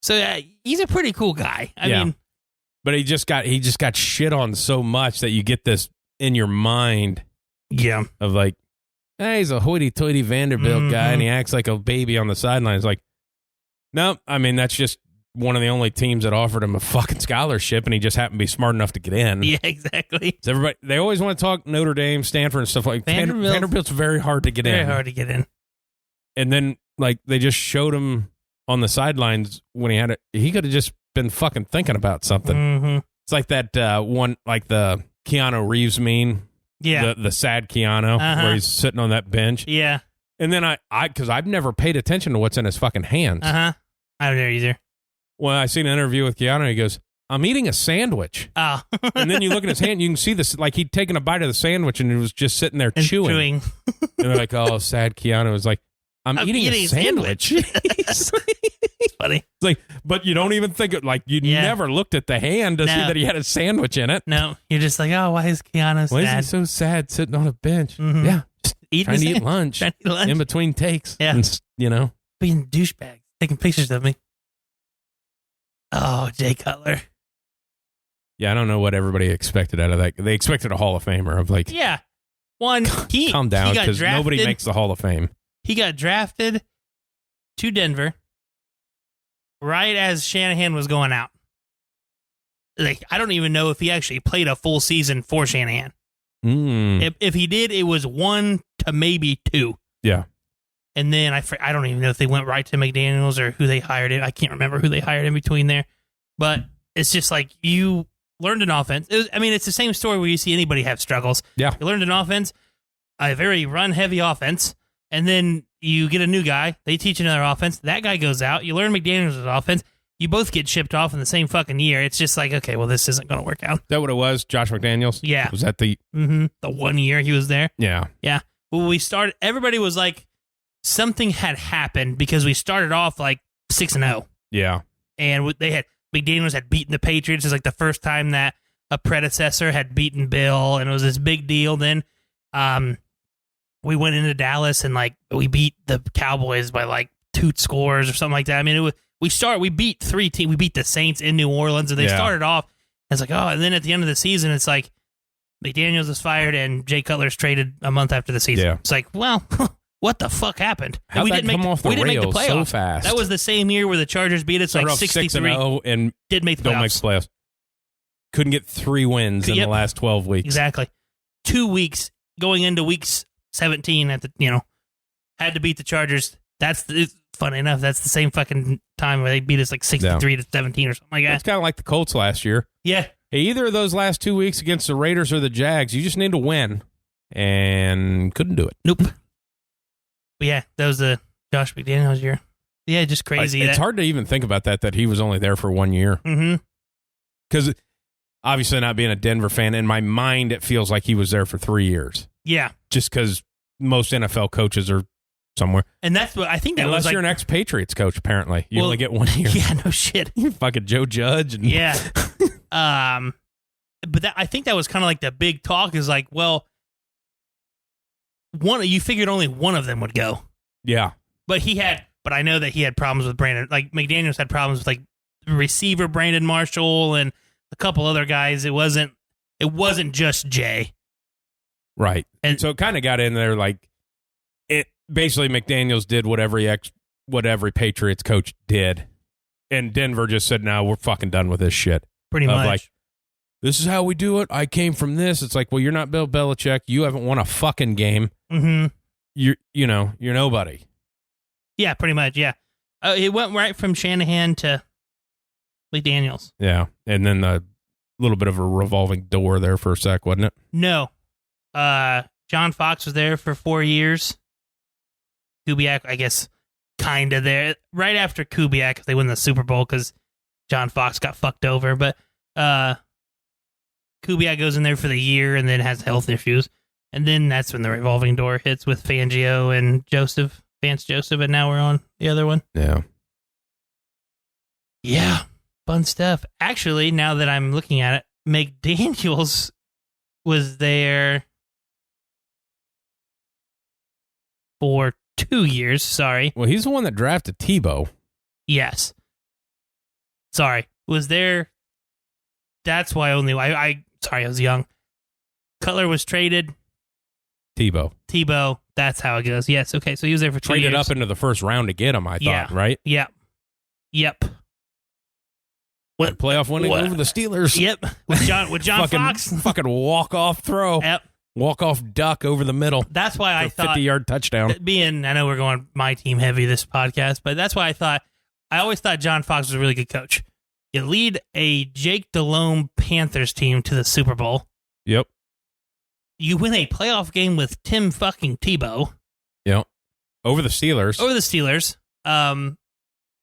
So he's a pretty cool guy. I mean, but he just got shit on so much that you get this in your mind. Yeah. Of like, hey, he's a hoity-toity Vanderbilt guy, and he acts like a baby on the sidelines. Like, no, I mean, that's just one of the only teams that offered him a fucking scholarship, and he just happened to be smart enough to get in. Yeah, exactly. So everybody, they always want to talk Notre Dame, Stanford, and stuff like that. Vanderbilt's very hard to get in. Very hard to get in. And then, like, they just showed him on the sidelines when he had it. He could have just been fucking thinking about something. Mm-hmm. It's like that one, like the Keanu Reeves meme. Yeah. The sad Keanu, where he's sitting on that bench. Yeah. And then because I've never paid attention to what's in his fucking hands. I don't know either. Well, I seen an interview with Keanu. He goes, I'm eating a sandwich. Oh. And then you look at his hand, you can see this, like he'd taken a bite of the sandwich and he was just sitting there chewing. And they're like, oh, sad Keanu. Was like, I'm eating a sandwich. It's funny. It's like, but you don't even think it, like, you never looked at the hand to see that he had a sandwich in it. No, you're just like, oh, why is Keanu sad? Why is he so sad sitting on a bench? Mm-hmm. Yeah, just trying to eat lunch in between takes. Yeah. And, you know. Being douchebags, taking pictures of me. Oh, Jay Cutler. Yeah, I don't know what everybody expected out of that. They expected a Hall of Famer of like, yeah, one. Calm down, because nobody makes the Hall of Fame. He got drafted to Denver right as Shanahan was going out. Like, I don't even know if he actually played a full season for Shanahan. If he did, it was 1 to maybe 2. Yeah. And then I don't even know if they went right to McDaniels or who they hired in. I can't remember who they hired in between there. But it's just like you learned an offense. It's the same story where you see anybody have struggles. Yeah. You learned an offense, a very run-heavy offense, and then you get a new guy. They teach another offense. That guy goes out. You learn McDaniels' offense. You both get shipped off in the same fucking year. It's just like, okay, well, this isn't going to work out. Is that what it was? Josh McDaniels? Yeah. Was that the 1 year he was there? Yeah. Yeah. Well, we started, everybody was like, something had happened because we started off like 6-0. Yeah. And McDaniels had beaten the Patriots. It's like the first time that a predecessor had beaten Bill, and it was this big deal. Then we went into Dallas and like we beat the Cowboys by like 2 scores or something like that. I mean, we beat 3 teams. We beat the Saints in New Orleans, and they started off as like, oh, and then at the end of the season, it's like McDaniels was fired and Jay Cutler's traded a month after the season. Yeah. It's like, well, what the fuck happened? How'd we didn't come off the rails so fast? That was the same year where the Chargers beat us like 63 and didn't make the playoffs. Couldn't get 3 wins in the last 12 weeks. Exactly. 2 weeks going into weeks 17 had to beat the Chargers. Funny enough, that's the same fucking time where they beat us like 63 to 17 or something like that. It's kind of like the Colts last year. Yeah. Hey, either of those last 2 weeks against the Raiders or the Jags, you just need to win, and couldn't do it. Nope. But yeah, that was the Josh McDaniels year. Yeah, just crazy. It's hard to even think about that he was only there for 1 year. Mm-hmm. Because obviously not being a Denver fan, in my mind, it feels like he was there for 3 years. Yeah. Just because most NFL coaches are somewhere. And that's what I think that Unless was like, you're an ex-Patriots coach, apparently. You only get 1 year. Yeah, no shit. You fucking Joe Judge. And yeah. But I think that was kind of like the big talk is like, well, you figured only one of them would go. Yeah. But I know that he had problems with Brandon. Like McDaniels had problems with like receiver Brandon Marshall and a couple other guys. It wasn't just Jay. Right. And so it kind of got in there like basically McDaniels did what every Patriots coach did. And Denver just said, no, we're fucking done with this shit. Pretty much. Like, this is how we do it. I came from this. It's like, well, you're not Bill Belichick. You haven't won a fucking game. Mm-hmm. You're nobody. Yeah, pretty much. Yeah. It went right from Shanahan to McDaniels. Yeah. And then a little bit of a revolving door there for a sec, wasn't it? No. John Fox was there for 4 years. Kubiak, I guess, kind of there. Right after Kubiak, they win the Super Bowl because John Fox got fucked over. But Kubiak goes in there for the year and then has health issues. And then that's when the revolving door hits with Fangio and Vance Joseph, and now we're on the other one. Yeah. Yeah. Fun stuff. Actually, now that I'm looking at it, McDaniels was there for 2 years. Sorry. Well, he's the one that drafted Tebow. Yes. Sorry. Was there... That's why only... Sorry, I was young. Cutler was traded. Tebow. That's how it goes. Yes. Okay. So he was there for 2 years. Traded up into the first round to get him, I thought, right? Yep. What playoff winning over the Steelers? Yep. With John Fox. Fucking walk-off throw. Yep. Walk-off duck over the middle. That's why I thought... 50-yard touchdown. I know we're going my team heavy this podcast, but that's why I always thought John Fox was a really good coach. You lead a Jake Delhomme Panthers team to the Super Bowl. Yep. You win a playoff game with Tim fucking Tebow. Yep. Over the Steelers.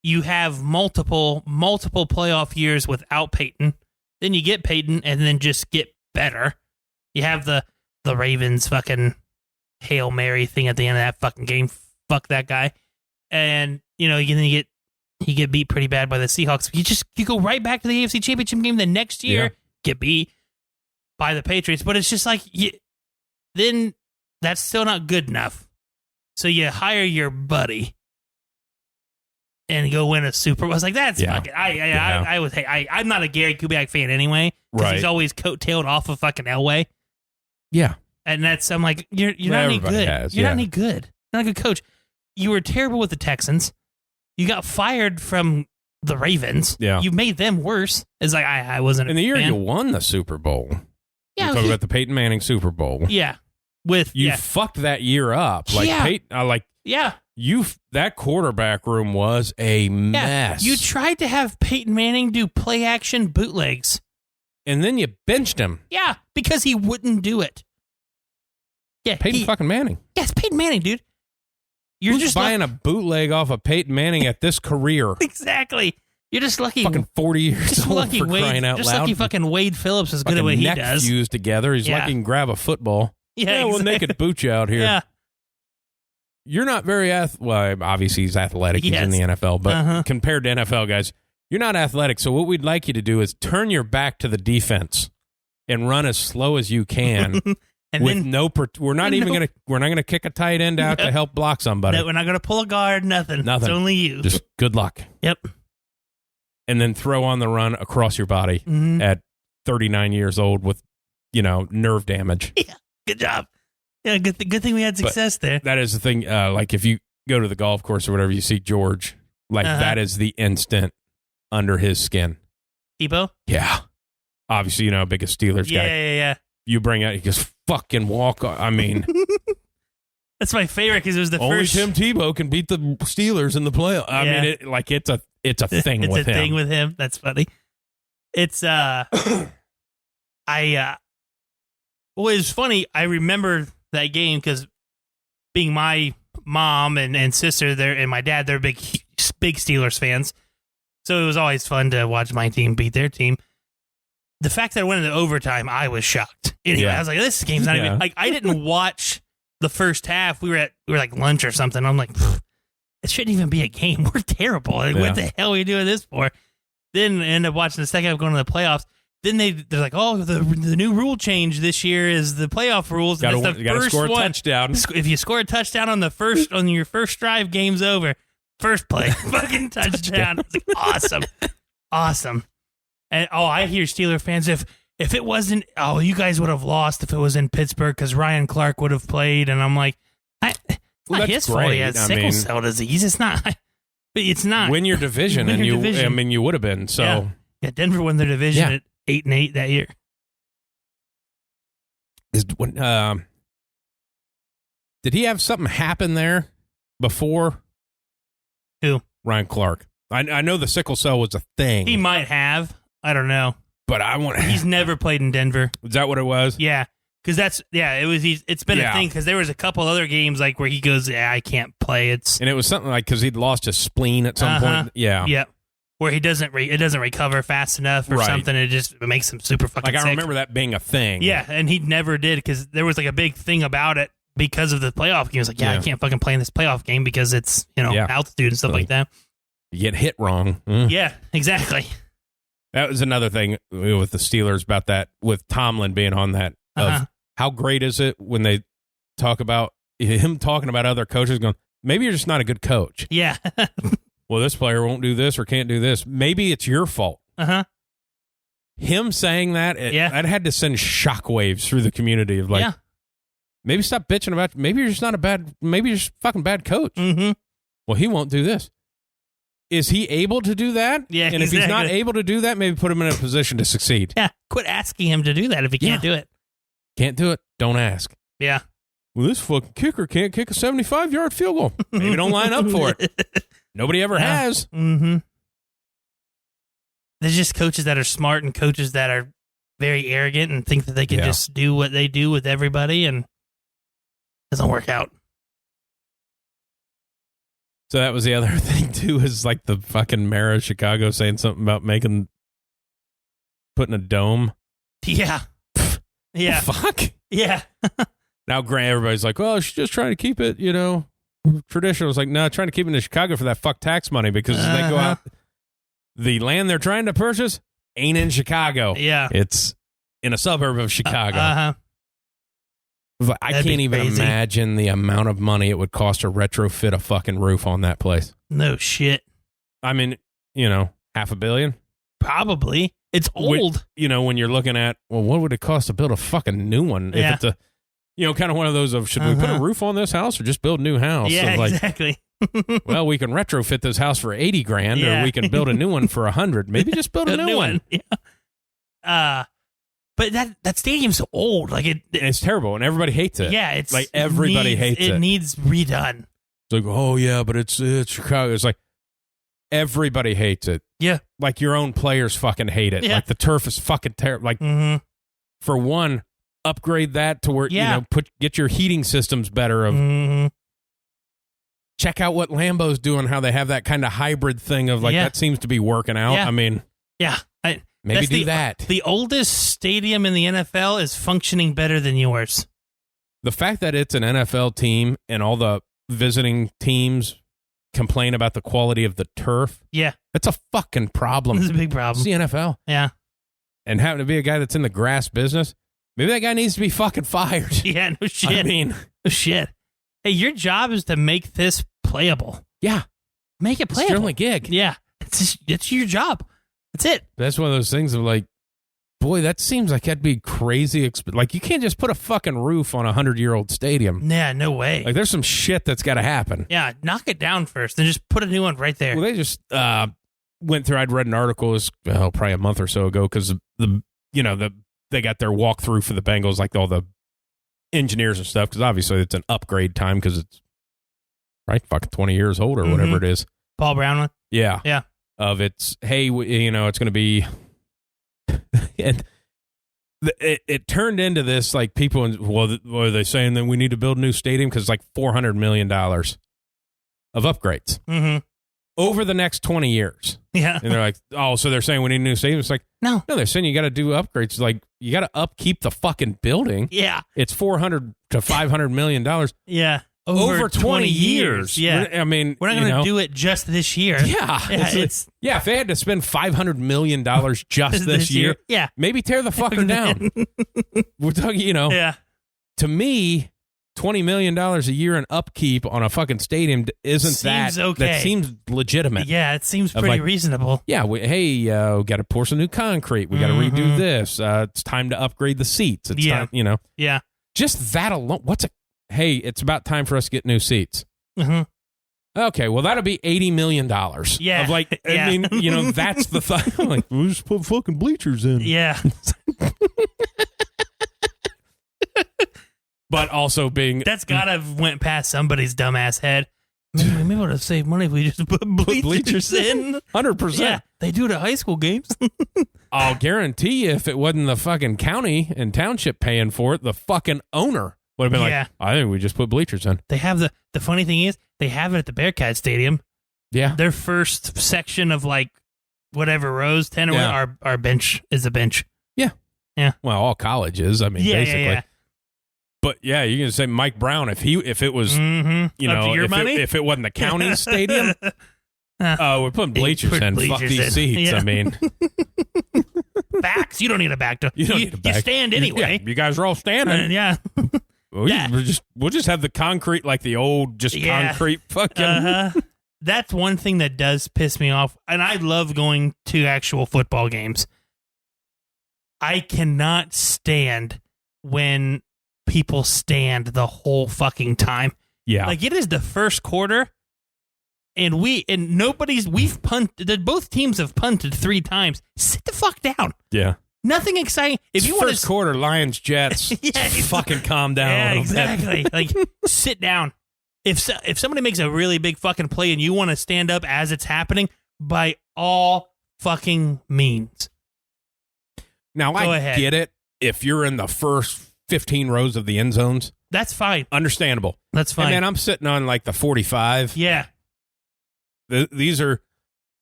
You have multiple playoff years without Peyton. Then you get Peyton and then just get better. You have the Ravens fucking Hail Mary thing at the end of that fucking game. Fuck that guy. And, you get beat pretty bad by the Seahawks. You go right back to the AFC Championship game the next year, get beat by the Patriots. But it's just like, then that's still not good enough. So you hire your buddy and go win a Super Bowl. I was like, that's fucking... I'm not a Gary Kubiak fan anyway, because he's always coattailed off of fucking Elway. Yeah. And I'm like, you're not any good. You're not any good. Not a good coach. You were terrible with the Texans. You got fired from the Ravens. Yeah. You made them worse. It's like, I wasn't in the year fan. you won the Super Bowl. Yeah. You're talking about the Peyton Manning Super Bowl. Yeah. You fucked that year up. Peyton, that quarterback room was a mess. You tried to have Peyton Manning do play action bootlegs. And then you benched him. Yeah, because he wouldn't do it. Yeah, Peyton fucking Manning. Yeah, it's Peyton Manning, dude. You're just buying a bootleg off of Peyton Manning at this career. Exactly. You're just lucky. Fucking 40 years old for crying out loud. Just lucky fucking Wade Phillips is good at what he does. Neck fused together. He's lucky he can grab a football. Yeah, exactly. Well, naked boot you out here. Yeah. You're not very well, obviously he's athletic. He's in the NFL, but compared to NFL guys, you're not athletic. So what we'd like you to do is turn your back to the defense and run as slow as you can. We're not gonna kick a tight end out to help block somebody. No, we're not gonna pull a guard. Nothing. It's only you. Just good luck. Yep. And then throw on the run across your body at 39 years old with, nerve damage. Yeah. Good job. Yeah, good thing we had success there. That is the thing. Like if you go to the golf course or whatever, you see George, that is the instant under his skin. Tebow? Yeah. Obviously, biggest Steelers guy. Yeah. You bring out, he just fucking walk. I mean, that's my favorite because it was the only first. Tim Tebow can beat the Steelers in the playoffs. I mean, it's a thing it's with him. It's a thing with him. That's funny. It's Well, it's funny. I remember that game because being my mom and sister there and my dad, they're big Steelers fans. So it was always fun to watch my team beat their team. The fact that I went into overtime, I was shocked. Anyway, I was like, this game's not even... I didn't watch the first half. We were like lunch or something. I'm like, it shouldn't even be a game. We're terrible. Like, what the hell are we doing this for? Then I end up watching the second half going to the playoffs. Then they're like, oh, the new rule change this year is the playoff rules. You got to score a touchdown. If you score a touchdown on your first drive, game's over. First play, fucking touchdown. It's like, awesome. And I hear Steeler fans, if it wasn't, you guys would have lost if it was in Pittsburgh because Ryan Clark would have played. And I'm like, it's not his fault. He has sickle cell disease. It's not. It's not. Win your division, you would have been. So yeah, Denver won their division at 8-8 that year. Did he have something happen there before? Who? Ryan Clark. I know the sickle cell was a thing. He might have. I don't know. But he's never played in Denver. Is that what it was? Yeah. Because it's been a thing because there was a couple other games like where he goes, I can't play. And it was something like because he'd lost his spleen at some point. Yeah. Yep. Where it doesn't recover fast enough or something. It just makes him super fucking sick. I remember that being a thing. Yeah, and he never did because there was like a big thing about it because of the playoff game. He was like, I can't fucking play in this playoff game because it's, altitude and stuff like that. You get hit wrong. Yeah, exactly. That was another thing with the Steelers about that, with Tomlin being on that. Of how great is it when they talk about him talking about other coaches going, maybe you're just not a good coach. Yeah. Well, this player won't do this or can't do this. Maybe it's your fault. Him saying that, that had to send shockwaves through the community of like, maybe stop bitching about, maybe you're just not maybe you're just a fucking bad coach. Well, he won't do this. Is he able to do that? Yeah, and if he's not able to do that, maybe put him in a position to succeed. Yeah, quit asking him to do that if he can't do it. Can't do it, don't ask. Yeah. Well, this fucking kicker can't kick a 75-yard field goal. Maybe don't line up for it. Nobody ever has. There's just coaches that are smart and coaches that are very arrogant and think that they can just do what they do with everybody, and it doesn't work out. So that was the other thing, too, is like the fucking mayor of Chicago saying something about putting a dome. Yeah. Yeah. Fuck. Yeah. Now, Grant, everybody's like, well, she's just trying to keep it, traditional. It's like, no, trying to keep it in Chicago for that fuck tax money because they go out. The land they're trying to purchase ain't in Chicago. Yeah. It's in a suburb of Chicago. I can't even imagine the amount of money it would cost to retrofit a fucking roof on that place. No shit. I mean, $500 million? Probably. It's old. When you're looking at, well, what would it cost to build a fucking new one? Yeah. If it's kind of one of those of, should we put a roof on this house or just build a new house? Yeah, so exactly. Well, we can retrofit this house for $80,000 or we can build a new one for $100,000. Maybe just build a new one. Yeah. But that stadium's old. Like it's terrible, and everybody hates it. Yeah, it's like everybody hates it. It needs redone. It's like, oh yeah, but it's Chicago. It's like everybody hates it. Yeah, like your own players fucking hate it. Yeah. Like the turf is fucking terrible. Like for one, upgrade that to where get your heating systems better. Check out what Lambeau's doing. How they have that kind of hybrid thing of like that seems to be working out. Yeah. I mean, maybe do that. The oldest stadium in the NFL is functioning better than yours. The fact that it's an NFL team and all the visiting teams complain about the quality of the turf. Yeah. That's a fucking problem. It's a big problem. It's the NFL. Yeah. And having to be a guy that's in the grass business, maybe that guy needs to be fucking fired. Yeah, no shit. I mean, no shit. Hey, your job is to make this playable. Yeah. Make it playable. It's your only gig. Yeah. It's your job. That's it. That's one of those things of like, boy, that seems like that'd be crazy. Like, you can't just put a fucking roof on a 100-year-old stadium. Yeah, no way. Like, there's some shit that's got to happen. Yeah, knock it down first, then just put a new one right there. Well, they just went through. I'd read an article, probably a month or so ago, because they got their walkthrough for the Bengals, like all the engineers and stuff, because obviously it's an upgrade time because it's fucking 20 years old or whatever it is. Paul Brown one. Yeah. Yeah. Of it's, hey, it's going to be, and it turned into this, like, people, are they saying that we need to build a new stadium because it's like $400 million of upgrades over the next 20 years. Yeah. And they're like, oh, so they're saying we need a new stadium. It's like, no, they're saying you got to do upgrades. Like, you got to upkeep the fucking building. Yeah. It's $400 to $500 million. Yeah. Over 20 years. Yeah. I mean, we're not going to do it just this year. Yeah. If they had to spend $500 million just this year, yeah, maybe tear the fucker down. We're talking, yeah. To me, $20 million a year in upkeep on a fucking stadium seems okay. That seems legitimate. Yeah, it seems pretty reasonable. Yeah. We got to pour some new concrete. We got to redo this. It's time to upgrade the seats. It's time, Yeah. Just that alone. Hey, it's about time for us to get new seats. Okay, well, that'll be $80 million. Yeah. Of like, I mean, that's the thing. I'm like, we'll just put fucking bleachers in. Yeah. But also being... That's gotta have went past somebody's dumbass head. Maybe we would have saved money if we just put bleachers in. 100%. Yeah, they do it at high school games. I'll guarantee you, if it wasn't the fucking county and township paying for it, the fucking owner would have been like, I think we just put bleachers in. They have the funny thing is, they have it at the Bearcat Stadium. Yeah. Their first section of like whatever rows, 10 or our bench is a bench. Yeah. Yeah. Well, all colleges, I mean, basically. Yeah. But yeah, you can say Mike Brown, if it was, if it wasn't the county stadium, we're putting bleachers in. Fuck these seats. Yeah. I mean, backs. You don't need a back. You need a back. You stand anyway. Yeah, you guys are all standing. Yeah. We'll just have the concrete, like the old concrete fucking. That's one thing that does piss me off, and I love going to actual football games. I cannot stand when people stand the whole fucking time. Yeah. Like, it is the first quarter, and we've punted, both teams have punted 3 times. Sit the fuck down. Yeah. Nothing exciting. If you want first quarter, Lions, Jets, fucking calm down a little exactly. bit. Like, sit down. If somebody makes a really big fucking play and you want to stand up as it's happening, by all fucking means. Now, I get it. If you're in the first 15 rows of the end zones, that's fine. Understandable. That's fine. And man, I'm sitting on like the 45. Yeah. These are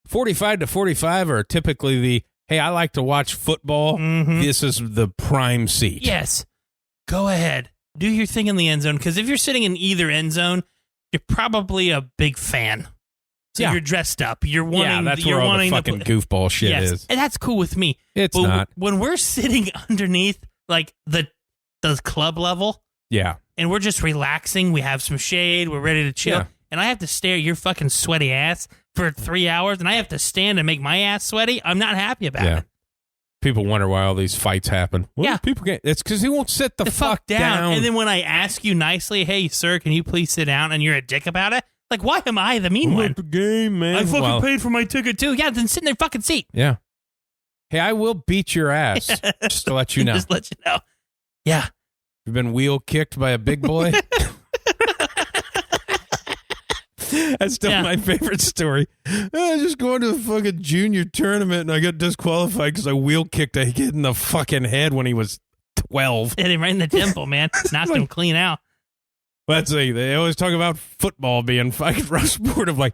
45 to 45 are typically the, hey, I like to watch football. Mm-hmm. This is the prime seat. Yes. Go ahead. Do your thing in the end zone. Because if you're sitting in either end zone, you're probably a big fan. So you're dressed up. You're wanting. Yeah, that's where all the fucking goofball shit is. And that's cool with me. It's not. When we're sitting underneath like the club level, and we're just relaxing, we have some shade, we're ready to chill, and I have to stare at your fucking sweaty ass for 3 hours, and I have to stand and make my ass sweaty, I'm not happy about it. People wonder why all these fights happen. Well, people get it's because he won't sit the fuck down. And then when I ask you nicely, hey, sir, can you please sit down, and you're a dick about it, like, why am I the mean one? The game, man. I fucking paid for my ticket too. Yeah, then sit in their fucking seat. Yeah. Hey, I will beat your ass, just to let you know. Just let you know. Yeah. You've been wheel kicked by a big boy? That's still my favorite story. I was just going to the fucking junior tournament and I got disqualified because I wheel kicked a kid in the fucking head when he was 12. Hit him right in the temple, man. Knocked him clean out. Let's see. They always talk about football being fucking rough sport of like,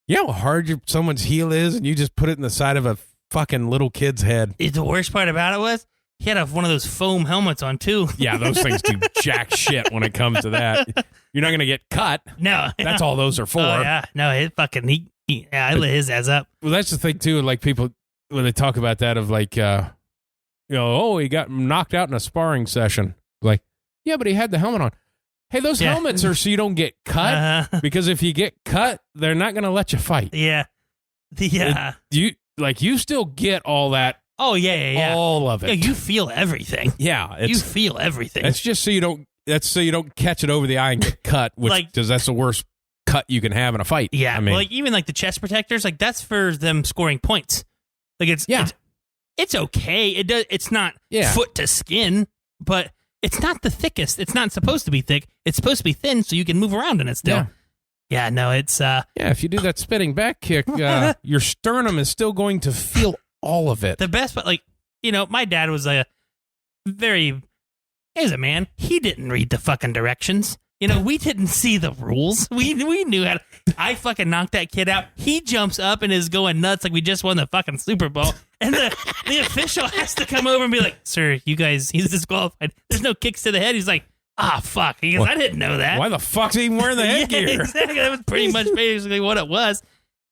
you know how hard someone's heel is and you just put it in the side of a fucking little kid's head. The worst part about it was he had one of those foam helmets on too. Yeah, those things do jack shit when it comes to that. You're not going to get cut. No. That's all those are for. Oh, yeah. No, I lit his ass up. Well, that's the thing too. Like people, when they talk about that of like, he got knocked out in a sparring session. Like, yeah, but he had the helmet on. Hey, those helmets are so you don't get cut, because if you get cut, they're not going to let you fight. Yeah. You still get all that. Oh, yeah. All of it. Yeah, you feel everything. Yeah. You feel everything. It's just so you don't catch it over the eye and get cut, because that's the worst cut you can have in a fight. Yeah. I mean, like even like the chest protectors, like that's for them scoring points. Like it's okay. It's not foot to skin, but it's not the thickest. It's not supposed to be thick. It's supposed to be thin so you can move around in it still. Yeah, no, it's... if you do that spinning back kick, your sternum is still going to feel all of it. The best, but like, my dad was he was a man. He didn't read the fucking directions. We didn't see the rules. We knew how to... I fucking knocked that kid out. He jumps up and is going nuts like we just won the fucking Super Bowl. And the official has to come over and be like, sir, you guys, he's disqualified. There's no kicks to the head. He's like, fuck. He goes, I didn't know that. Why the fuck's he even wearing the headgear? Yeah, exactly. That was pretty much basically what it was.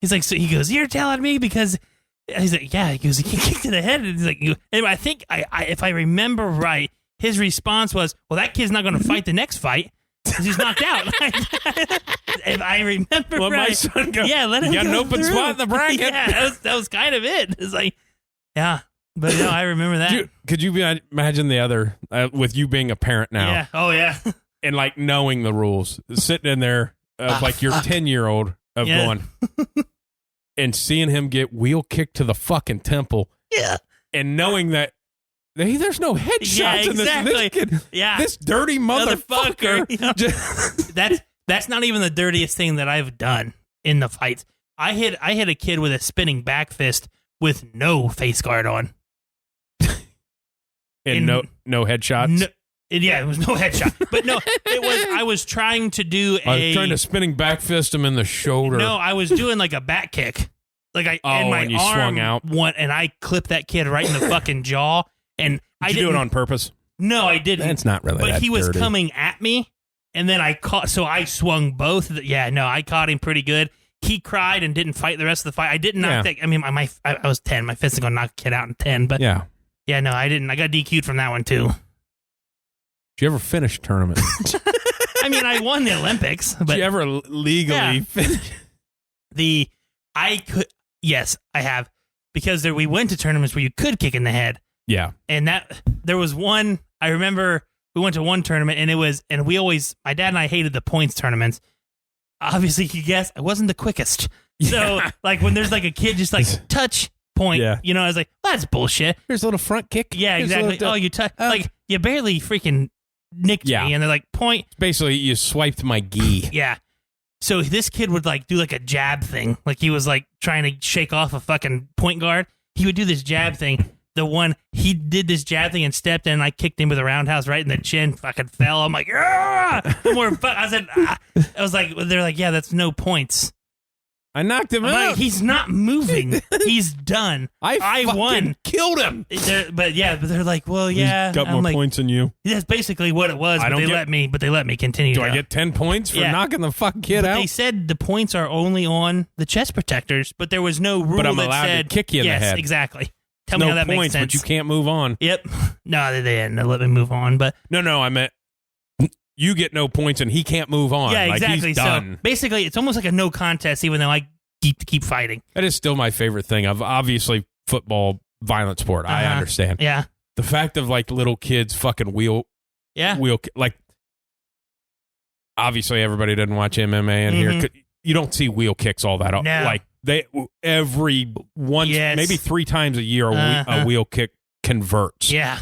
He's like, so he goes, you're telling me because... He's like, yeah. He goes, he kicked to the head. And he's like, and I think, if I remember right, his response was, well, that kid's not going to fight the next fight because he's knocked out. If I remember right. My son goes, let him you got an open spot in the bracket. Yeah, that was kind of it. It's like, yeah. But no, I remember that. Could you imagine the other, with you being a parent now? Yeah. Oh, yeah. And like knowing the rules, sitting in there like your 10-year-old of going and seeing him get wheel kicked to the fucking temple. Yeah. And knowing that there's no headshots in this kid. Yeah. This dirty motherfucker. That's not even the dirtiest thing that I've done in the fights. I hit a kid with a spinning back fist with no face guard on. And no headshots? It was no headshot. But no, I was trying to do I was trying to spinning back fist him in the shoulder. No, I was doing like a back kick. Like and my and you arm swung out. And I clipped that kid right in the fucking jaw. And Did you do it on purpose? No, I didn't. That's not really But that he was dirty. coming at me, and then I swung both. I caught him pretty good. He cried and didn't fight the rest of the fight. I didn't knock that. I mean, I was 10. My fist is going to knock a kid out in 10. But no, I didn't. I got DQ'd from that one, too. Did you ever finish a tournament? I mean, I won the Olympics. But did you ever legally finish? Yes, I have. Because we went to tournaments where you could kick in the head. Yeah. And there was one, I remember we went to one tournament and my dad and I hated the points tournaments. Obviously, you guess I wasn't the quickest. So, like, when there's like a kid just like touch point, I was like, that's bullshit. Here's a little front kick. Yeah, exactly. You touch, like, you barely freaking nicked me. And they're like, point. Basically, you swiped my gi. Yeah. So this kid would like do like a jab thing. Like he was like trying to shake off a fucking point guard. He would do this jab thing. He did this jab thing and stepped in and I kicked him with a roundhouse right in the chin, fucking fell. I'm like, I was like, they're like, yeah, that's no points. I knocked him out. Like, he's not moving. He's done. I won. Killed him. But they're like, well, yeah. He's got more points than you. That's basically what it was. But they let me continue. Do I get 10 points for knocking the fucking kid out? They said the points are only on the chest protectors, but there was no rule but I'm that allowed said to kick you in the head. Yes, exactly. Tell me how that makes sense. But you can't move on. Yep. No, they didn't let me move on. But no, I meant you get no points and he can't move on. Yeah, exactly. Like he's done. So basically, it's almost like a no contest, even though I keep fighting. That is still my favorite thing. Of obviously football, violent sport. I understand. Yeah. The fact of like little kids fucking wheel like. Obviously, everybody doesn't watch MMA in here. You don't see wheel kicks all that. No. Like maybe 3 times a year, a wheel kick converts. Yeah.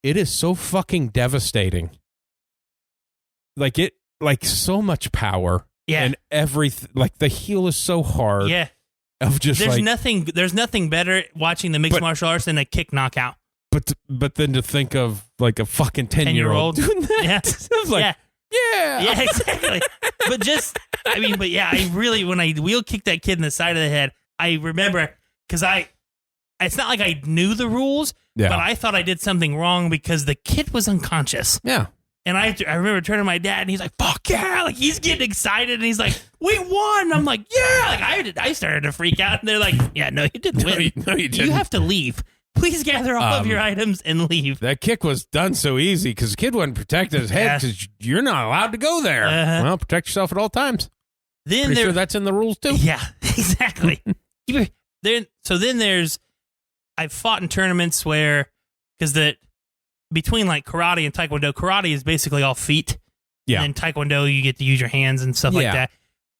It is so fucking devastating. Like so much power. Yeah. And everything, like the heel is so hard. Yeah. Of just there's nothing better watching the mixed martial arts than a kick knockout. But then to think of like a fucking 10-year-old doing that. Yeah. I was like, yeah, exactly. I really, when I wheel kicked that kid in the side of the head, I remember, because it's not like I knew the rules, but I thought I did something wrong because the kid was unconscious. Yeah. And I remember turning to my dad, and he's like, fuck yeah. Like, he's getting excited, and he's like, we won. I'm like, yeah. Like, I started to freak out, and they're like, yeah, no, you didn't win. No, you didn't. You have to leave. Please gather all of your items and leave. That kick was done so easy because the kid wasn't protecting his head because you're not allowed to go there. Well, protect yourself at all times. Pretty sure that's in the rules, too. Yeah, exactly. I've fought in tournaments where, between like karate and taekwondo, karate is basically all feet. Yeah. And then taekwondo, you get to use your hands and stuff like that.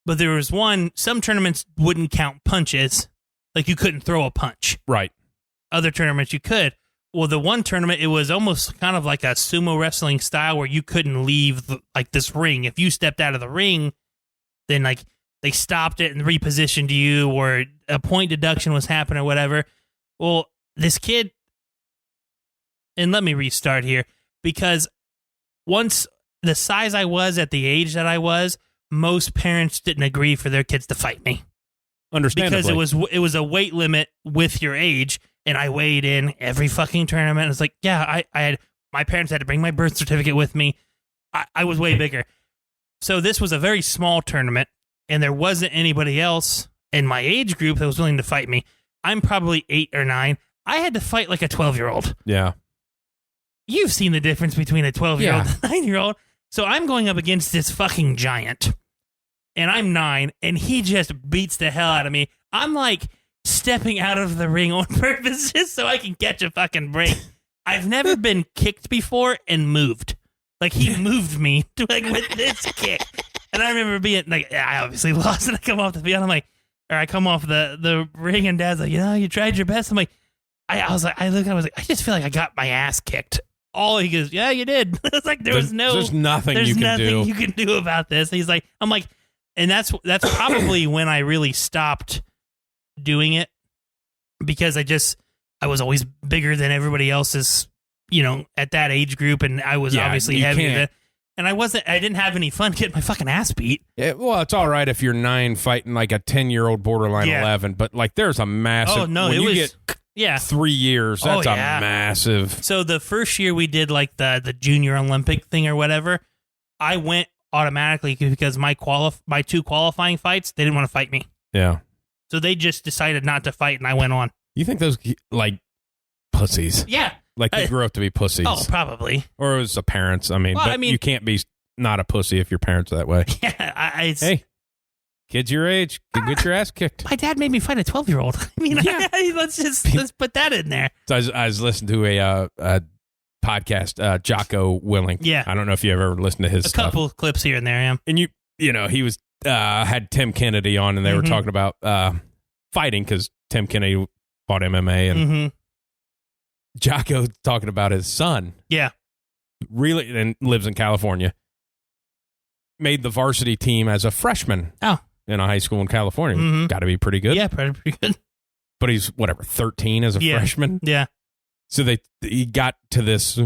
But there was some tournaments wouldn't count punches. Like you couldn't throw a punch. Right. Other tournaments you could. Well, the one tournament, it was almost kind of like a sumo wrestling style where you couldn't leave this ring. If you stepped out of the ring, then like they stopped it and repositioned you, or a point deduction was happening or whatever. Well, this kid, and let me restart here, because once the size I was at the age that I was, most parents didn't agree for their kids to fight me. Understandably. Because it was a weight limit with your age, and I weighed in every fucking tournament. It's like, yeah, my parents had to bring my birth certificate with me. I was way bigger. So this was a very small tournament, and there wasn't anybody else in my age group that was willing to fight me. I'm probably 8 or 9. I had to fight like a 12-year-old. Yeah. You've seen the difference between a 12-year-old and a 9-year-old. So I'm going up against this fucking giant, and I'm 9, and he just beats the hell out of me. I'm like stepping out of the ring on purpose just so I can catch a fucking break. I've never been kicked before and moved. Like, he moved me with this kick. And I remember being like, I obviously lost, and I come off the field. I'm like, or I come off the ring, and Dad's like, you tried your best. I'm like, I was like, I just feel like I got my ass kicked. He goes, yeah, you did. It's like there's nothing you can do about this. He's like, I'm like, and that's probably when I really stopped doing it, because I was always bigger than everybody else's, at that age group, and I was obviously heavier. And I didn't have any fun getting my fucking ass beat. Well, it's all right if you're 9 fighting like a 10-year-old borderline 11, but like there's a massive. Oh no, when it you was. Get 3 years. That's a massive. So the first year we did like the junior Olympic thing or whatever, I went automatically because my 2 qualifying fights, they didn't want to fight me. Yeah. So they just decided not to fight, and I went on. You think those like pussies? Yeah. Like they grew up to be pussies. Oh, probably. Or it was the parents. I mean, you can't be not a pussy if your parents are that way. Yeah, hey, kids your age can get your ass kicked. My dad made me fight a 12-year-old. I mean, let's put that in there. So I was listening to a podcast, Jocko Willing. Yeah. I don't know if you ever listened to his stuff. A couple clips here and there, yeah. And you know, he was had Tim Kennedy on, and they were talking about fighting because Tim Kennedy fought MMA, and Jocko talking about his son. Yeah. Really, and lives in California. Made the varsity team as a freshman. Oh. In a high school in California. Got to be pretty good. Yeah, pretty good. But he's, 13 as a freshman? Yeah. So he got to this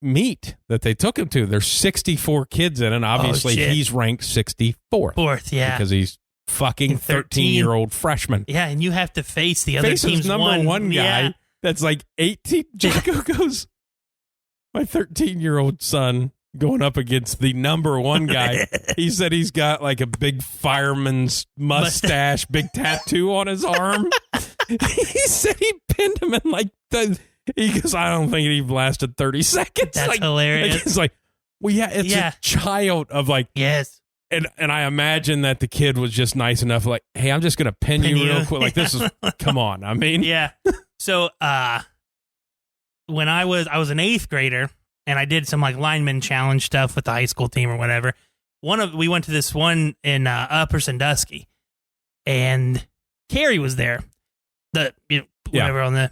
meet that they took him to. There's 64 kids in it, and obviously he's ranked 64th. Fourth, yeah. Because he's fucking 13-year-old freshman. Yeah, and you have to face the other team's number one guy that's like 18. Jocko goes, my 13-year-old son going up against the number one guy. He said he's got like a big fireman's mustache, big tattoo on his arm. He said he pinned him in like he goes, I don't think he lasted 30 seconds. That's like, hilarious. It's like, well, yeah, it's a child of like, yes. And I imagine that the kid was just nice enough, like, hey, I'm just going to pin you real quick. Like, this is, come on. I mean. Yeah. So when I was an 8th grader, and I did some like lineman challenge stuff with the high school team or whatever. We went to this one in Upper Sandusky, and Carrie was there. Whatever on the.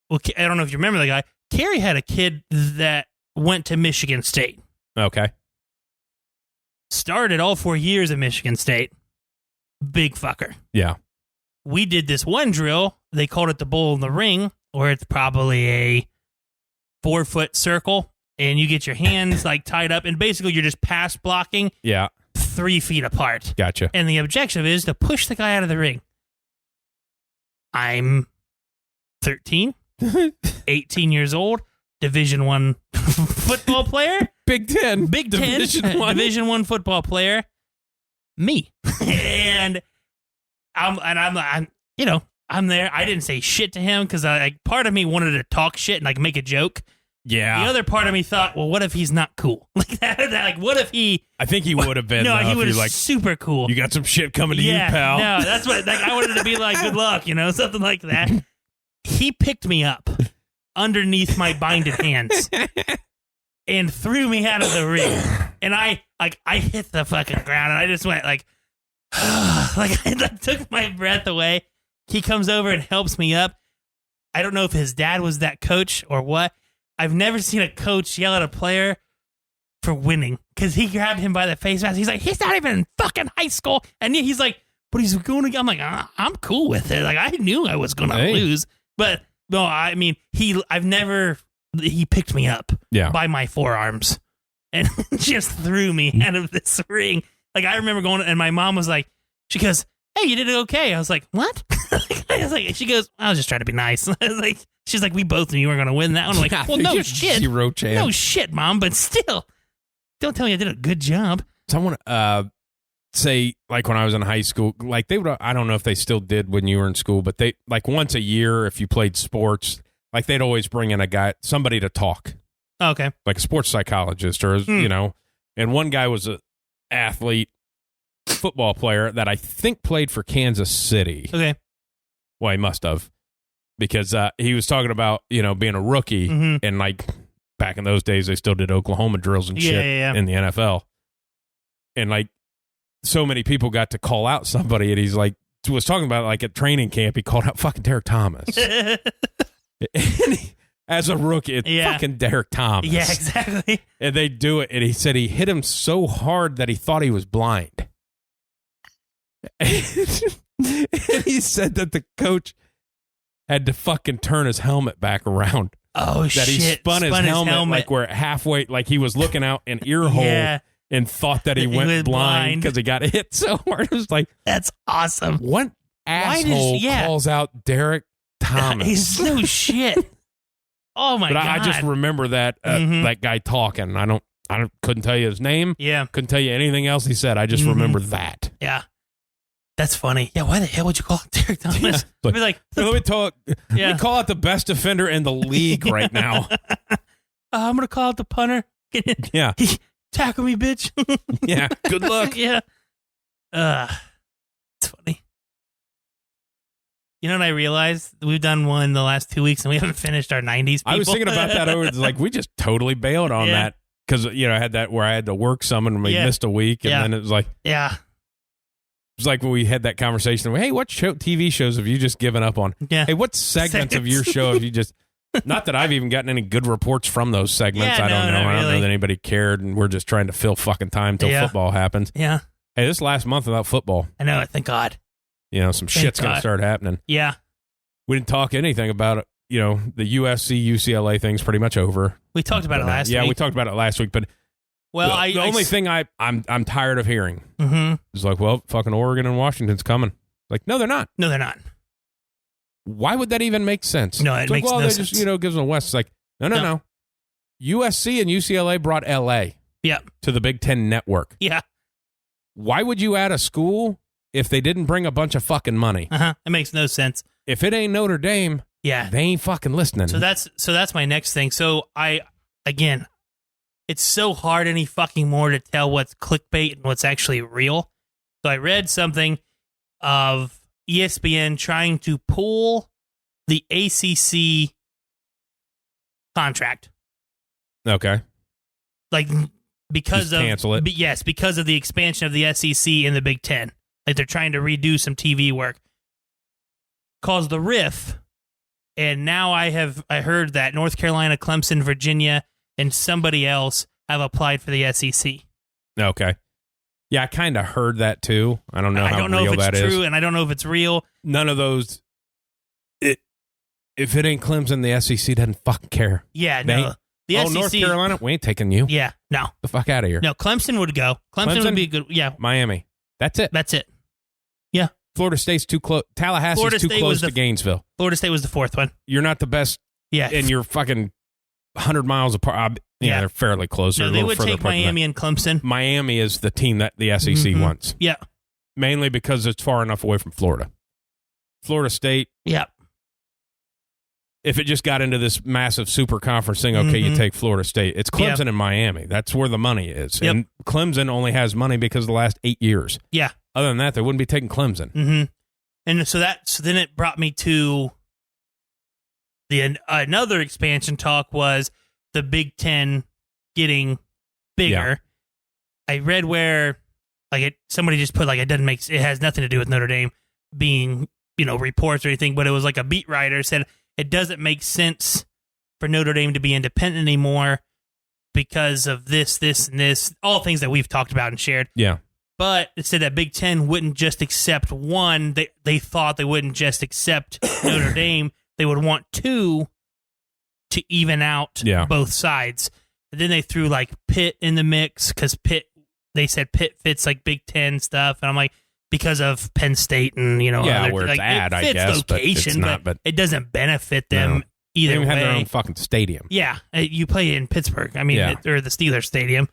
Well, I don't know if you remember the guy. Carrie had a kid that went to Michigan State. Okay. Started all 4 years at Michigan State. Big fucker. Yeah. We did this one drill. They called it the bull in the ring, where it's probably a 4-foot circle. And you get your hands like tied up, and basically you're just pass blocking 3 feet apart. Gotcha. And the objective is to push the guy out of the ring. I'm 13, 18 years old, Division I football player. Big Ten. Division I football player. Me. and I'm there. I didn't say shit to him because part of me wanted to talk shit and like make a joke. Yeah. The other part of me thought, well, what if he's not cool? Like that. Like, what if he? I think he would have been. No, he would have like super cool. You got some shit coming to you, pal. No, that's what. Like, I wanted to be like, good luck, something like that. He picked me up underneath my binded hands and threw me out of the ring, and I hit the fucking ground, and I just went like, like I took my breath away. He comes over and helps me up. I don't know if his dad was that coach or what. I've never seen a coach yell at a player for winning because he grabbed him by the face mask. He's like, he's not even in fucking high school. And he's like, but he's going to, I'm like, I'm cool with it. Like, I knew I was going to lose. But no, I mean, he picked me up by my forearms and just threw me out of this ring. Like, I remember going, and my mom was like, she goes, hey, you did it okay. I was like, what? I was like, she goes, I was just trying to be nice. I was like, she's like, we both knew you were going to win that one. I'm like, well, no shit. 0 chance. No shit, Mom, but still, don't tell me I did a good job. So I want to say, like, when I was in high school, like, they would, I don't know if they still did when you were in school, but they, like, once a year, if you played sports, like, they'd always bring in somebody to talk. Oh, okay. Like a sports psychologist or, and one guy was an athlete, football player that I think played for Kansas City. Okay. Well, he must have. Because he was talking about, being a rookie, and like back in those days, they still did Oklahoma drills and shit in the NFL. And like so many people got to call out somebody, and he's like, was talking about like at training camp, he called out fucking Derek Thomas. As a rookie, it's fucking Derek Thomas. Yeah, exactly. And they do it, and he said he hit him so hard that he thought he was blind. And he said that the coach had to fucking turn his helmet back around. Oh, shit. That he spun his helmet like where halfway, like he was looking out an ear hole and thought that he went blind because he got hit so hard. It was like, that's awesome. What asshole calls out Derek Thomas? He's no shit. Oh my God. I just remember that that guy talking. I couldn't tell you his name. Yeah. Couldn't tell you anything else he said. I just remember that. Yeah. That's funny. Yeah, why the hell would you call it Derek Thomas? Yeah, be like, let me call out the best defender in the league right now. I'm going to call out the punter. Yeah. Tackle me, bitch. Yeah, good luck. Yeah. It's funny. You know what I realized? We've done one the last 2 weeks and we haven't finished our 90s people. I was thinking about that over. Like, we just totally bailed on that because, I had that where I had to work some and we missed a week. And then it was like, yeah. It was like when we had that conversation. Hey, what TV shows have you just given up on? Yeah. Hey, what segments of your show have you just... Not that I've even gotten any good reports from those segments. I don't know. I don't know that anybody cared, and we're just trying to fill fucking time till football happens. Yeah. Hey, this last month without football. I know. Thank God. Some shit's going to start happening. Yeah. We didn't talk anything about it. The USC, UCLA thing's pretty much over. We talked about it last week. Yeah, we talked about it last week, but the only thing I'm tired of hearing is like, well, fucking Oregon and Washington's coming. Like, no, they're not. No, they're not. Why would that even make sense? No, it makes no sense. Just, gives them a West. It's like, no. USC and UCLA brought LA to the Big Ten network. Yeah. Why would you add a school if they didn't bring a bunch of fucking money? It makes no sense. If it ain't Notre Dame, they ain't fucking listening. So that's my next thing. So it's so hard any fucking more to tell what's clickbait and what's actually real. So I read something of ESPN trying to pull the ACC contract. Okay. Like, because just cancel it. Yes, because of the expansion of the SEC and the Big Ten. Like, they're trying to redo some TV work. Caused the riff. And now I heard that North Carolina, Clemson, Virginia, and somebody else have applied for the SEC. Okay. Yeah, I kind of heard that too. I don't know how real that is. I don't know if it's true, and I don't know if it's real. None of those. If it ain't Clemson, the SEC doesn't fucking care. Yeah, no. The SEC, North Carolina, we ain't taking you. Yeah, no. The fuck out of here. No, Clemson would go. Clemson would be a good. Yeah, Miami. That's it. Yeah. Florida State's too close. Tallahassee's too close to Gainesville. Florida State was the fourth one. You're not the best. Yeah, and you're fucking 100 miles apart. Yeah, they're fairly close. No, they would take Miami and Clemson. Miami is the team that the SEC wants. Yeah. Mainly because it's far enough away from Florida. Florida State. Yeah. If it just got into this massive super conference thing, okay, you take Florida State. It's Clemson and Miami. That's where the money is. Yep. And Clemson only has money because of the last 8 years. Yeah. Other than that, they wouldn't be taking Clemson. Mm-hmm. And so then it brought me to another expansion talk was the Big Ten getting bigger. Yeah. I read where somebody just put it has nothing to do with Notre Dame being, reports or anything, but it was like a beat writer said it doesn't make sense for Notre Dame to be independent anymore because of this, and this, all things that we've talked about and shared. Yeah. But it said that Big Ten wouldn't just accept one. They thought they wouldn't just accept Notre Dame. They would want two to even out both sides. And then they threw Pitt in the mix because they said Pitt fits Big Ten stuff. And I'm like, because of Penn State and, where it's at, I guess, location, but it's not, but it doesn't benefit them either way. They have their own fucking stadium. Yeah. You play in Pittsburgh. I mean, or the Steelers stadium.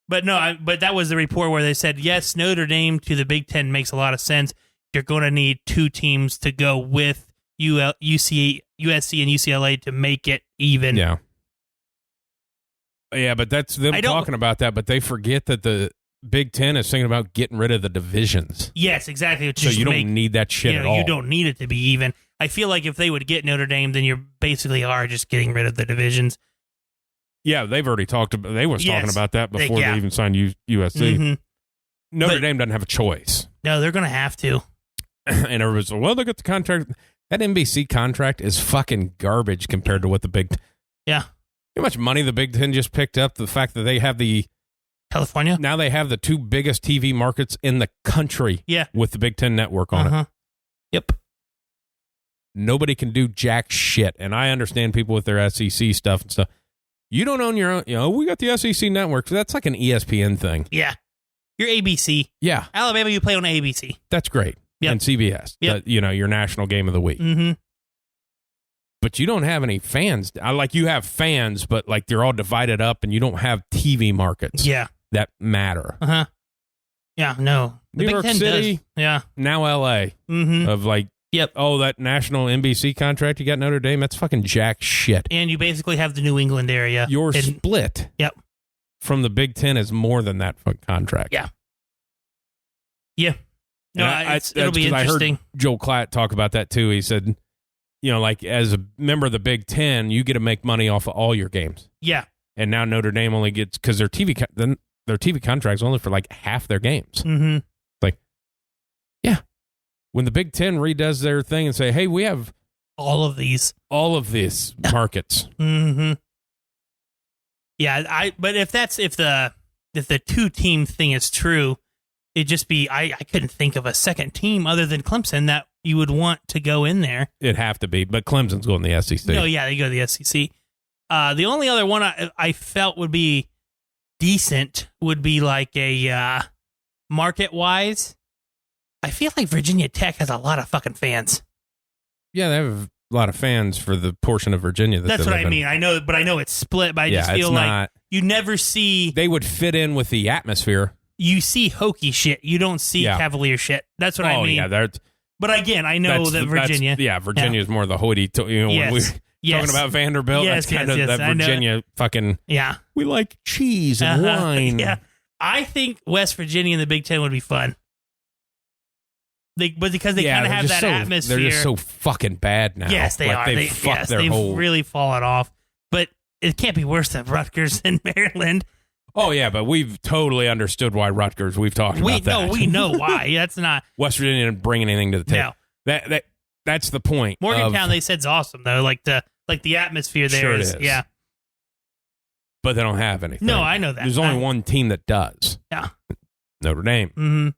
But no, but that was the report where they said, yes, Notre Dame to the Big Ten makes a lot of sense. You're going to need two teams to go with USC and UCLA to make it even. Yeah. Yeah, but that's them talking about that, but they forget that the Big Ten is thinking about getting rid of the divisions. Yes, exactly. So you don't need that shit at all. You don't need it to be even. I feel like if they would get Notre Dame, then you basically are just getting rid of the divisions. Yeah, they've already talked about. They was talking about that before they even signed USC. Mm-hmm. Notre Dame doesn't have a choice. No, they're going to have to. And everybody's like, well, they got the contract. That NBC contract is fucking garbage compared to what the Big. Yeah. How much money the Big Ten just picked up? The fact that they have California. Now they have the two biggest TV markets in the country. Yeah. With the Big Ten network on it. Yep. Nobody can do jack shit, and I understand people with their SEC stuff and stuff. You don't own your own. We got the SEC network. So that's like an ESPN thing. Yeah. You're ABC. Yeah. Alabama, you play on ABC. That's great. Yep. And CBS. Yep. Your national game of the week. Mm-hmm. But you don't have any fans. You have fans, but they're all divided up, and you don't have TV markets. Yeah. That matter. Yeah. No. New York City, now L.A. Of like, that national NBC contract you got Notre Dame, that's fucking jack shit. And you basically have the New England area. Your split from the Big Ten is more than that contract. Yeah. Yeah. No, it'll be interesting. I heard Joel Klatt talk about that too. He said, like as a member of the Big Ten, you get to make money off of all your games. Yeah. And now Notre Dame only gets, because their TV contract's only for like half their games. Mm-hmm. Like, yeah. When the Big Ten redoes their thing and say, hey, we have all of these markets. Mm-hmm. Yeah, but if the 2-team thing is true, it'd just be I couldn't think of a second team other than Clemson that you would want to go in there. It'd have to be, but Clemson's going to the SEC. No, yeah, they go to the SEC. The only other one I felt would be decent would be like a market-wise. I feel like Virginia Tech has a lot of fucking fans. Yeah, they have a lot of fans for the portion of Virginia that's what I mean. I know it's split, but I just feel like you never see. They would fit in with the atmosphere. You see hokey shit. You don't see Cavalier shit. That's what I mean. Oh, yeah. But again, I know that Virginia. Virginia is more the hoity. When we're talking about Vanderbilt, that's kind of that Virginia fucking. Yeah. We like cheese and wine. Yeah. I think West Virginia in the Big Ten would be fun. But because they kind of have that atmosphere. They're just so fucking bad now. Yes, they are. They've really fallen off. But it can't be worse than Rutgers and Maryland. Oh, yeah, but we've totally understood why Rutgers. We've talked about that. We know why. That's not... West Virginia didn't bring anything to the table. No. That's the point. Morgantown, they said, is awesome, though. Like the atmosphere there is. Yeah. But they don't have anything. No, I know that. There's only one team that does. Yeah. Notre Dame. Mm-hmm.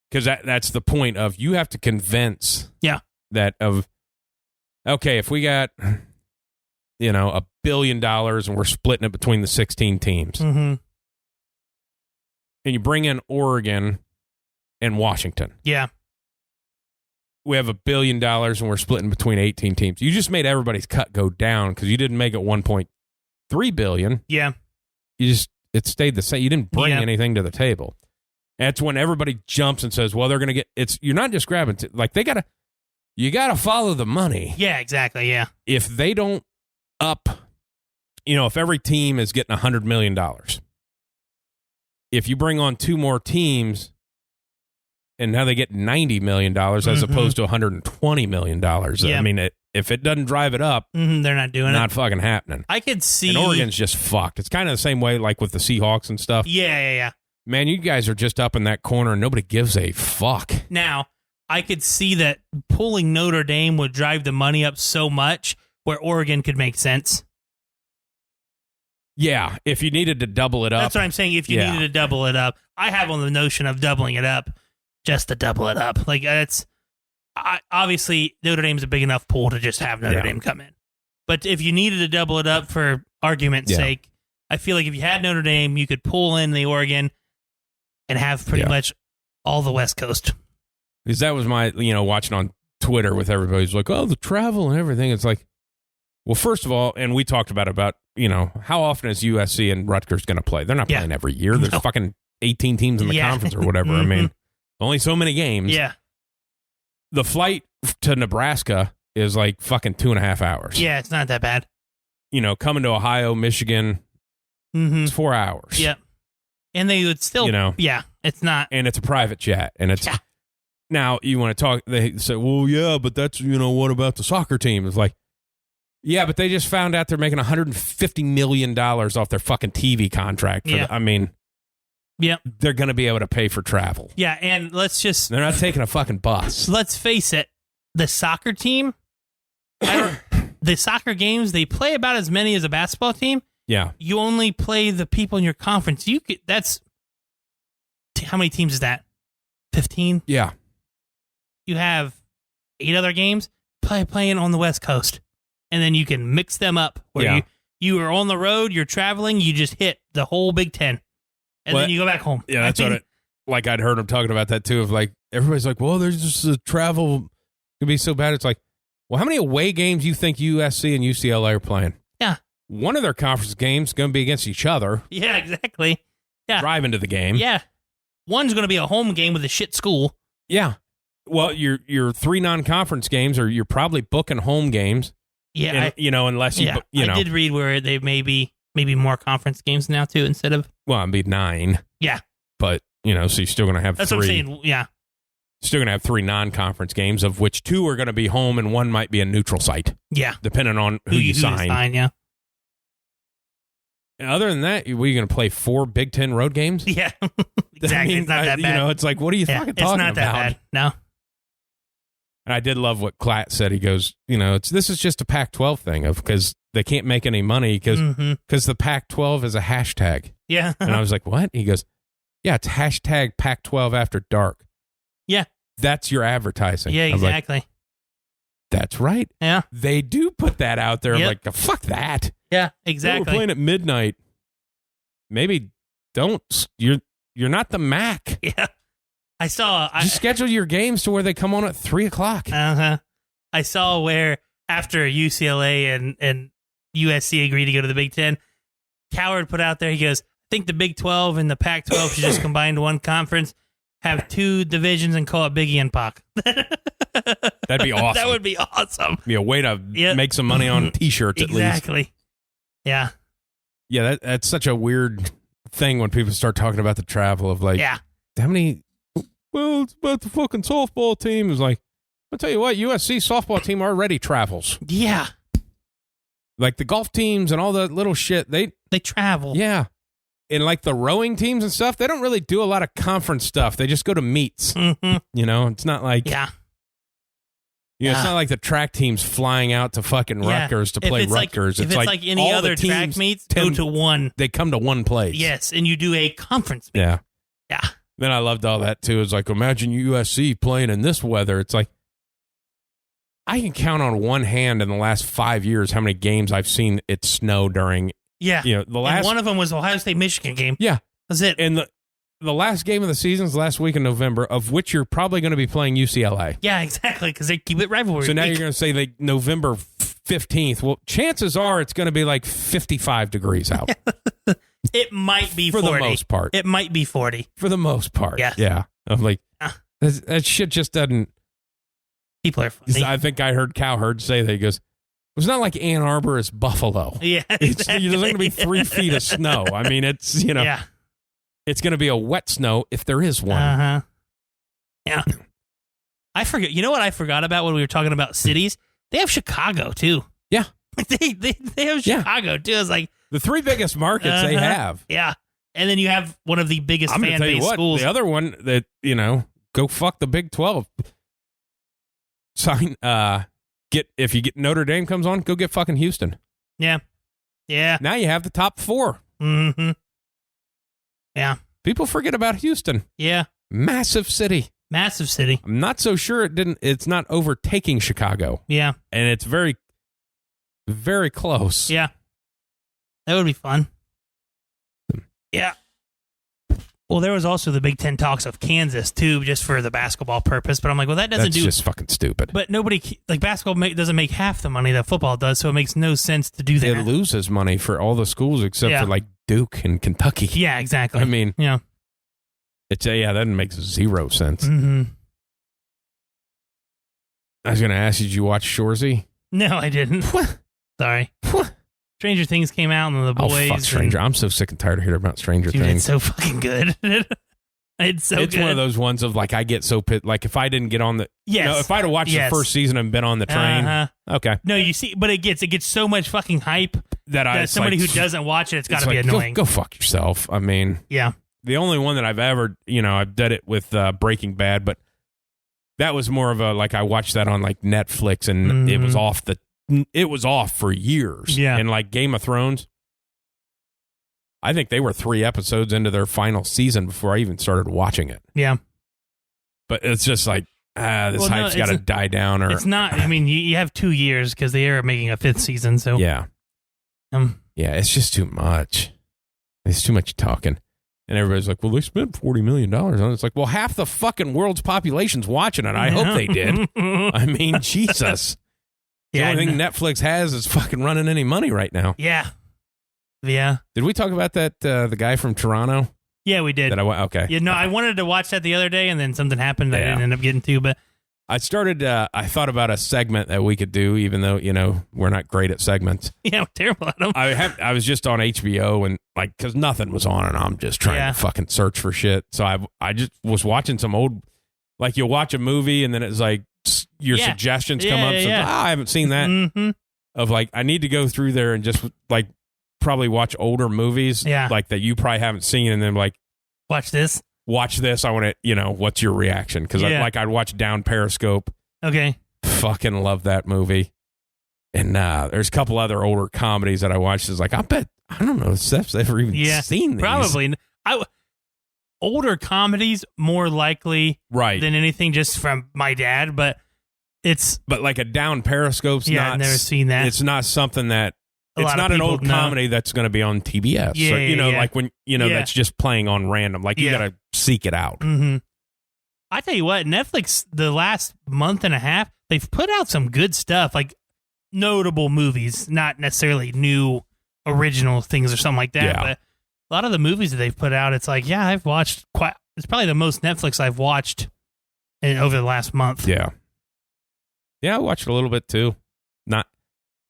Because that's the point of you have to convince that if we got, $1 billion and we're splitting it between the 16 teams. Mm-hmm. And you bring in Oregon and Washington. Yeah. We have $1 billion and we're splitting between 18 teams. You just made everybody's cut go down because you didn't make it $1.3 billion. Yeah. It stayed the same. You didn't bring anything to the table. That's when everybody jumps and says, well, they're going to get, you're not just grabbing, you got to follow the money. Yeah, exactly. Yeah. If they don't up, if every team is getting $100 million, if you bring on 2 more teams and now they get $90 million as opposed to $120 million, I mean, if it doesn't drive it up, they're not doing it. Not fucking happening. I could see. And Oregon's just fucked. It's kind of the same way like with the Seahawks and stuff. Yeah. Man, you guys are just up in that corner and nobody gives a fuck. Now, I could see that pulling Notre Dame would drive the money up so much where Oregon could make sense. Yeah, if you needed to double it up. That's what I'm saying. If you needed to double it up. I have on the notion of doubling it up just to double it up. Like, obviously, Notre Dame's a big enough pool to just have Notre Dame come in. But if you needed to double it up for argument's sake, I feel like if you had Notre Dame, you could pull in the Oregon and have pretty much all the West Coast. Because that was my, watching on Twitter with everybody who's like, oh, the travel and everything. It's like, well, first of all, and we talked about, how often is USC and Rutgers going to play? They're not playing every year. There's fucking 18 teams in the conference or whatever. I mean, only so many games. Yeah. The flight to Nebraska is like fucking 2.5 hours. Yeah, it's not that bad. Coming to Ohio, Michigan, it's 4 hours. Yep. And they would still, it's not. And it's a private jet. And it's, now you want to talk, they say, well, yeah, but that's, what about the soccer team? It's like, yeah, but they just found out they're making $150 million off their fucking TV contract. They're going to be able to pay for travel. Yeah, and they're not taking a fucking bus. Let's face it, the soccer team, the soccer games, they play about as many as a basketball team. Yeah. You only play the people in your conference. How many teams is that? 15? Yeah. You have 8 other games playing on the West Coast. And then you can mix them up where you are on the road, you're traveling, you just hit the whole Big Ten. And then you go back home. Yeah, that's what I'd heard him talking about that too, of like, everybody's like, well, there's just the travel could be so bad. It's like, well, how many away games you think USC and UCLA are playing? Yeah. One of their conference games is going to be against each other. Yeah, exactly. Yeah. Driving to the game. Yeah. one's going to be a home game with a shit school. Yeah. Well, your 3 non-conference games, or you're probably booking home games. Yeah. And, unless you, I did read where they maybe more conference games now, too, instead of. Well, it'd be 9. Yeah. But, so you're still going to have 3. That's what I'm saying. Yeah. Still going to have 3 non-conference games, of which 2 are going to be home and 1 might be a neutral site. Yeah. Depending on who you sign. Yeah. Other than that, were you going to play 4 Big Ten road games? Yeah. Exactly. It's not that bad. It's like, what are you fucking talking about? It's not that bad. No. And I did love what Klatt said. He goes, this is just a Pac-12 thing because they can't make any money because the Pac-12 is a hashtag. Yeah. And I was like, what? He goes, yeah, it's hashtag Pac-12 after dark. Yeah. That's your advertising. Yeah, exactly. Like, that's right. Yeah. They do put that out there. Yep. Like, fuck that. Yeah, exactly. We're playing at midnight. Maybe don't. You're not the MAC. Yeah. Just schedule your games to where they come on at 3:00. Uh-huh. I saw where after UCLA and USC agreed to go to the Big Ten, Coward put out there, he goes, I think the Big 12 and the Pac-12 should just combine to one conference, have 2 divisions, and call it Biggie and Pac. That'd be awesome. That would be awesome. Be a way to make some money on T-shirts at least. Exactly. Yeah. Yeah, that's such a weird thing when people start talking about the travel of like, how many... Well, it's about the fucking softball team. It's like, I'll tell you what, USC softball team already travels. Yeah. Like the golf teams and all the little shit, they travel. Yeah. And like the rowing teams and stuff, they don't really do a lot of conference stuff. They just go to meets. Mm-hmm. It's not like... Yeah. It's not like the track teams flying out to fucking Rutgers to play Rutgers. If it's like any other track meets, go to one. They come to one place. Yes, and you do a conference meet. Yeah. Yeah. Then I loved all that, too. It's like, imagine USC playing in this weather. It's like, I can count on one hand in the last 5 years how many games I've seen it snow during. Yeah. The last. And one of them was Ohio State-Michigan game. Yeah. That's it. And the last game of the season is last week in November, of which you're probably going to be playing UCLA. Yeah, exactly, because they keep it rivalry. So now you're going to say like November 15th. Well, chances are it's going to be like 55 degrees out. It might be for 40. the most part. It might be 40. For the most part. Yes. Yeah. I'm like, that shit just doesn't. People are funny. I think I heard Cowherd say that. He goes, it's not like Ann Arbor is Buffalo. Yeah. Exactly. There's going to be 3 feet of snow. I mean, it's, Yeah. It's going to be a wet snow if there is one. Uh-huh. Yeah. I forget. You know what I forgot about when we were talking about cities? They have Chicago, too. Yeah. They have Chicago, too. It's like the 3 biggest markets they have. Yeah. And then you have one of the biggest fan base schools. The other one that, go fuck the Big 12. Sign, if you get Notre Dame comes on, go get fucking Houston. Yeah. Yeah. Now you have the top 4. Mm-hmm. Yeah. People forget about Houston. Yeah. Massive city. Massive city. I'm not so sure it's not overtaking Chicago. Yeah. And it's very, very close. Yeah. That would be fun. Yeah. Well, there was also the Big Ten talks of Kansas, too, just for the basketball purpose. But I'm like, well, that's just fucking stupid. But basketball doesn't make half the money that football does, so it makes no sense to do that. It loses money for all the schools except for like Duke and Kentucky. Yeah, exactly. I mean, that makes 0 sense. Mm-hmm. I was going to ask you, did you watch Shoresy? No, I didn't. Sorry. Stranger Things came out and the boys. Oh, fuck Stranger. I'm so sick and tired of hearing about Stranger Things. It's so fucking good. It's good. One of those ones of like, I get so pissed. Like if I didn't get on the, if I'd have watched the first season and been on the train, okay. No, you see, but it gets so much fucking hype that somebody who doesn't watch it, it's got to be annoying. Go fuck yourself. I mean, yeah. The only one that I've ever, I've done it with Breaking Bad, but that was more of a like I watched that on like Netflix and it was off for years. Yeah. And like Game of Thrones, I think they were 3 episodes into their final season before I even started watching it. Yeah. But it's just like, this hype's got to die down. Or it's not, I mean, you have 2 years because they are making a 5th season. So yeah. Yeah, it's just too much. It's too much talking. And everybody's like, well, they spent $40 million on it. It's like, well, half the fucking world's population's watching it. I hope they did. I mean, Jesus. The only thing Netflix has is fucking running any money right now. Yeah. Yeah. Did we talk about that, the guy from Toronto? Yeah, we did. Okay. Yeah, no, I wanted to watch that the other day, and then something happened that I didn't end up getting to. But I thought about a segment that we could do, even though, we're not great at segments. Yeah, we're terrible at them. I was just on HBO and because nothing was on and I'm just trying to fucking search for shit. So I just was watching some old, you'll watch a movie and then it's your suggestions come up. So I haven't seen that. Mm-hmm. Of I need to go through there and just probably watch older movies that you probably haven't seen and then watch this. I want to, what's your reaction? Because I'd watch Down Periscope. Okay. Fucking love that movie. And there's a couple other older comedies that I watched. It's I don't know if Steph's ever even seen these. Probably. Older comedies, more likely than anything just from my dad, but a Down Periscope's not. I've never seen that. It's not something that. It's not an old comedy that's going to be on TBS. Yeah, when that's just playing on random. You got to seek it out. Mm-hmm. I tell you what, Netflix the last month and a half, they've put out some good stuff, notable movies, not necessarily new original things or something like that. Yeah. But a lot of the movies that they've put out, it's I've watched it's probably the most Netflix I've watched over the last month. Yeah. Yeah, I watched a little bit too.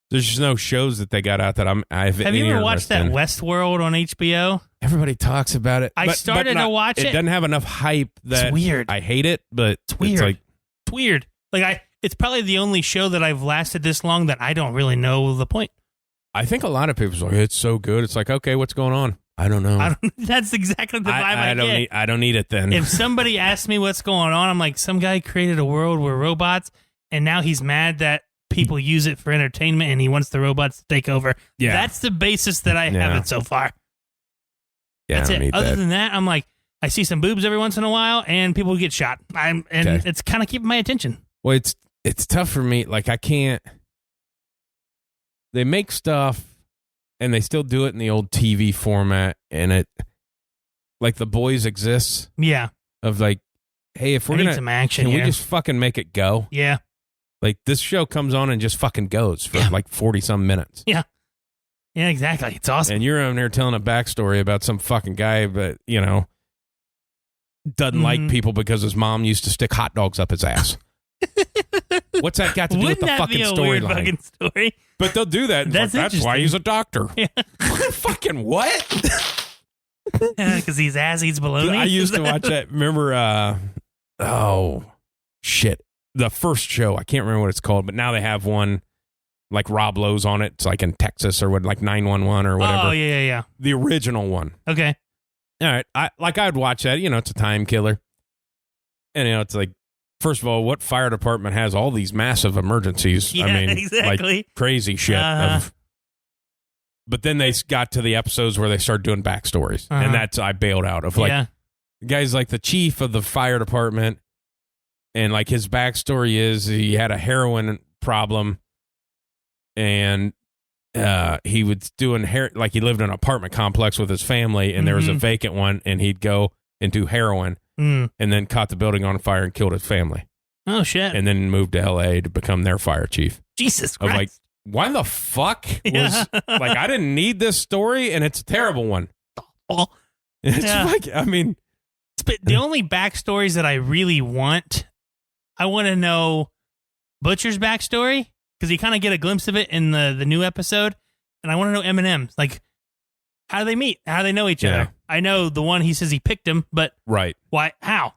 There's just no shows that they got out that Have you ever watched that Westworld on HBO? Everybody talks about it. I started to watch it. It doesn't have enough hype that it's weird. I hate it, but it's weird. It's weird. It's probably the only show that I've lasted this long that I don't really know the point. I think a lot of people are it's so good. It's okay, what's going on? I don't know. That's exactly the vibe I get. I don't need it then. If somebody asks me what's going on, I'm some guy created a world where robots, and now he's mad that people use it for entertainment and he wants the robots to take over. Yeah. That's the basis that I have it so far. Yeah, that's it. Other than that, I'm I see some boobs every once in a while and people get shot. It's kind of keeping my attention. Well, it's tough for me. I can't. They make stuff and they still do it in the old TV format, and it The Boys exists. Yeah. Of hey, if we're gonna some action, can we just fucking make it go? Yeah. This show comes on and just fucking goes for 40-some minutes. Yeah. Yeah, exactly. It's awesome. And you're on there telling a backstory about some fucking guy that, doesn't like people because his mom used to stick hot dogs up his ass. What's that got to do with the fucking storyline? Story? But they'll do that. That's why he's a doctor. Yeah. Fucking what? Because his ass eats bologna? I used to watch that. Remember, shit. The first show, I can't remember what it's called, but now they have one Rob Lowe's on it. It's in Texas or 911 or whatever. Oh, yeah. The original one. Okay. All right. I'd watch that. It's a time killer. And, it's first of all, what fire department has all these massive emergencies? Yeah, exactly. Crazy shit. But then they got to the episodes where they started doing backstories. And I bailed out of the guy's the chief of the fire department. And his backstory is he had a heroin problem, and he was doing he lived in an apartment complex with his family, and there was a vacant one, and he'd go and do heroin, and then caught the building on fire and killed his family. Oh shit! And then moved to L.A. to become their fire chief. Jesus Christ! Why the fuck was I didn't need this story, and it's a terrible one. It's the only backstories that I really want. I want to know Butcher's backstory because you kind of get a glimpse of it in the new episode, and I want to know Eminem's. How do they meet? How do they know each other? I know the one he says he picked him, but right? Why? How?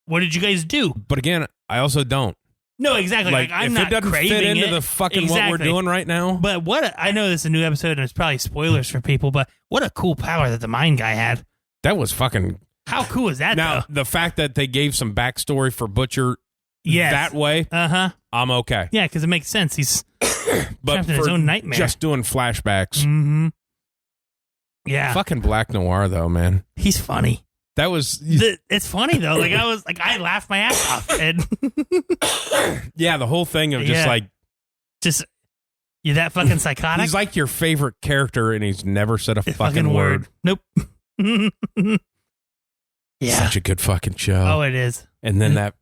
What did you guys do? But again, I also don't. No, exactly. I'm not craving it. If it doesn't fit into the fucking what we're doing right now. But I know this is a new episode, and it's probably spoilers for people. But what a cool power that the mind guy had. That was fucking. How cool is that? Now the fact that they gave some backstory for Butcher. Yes. That way, I'm okay. Yeah, because it makes sense. He's but trapped in his own nightmare. Just doing flashbacks. Mm-hmm. Yeah. Fucking Black Noir, though, man. He's funny. That was... It's funny, though. I laughed my ass off. And yeah, the whole thing of just you're that fucking psychotic? He's your favorite character, and he's never said a fucking word. Nope. Yeah. Such a good fucking show. Oh, it is. And then that...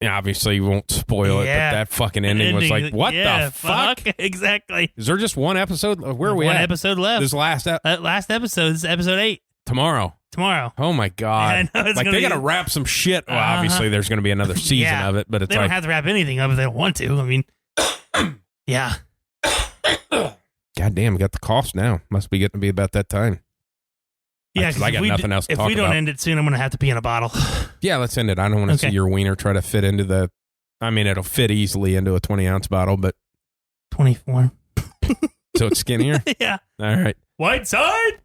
obviously, you won't spoil it, but that fucking ending was what the fuck? Exactly. Is there just one episode? Where are we at? One episode left. This last episode. This is episode 8. Tomorrow. Oh my God! Yeah, I know, like they got to wrap some shit. Well, obviously there's going to be another season of it, but it's they don't have to wrap anything up if they don't want to. I mean, yeah. God damn, got the cough now. Must be getting to be about that time. Yeah, because I got nothing else to talk about. If we don't end it soon, I'm going to have to pee in a bottle. Yeah, let's end it. I don't want to see your wiener try to fit into the. I mean, it'll fit easily into a 20-ounce bottle, but 24. So it's skinnier. Yeah. All right. Whiteside.